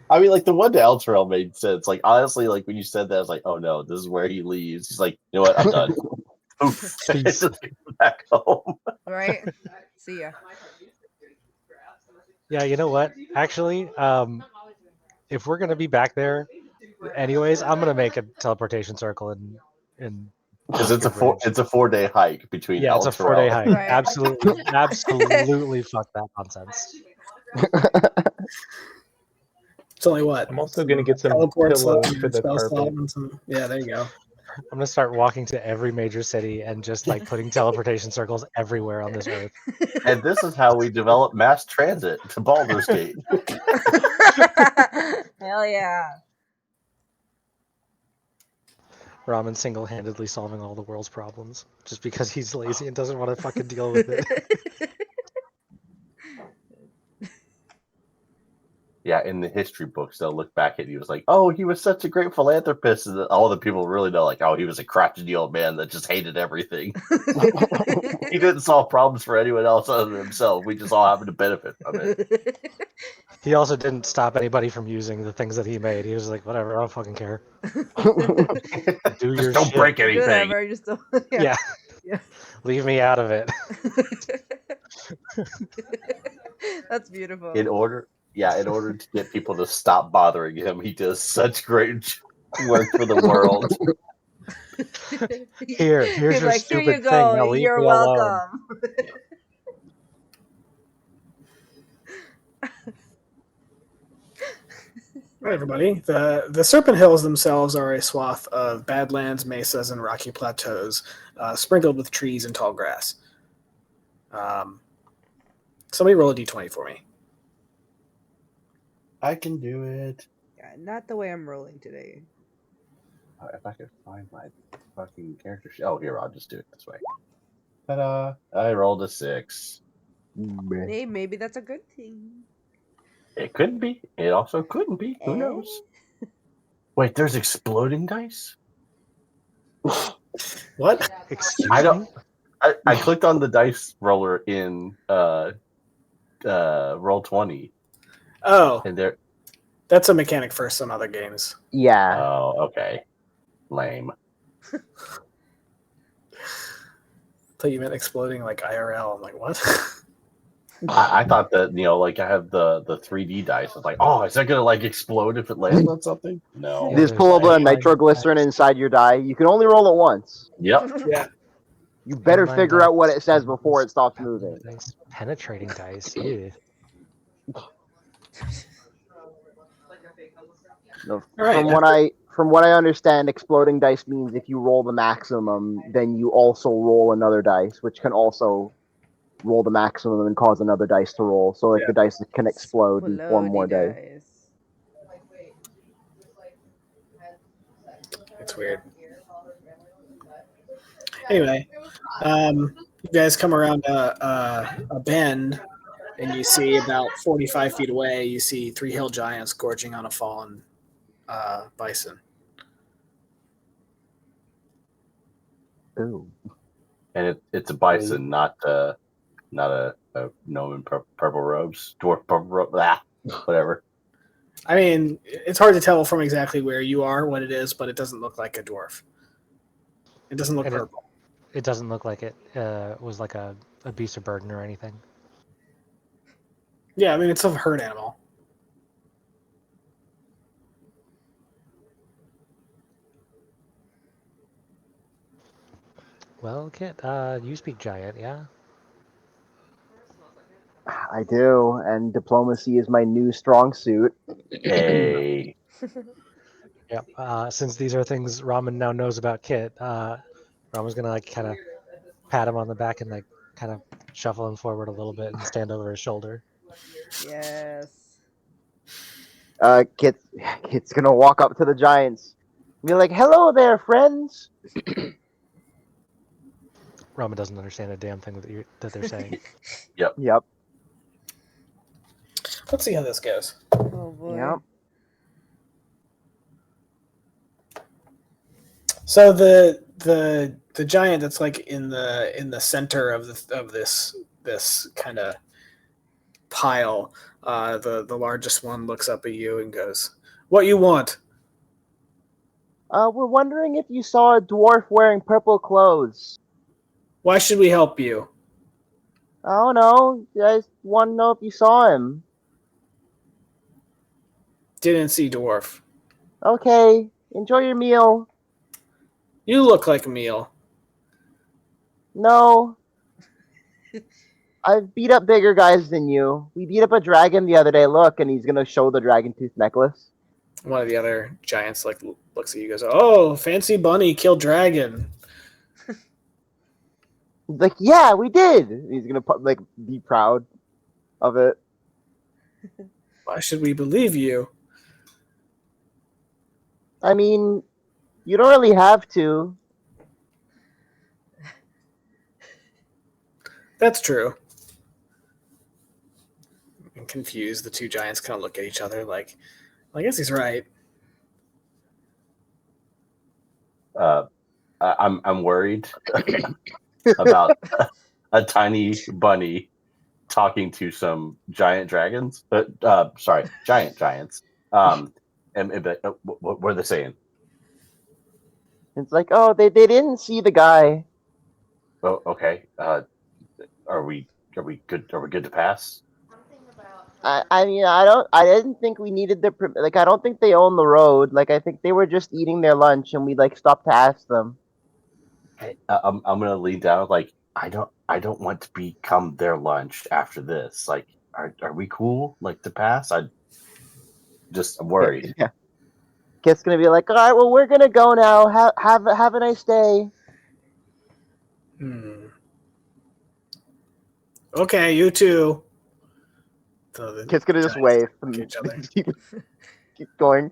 I mean, like the one to Elturel made sense. Like honestly, like when you said that, I was like, oh no, this is where he leaves. He's like, you know what, I'm done. Oof. Peace. Just back home. Right? See ya. yeah. You know what? Actually, if we're gonna be back there, anyways, I'm gonna make a teleportation circle in Because it's a Good range. 4-day hike between Yeah, it's a 4-day Elturel. hike. Right. Absolutely, fuck that nonsense. It's only what? I'm also gonna get some teleport slot pillows and for a the spell slot carpet. and some. Yeah, there you go. I'm gonna start walking to every major city and just like putting teleportation circles everywhere on this earth. And this is how we develop mass transit to Baldur's Gate. Hell yeah. Ramen single-handedly solving all the world's problems just because he's lazy and doesn't want to fucking deal with it. Yeah, in the history books, they'll look back at you as like, oh, he was such a great philanthropist. And all the people really know, like, oh, he was a crotchety old man that just hated everything. He didn't solve problems for anyone else other than himself. We just all happened to benefit from it. He also didn't stop anybody from using the things that he made. He was like, whatever, I don't fucking care. Do your Just don't shit. break anything. Whatever, just don't. Yeah. Yeah. Leave me out of it. That's beautiful. In order to get people to stop bothering him, he does such great work for the world. Here's He's your like, here stupid you thing. go. Now leave You're me alone. welcome. All right, everybody. The Serpent Hills themselves are a swath of badlands, mesas, and rocky plateaus, sprinkled with trees and tall grass. Somebody roll a d20 for me. I can do it. Yeah, not the way I'm rolling today. If I could find my fucking character sheet. Oh, here, I'll just do it this way. Ta-da! I rolled a 6. Hey, maybe that's a good thing. It could be. It also couldn't be. Who knows? Wait, there's exploding dice? What? Excuse I don't. me? I clicked on the dice roller in Roll20, Oh, and there. that's a mechanic for some other games. Yeah. Oh, okay. Lame. Thought you meant exploding like IRL. I'm like, what? I thought that like I have the 3D dice. It's like, oh, is that gonna like explode if it lands on something? No. Yeah, Just there's pull up a like- nitroglycerin inside your die. You can only roll it once. Yep. Yeah. You better Inline figure dice, out what it says before it stops moving. dice, penetrating dice. Ew. No, All right. from what I understand, exploding dice means if you roll the maximum, then you also roll another dice, which can also roll the maximum and cause another dice to roll. So like Yeah. the dice can explode and form more dice. It's weird. Anyway, you guys come around a bend, and you see about 45 feet away, you see 3 hill giants gorging on a fallen bison. Ooh. And it's a bison, not a gnome in purple robes, dwarf purple robes, whatever. I mean, it's hard to tell from exactly where you are what it is, but it doesn't look like a dwarf. It doesn't look And purple. It doesn't look like it was like a beast of burden or anything. Yeah, I mean, it's a herd animal. Well, Kit, you speak giant, yeah? I do, and diplomacy is my new strong suit. Hey. Yep. Since these are things Ramen now knows about Kit, Ramen's gonna like kind of pat him on the back and like kind of shuffle him forward a little bit and stand over his shoulder. Yes. Kit's gonna walk up to the giants and be like, "Hello there, friends." Ramen doesn't understand a damn thing that they're saying. Yep. Let's see how this goes. Oh boy. Yep. So the the giant that's like in the center of this kind of pile. The largest one looks up at you and goes, "What you want?" We're wondering if you saw a dwarf wearing purple clothes. Why should we help you? I don't know. I just want to know if you saw him. Didn't see dwarf. Okay, enjoy your meal. You look like a meal. No. I've beat up bigger guys than you. We beat up a dragon the other day. Look, and he's gonna show the dragon tooth necklace. One of the other giants like looks at you and goes, "Oh, fancy bunny killed dragon." He's like, yeah, we did. He's gonna like be proud of it. Why should we believe you? I mean, you don't really have to. That's true. And confused, the two giants kind of look at each other like, I guess he's right. I'm worried about a tiny bunny talking to some giant dragons. Sorry, giants. And what are they saying? It's like, oh, they didn't see the guy. Oh, okay. Are we good? Are we good to pass? I mean, I didn't think we needed the like. I don't think they own the road. Like, I think they were just eating their lunch, and we like stopped to ask them. Okay, I'm gonna lean down. Like, I don't want to become their lunch after this. Like, are we cool? Like to pass? I'm worried. Yeah. Kit's gonna be like, all right, well, we're gonna go now. Have a nice day. Okay, you too. So Kit's gonna just wave and each other. keep going.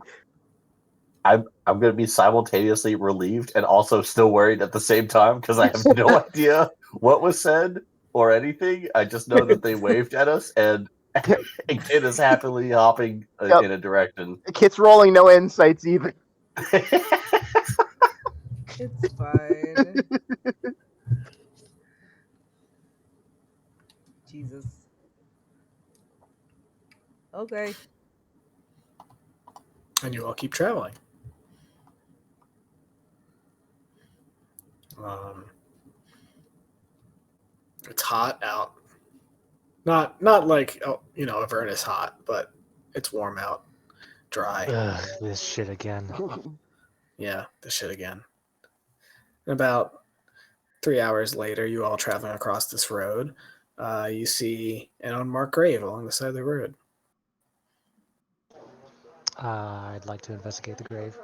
I'm gonna be simultaneously relieved and also still worried at the same time because I have no idea what was said or anything. I just know that they waved at us and Kit is happily hopping in a direction. Kit's rolling no insights even. It's fine. Jesus. Okay. And you all keep traveling. It's hot out. Not like Avernus hot, but it's warm out, dry. Ugh, this shit again. Yeah, this shit again. About 3 hours later, you all traveling across this road. You see an unmarked grave along the side of the road. I'd like to investigate the grave.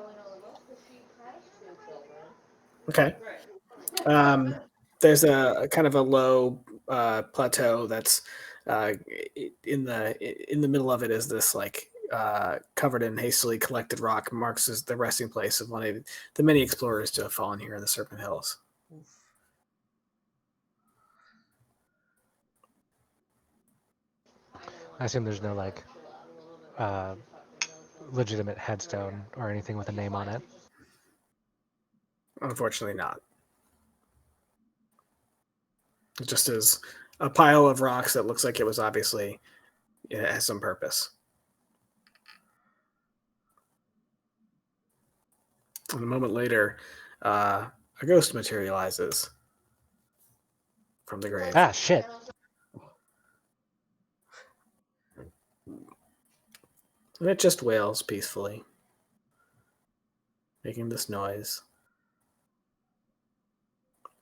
Okay. There's a kind of a low plateau that's in the middle of it is this like covered in hastily collected rock marks as the resting place of one of the many explorers to have fallen here in the Serpent Hills. I assume there's no like legitimate headstone or anything with a name on it. Unfortunately not. It just is a pile of rocks that looks like it was obviously, it has some purpose. And a moment later, a ghost materializes from the grave. Ah, shit. And it just wails peacefully, making this noise.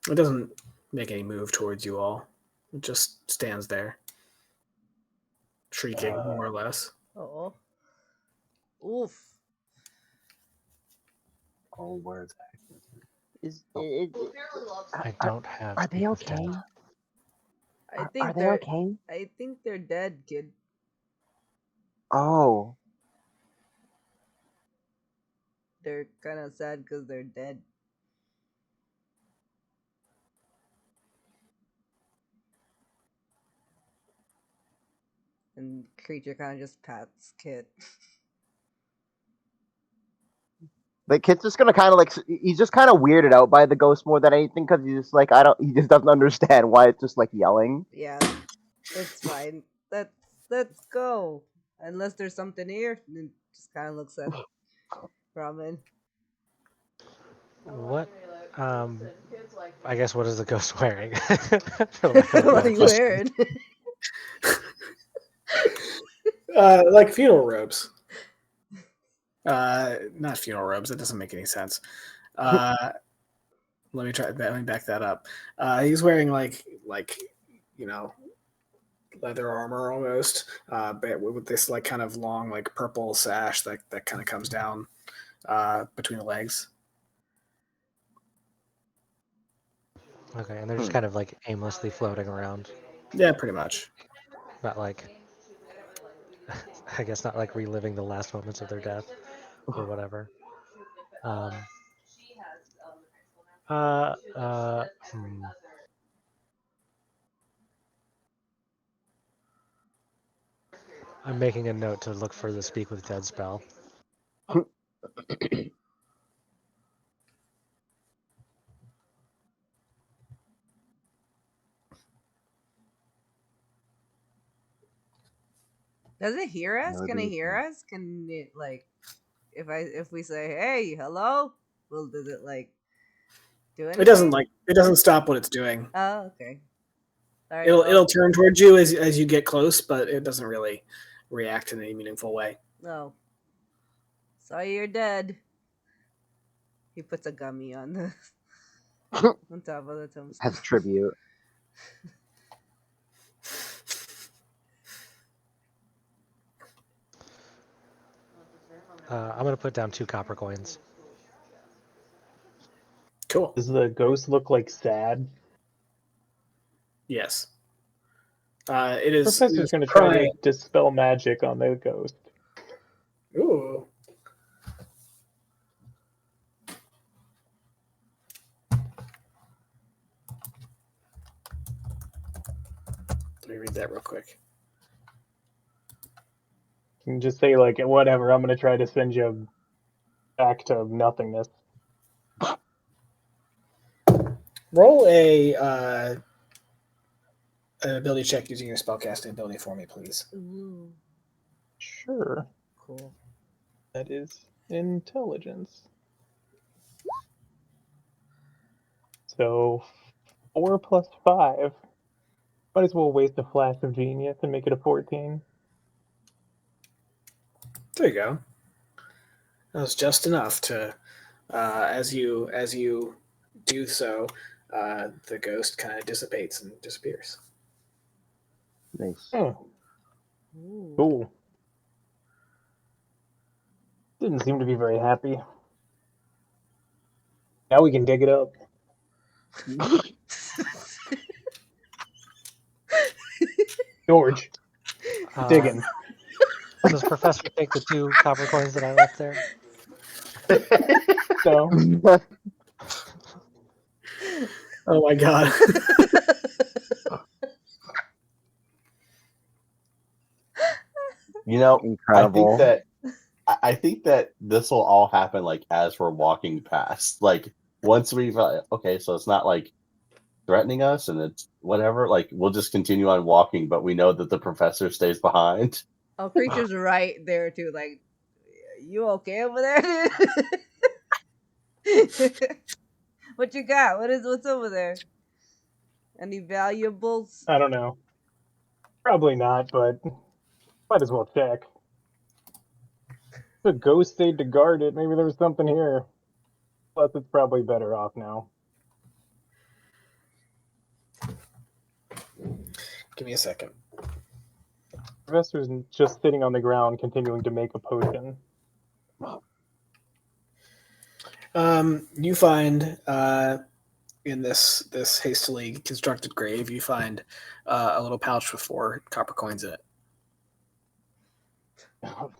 It doesn't make any move towards you all. It just stands there, shrieking, more or less. Oh. Oof. Oh, where's I don't have. Are they okay? I think Are they they're okay? I think they're dead, kid. Oh. They're kind of sad because they're dead. And creature kind of just pats Kit. The kid's just gonna kind of like he's just kind of weirded out by the ghost more than anything because he's just like he just doesn't understand why it's just like yelling. Yeah, it's fine. Let's go. Unless there's something here, and just kind of looks at Ramen. What? I guess what is the ghost wearing? What are you wearing? Like funeral robes. Not funeral robes. That doesn't make any sense. Let me back that up. He's wearing like leather armor almost, but with this like kind of long like purple sash that kind of comes down between the legs. Okay, and they're just kind of like aimlessly floating around. Yeah, pretty much. Not like, I guess not like reliving the last moments of their death or whatever. I'm making a note to look for the Speak with Dead spell. Does it hear us? Can it hear us? Can it like if we say hey hello? Well, does it like do anything? It doesn't stop what it's doing. Oh, okay. All right, It'll turn towards you as you get close, but it doesn't really react in any meaningful way. No. Sorry, you're dead. He puts a gummy on the on top of the tombstone. Has tribute. I'm gonna put down 2 copper coins. Cool. Does the ghost look like sad? Yes. It is. Professor's going to try to dispel magic on the ghost. Ooh. Let me read that real quick. You can just say like, whatever. I'm going to try to send you back to nothingness. Roll an ability check using your spellcasting ability for me, please. Ooh. Sure. Cool. That is intelligence. So 4 plus 5. Might as well waste a flash of genius and make it a 14. There you go. That was just enough to, as you do so, the ghost kind of dissipates and disappears. Nice. Oh, Ooh. cool. Didn't seem to be very happy. Now we can dig it up. George, digging. Does Professor take the 2 copper coins that I left there? So, Oh my god. You know, Incredible. I think that this will all happen like as we're walking past. Like once we've okay, so it's not like threatening us and it's whatever. Like we'll just continue on walking, but we know that the professor stays behind. Oh, Creature's right there too. Like, you okay over there, dude? What you got? What's over there? Any valuables? I don't know. Probably not, but might as well check. The ghost stayed to guard it. Maybe there's something here. Plus, it's probably better off now. Give me a second. Professor's just sitting on the ground, continuing to make a potion. You find in this hastily constructed grave, you find a little pouch with 4 copper coins in it.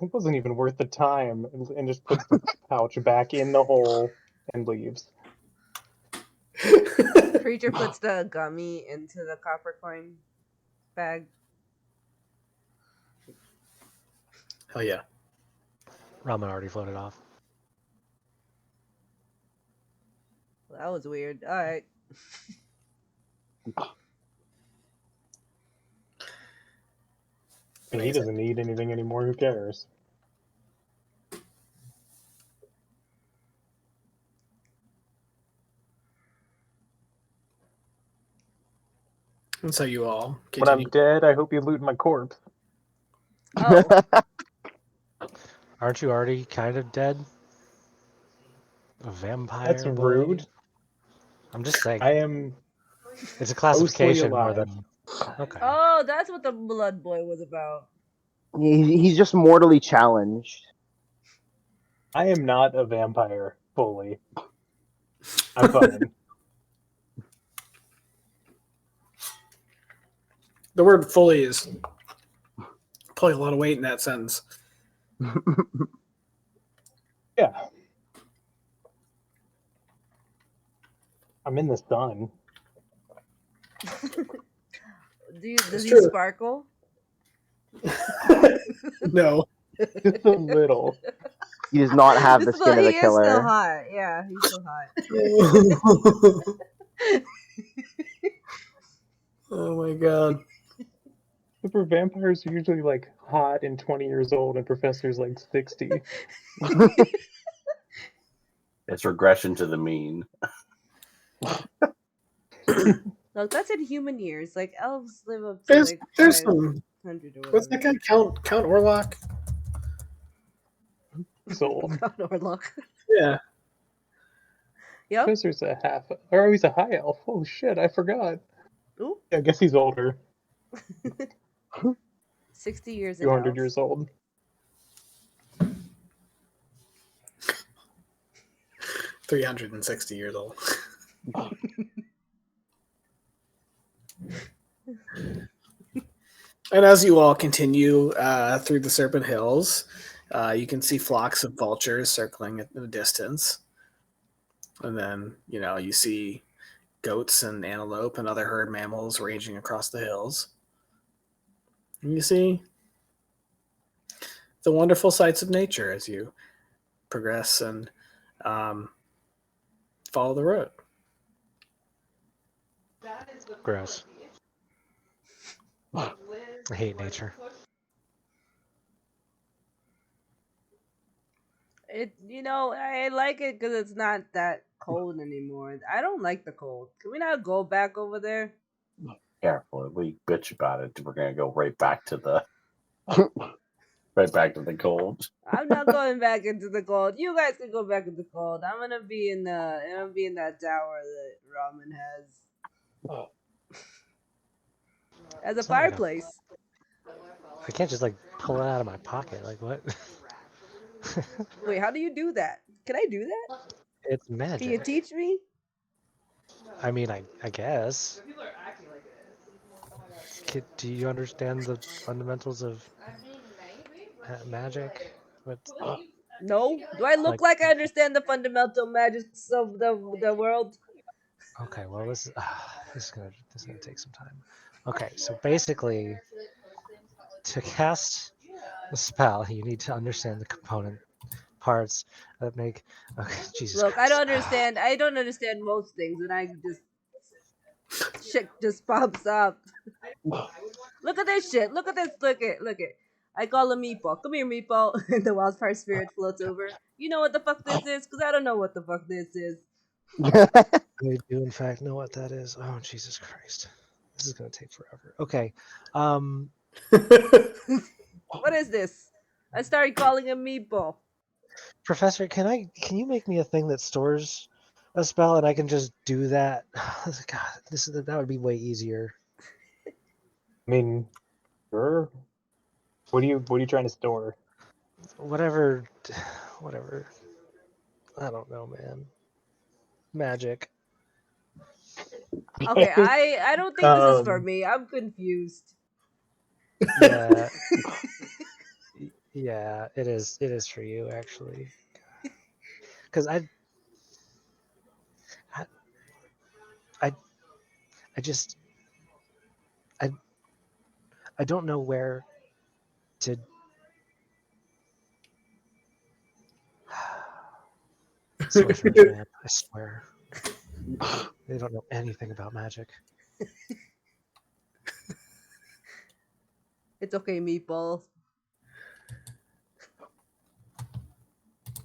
It wasn't even worth the time, and just puts the pouch back in the hole and leaves. Creature puts the gummy into the copper coin bag. Hell yeah. Ramen already floated off. That was weird. All right. And he doesn't need anything anymore. Who cares? And so you all When I'm continue. dead, I hope you loot my corpse. Oh, Aren't you already kind of dead? A vampire That's boy? rude. I'm just saying. I am It's a mostly classification more alive. than. Okay. oh, that's what the Blood Boy was about. He's just mortally challenged. I am not a vampire fully. I'm fine. The word fully is pulling a lot of weight in that sentence. Yeah. I'm in the sun. Does he true. sparkle? No. Just a little. He does not have the This skin of he the is still killer. hot. Yeah, he's still hot. Oh my god. Super vampires are usually like hot and 20 years old, and professors like 60. It's regression to the mean. Look, that's in human years. Like elves live up to like There's some. 500 or What's whatever. that guy? Count Orlok? So God, Orlok. Yeah. Yep. professor's a half, or he's a high elf. Oh shit, I forgot. Ooh, Yeah, I guess he's older. 60 years in 200 elves. years old. 360 years old. And as you all continue through the Serpent Hills, you can see flocks of vultures circling at the distance. And then, you see goats and antelope and other herd mammals ranging across the hills. And you see the wonderful sights of nature as you progress and follow the road. Gross. I hate nature. I like it because it's not that cold anymore. I don't like the cold. Can we not go back over there? Careful, we bitch about it. We're gonna go right back to the cold. I'm not going back into the cold. You guys can go back into the cold. I'm gonna be in that tower that Ramen has as a It's not like fireplace. I can't just like pull it out of my pocket. Like what? Wait, how do you do that? Can I do that? It's Can you magic. teach me? I mean, I guess. Do you understand the fundamentals of magic? What? No. Do I look like I understand the fundamental magics of the world? Okay, well this is gonna take some time. Okay, so basically, to cast a spell, you need to understand the component parts that make. Okay, Jesus Look, Christ. I don't understand most things, and I just shit just pops up. Look at this shit. Look at this. Look it. I call him Meepo. Come here, Meepo. And the wildfire spirit floats over. You know what the fuck this is? Because I don't know what the fuck this is. I do in fact know what that is. Oh Jesus Christ, this is gonna take forever. Okay, What is this? I started calling him Meepo. Professor, can you make me a thing that stores a spell and I can just do that? God, that would be way easier. I mean, sure. What are you trying to store? Whatever. I don't know, man. Magic. Okay, I don't think this is for me. I'm confused. Yeah. Yeah, it is. It is for you actually. Because I just I don't know where to. Sorcerer's Map, I swear. They don't know anything about magic. It's okay, Meatball.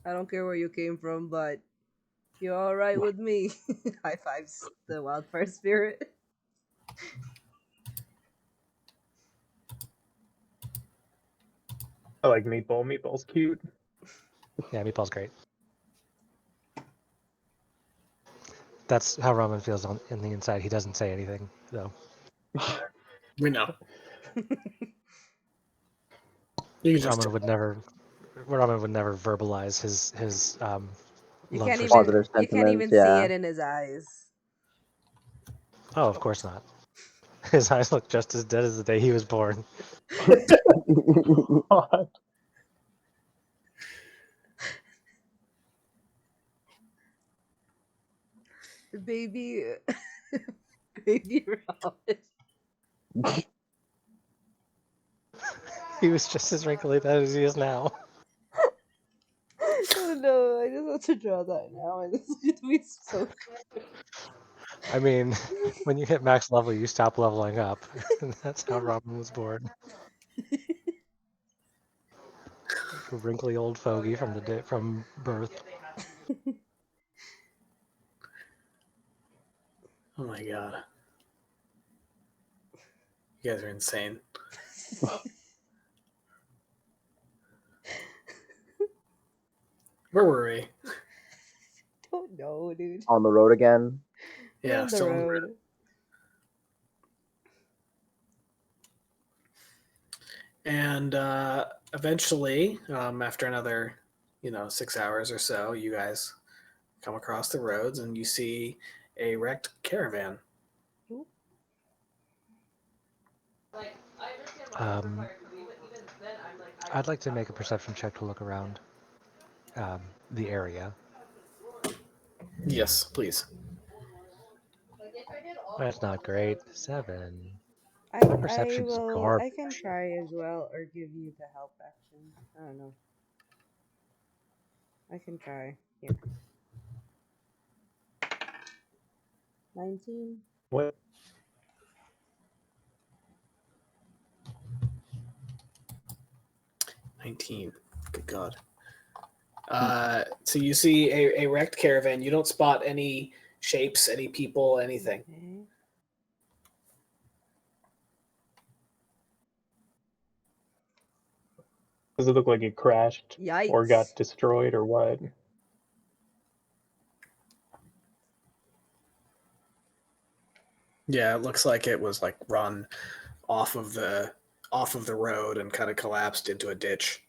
I don't care where you came from, but you're alright with me. High fives the wildfire spirit. I like Meatball. Meatball's cute. Yeah, Meatball's great. That's how Roman feels in the inside. He doesn't say anything, though. We know. You can just Roman would never verbalize his You love can't for even Positive you can't sentiments, even see yeah. it in his eyes. Oh, of course not. His eyes look just as dead as the day he was born. God. Baby baby Robin. He was just as wrinkly dead as he is now. Oh no, I just want to draw that now and it's going to be so I mean, when you hit max level, you stop leveling up. And that's how Robin was born. A wrinkly old fogey from birth. Oh my god. You guys are insane. Where were we? don't know, dude. On the road again. We're Yeah, on the still on the road. road. And eventually, after another, 6 hours or so, you guys come across the roads and you see a wrecked caravan. I'd like to make a perception check to look around the area. Yes, please. That's not great. 7. I My perception's will. I can garbage. try as well, or give you the help action. I don't know. I can try. Here. 19. What? 19. Good God. So you see a wrecked caravan. You don't spot any shapes, any people, anything. Okay. Does it look like it crashed or Yikes. got destroyed or what? Yeah, it looks like it was like run off of the road and kind of collapsed into a ditch.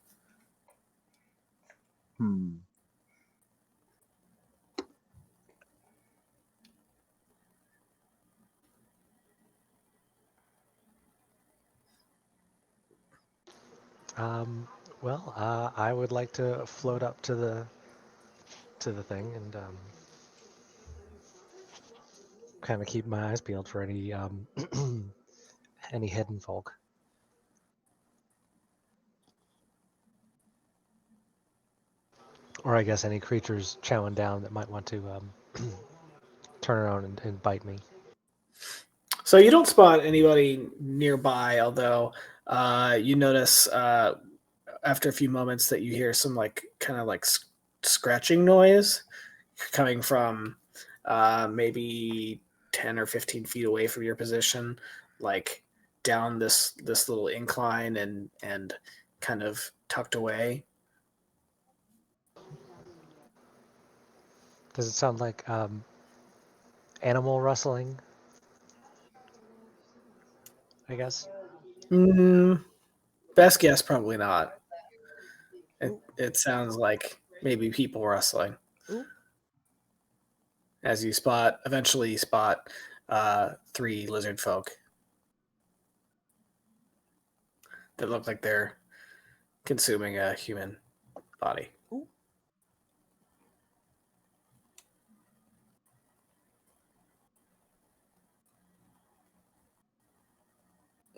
Well, I would like to float up to the thing and kind of keep my eyes peeled for any any hidden folk. Or I guess any creatures chowing down that might want to turn around and bite me. So you don't spot anybody nearby, although you notice after a few moments that you hear some kind of scratching noise coming from maybe 10 or 15 feet away from your position, like down this little incline and kind of tucked away. Does it sound like animal rustling? I guess. Best guess, probably not. It sounds like maybe people rustling. Ooh. As you eventually spot 3 lizard folk that look like they're consuming a human body. Ooh.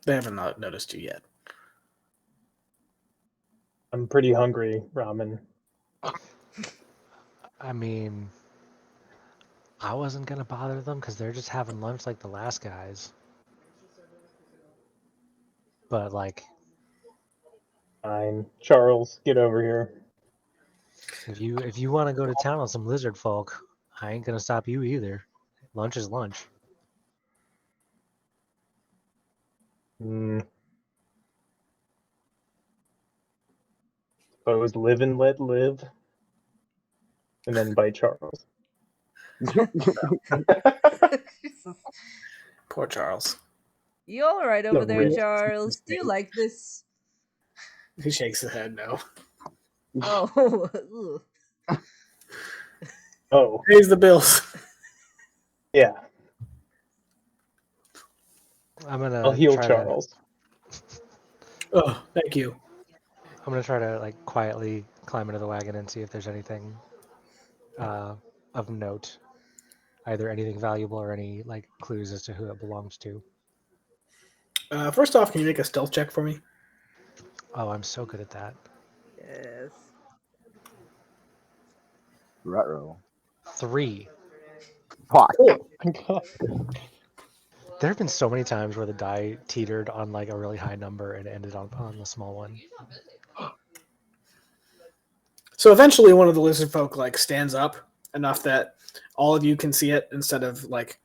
They haven't noticed you yet. I'm pretty hungry, ramen. I mean, I wasn't gonna bother them because they're just having lunch like the last guys. But like, Fine. Charles, get over here. if you want to go to town on some lizard folk, I ain't gonna stop you either. Lunch is lunch. Suppose live and let live. And then by Charles. Jesus. Poor Charles. You all right over The there, risk. Charles? Do you like this? He shakes his head no. Oh, ugh. Oh, Pays the bills. yeah. I'm gonna I'll heal try Charles. Oh, thank you. I'm gonna try to like quietly climb into the wagon and see if there's anything of note, either anything valuable or any like clues as to who it belongs to. First off, can you make a stealth check for me? Oh, I'm so good at that. Yes. Ruh-roh. 3. Fuck. Oh my god. There have been so many times where the die teetered on like a really high number and ended on the small one. So eventually, one of the lizard folk like stands up enough that all of you can see it instead of like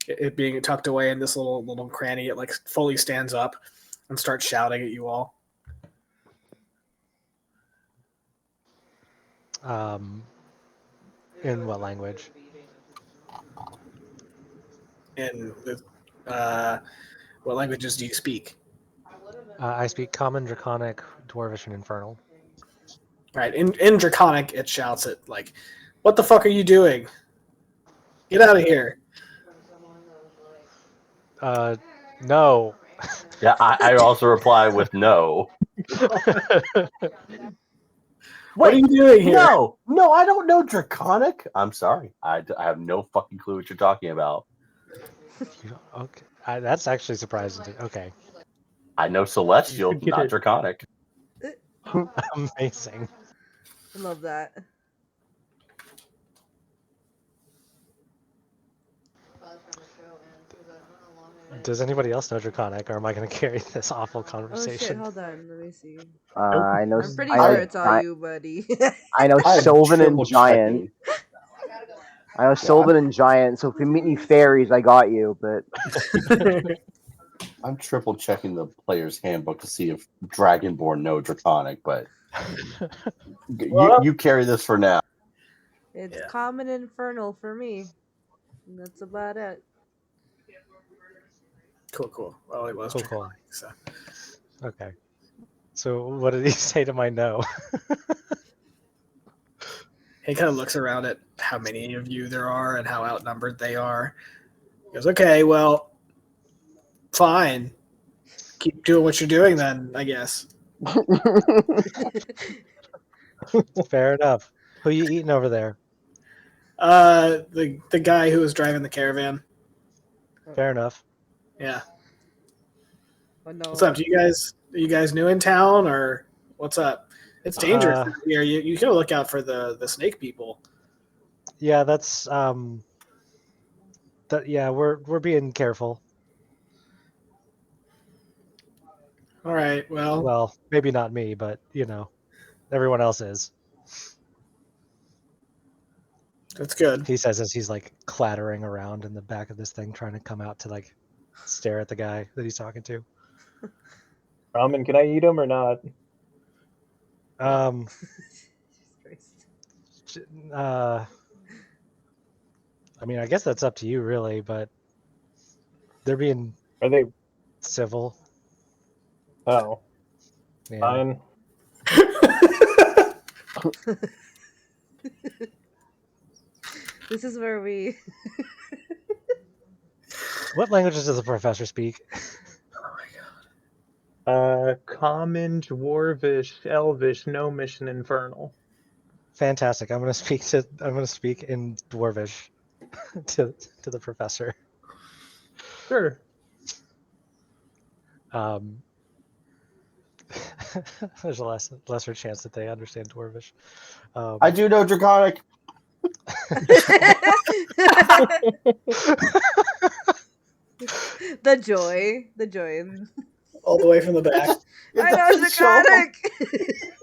it being tucked away in this little cranny. It like fully stands up and starts shouting at you all. In what language? In what languages do you speak? I speak Common, Draconic, Dwarvish, and Infernal. Right. In Draconic, it shouts at like, "What the fuck are you doing? Get out of here!" No. Yeah, I also reply with no. What are Wait, you doing here? no, I don't know Draconic. I'm sorry. I have no fucking clue what you're talking about. Okay, that's actually surprising. Okay, I know Celestial, You get not it. Draconic. amazing. I love that. Does anybody else know Draconic, or am I going to carry this awful Oh shit, conversation? hold on, let me see. I know. I'm pretty I sure know, it's all you, buddy. I know I'm Sylvan and triple Giant. checking. I know Sylvan and Giant. So if you meet any fairies, I got you. But I'm triple checking the player's handbook to see if Dragonborn know Draconic, but you carry this for now. It's Yeah. common infernal for me. And that's about it. Cool. Well, it was Cool. Draconic. So. Okay. So what did he say to my no? He kind of looks around at how many of you there are and how outnumbered they are. He goes, "Okay, well, fine. Keep doing what you're doing then, I guess." Fair enough. Who you eating over there? The guy who was driving the caravan. Fair enough. Yeah. Oh no. What's up? Are you guys new in town or what's up? It's dangerous out here. You gotta look out for the snake people. Yeah, that's yeah, we're being careful. All right. Well, maybe not me, but you know, everyone else is. That's good. He says as he's like clattering around in the back of this thing, trying to come out to like stare at the guy that he's talking to. Ramen, can I eat him or not? I mean, I guess that's up to you, really, but they're being Are they? civil. Oh, Yeah. fine. This is where we. What languages does the professor speak? Common, Dwarvish, Elvish, Gnomish, and Infernal. Fantastic. I'm gonna speak in Dwarvish to the professor. Sure. There's a lesser chance that they understand Dwarvish. I do know Draconic. The joy. All the way from the back. It I know, doesn't show up. Draconic.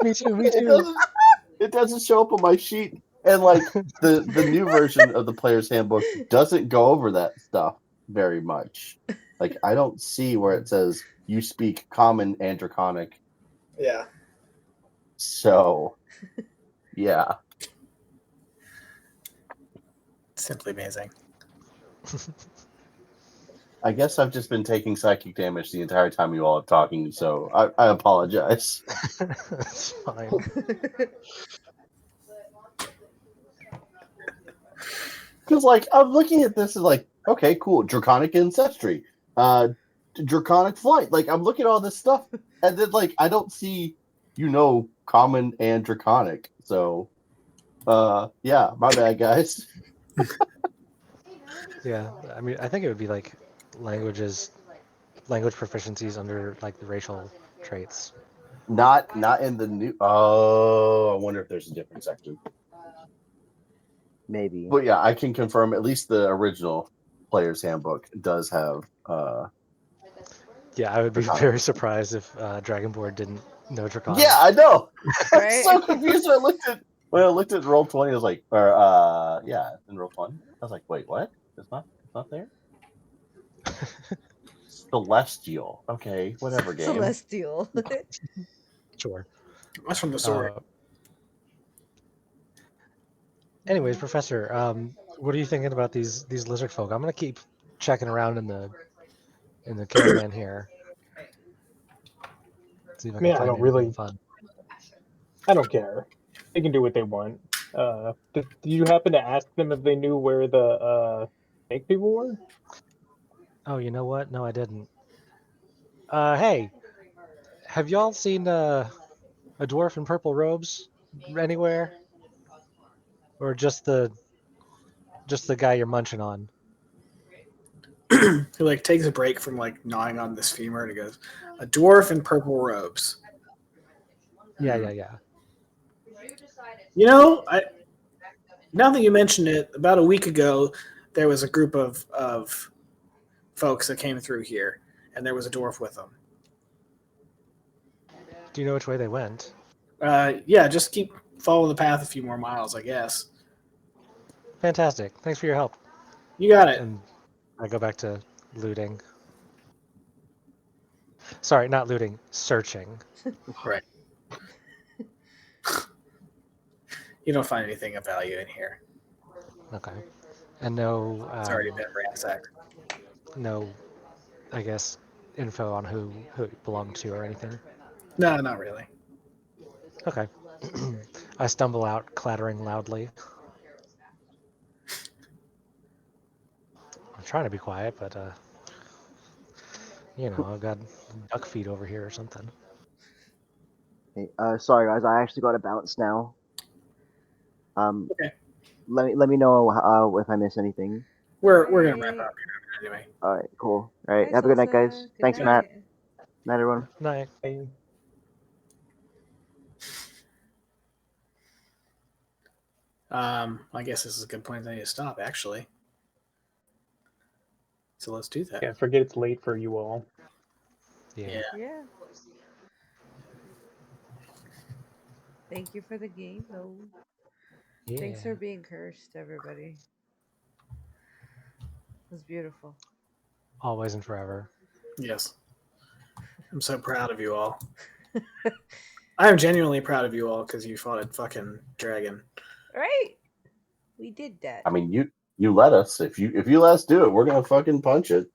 Me too. Me It too. doesn't. It doesn't show up on my sheet, and like the new version of the player's handbook doesn't go over that stuff very much. Like I don't see where it says you speak Common and Draconic. Yeah. So, yeah. Simply amazing. I guess I've just been taking psychic damage the entire time you all are talking, so I apologize. That's fine. Because, like, I'm looking at this and, like, okay, cool. Draconic Ancestry. Draconic Flight. Like, I'm looking at all this stuff, and then, like, I don't see, Common and Draconic. So, yeah, my bad, guys. Yeah, I mean, I think it would be like language proficiencies under like the racial traits. Not in the new. Oh, I wonder if there's a different section. Maybe. But yeah, I can confirm at least the original player's handbook does have. Yeah, I would be Draconic. very surprised if Dragonborn didn't know Draconic. Yeah, I know. I'm Right? so confused. When I looked at roll 20, I was like, in roll 20, I was like, wait, what? It's not there. Celestial. Okay, whatever game. Celestial. Sure. That's from the story. Anyways, Professor, what are you thinking about these lizard folk? I'm gonna keep checking around in the caravan here. See if I can Yeah, I find don't anything really- fun. I don't care. They can do what they want. Did you happen to ask them if they knew where the snake people were? Oh, you know what? No, I didn't. Hey, have y'all seen a dwarf in purple robes anywhere, or just the guy you're munching on? He like takes a break from like gnawing on this femur and he goes, "A dwarf in purple robes." Yeah, Hmm. yeah. You know, now that you mention it, about a week ago, there was a group of folks that came through here, and there was a dwarf with them. Do you know which way they went? Yeah, just keep following the path a few more miles, I guess. Fantastic. Thanks for your help. You got it. And I go back to looting. Sorry, not looting, searching. Right. You don't find anything of value in here. Okay. And no, It's already been ransacked. no, I guess, info on who it belonged to or anything. No, not really. Okay. I stumble out, clattering loudly. I'm trying to be quiet, but I've got duck feet over here or something. Hey, sorry guys, I actually got to bounce now. Okay. Let me know if I miss anything. We're gonna wrap up here anyway. All right, cool. All right, Bye, have a good night, Salsa. guys. Good Thanks, night. Matt. Night, everyone. Night. I guess this is a good point. I need to stop actually. So let's do that. Yeah, forget it's late for you all. Yeah. Yeah. Thank you for the game, though. Yeah. Thanks for being cursed, everybody. It was beautiful. Always and forever. Yes. I'm so proud of you all. I am genuinely proud of you all because you fought a fucking dragon. Right? We did that. I mean, you let us. If you let us do it, we're gonna fucking punch it.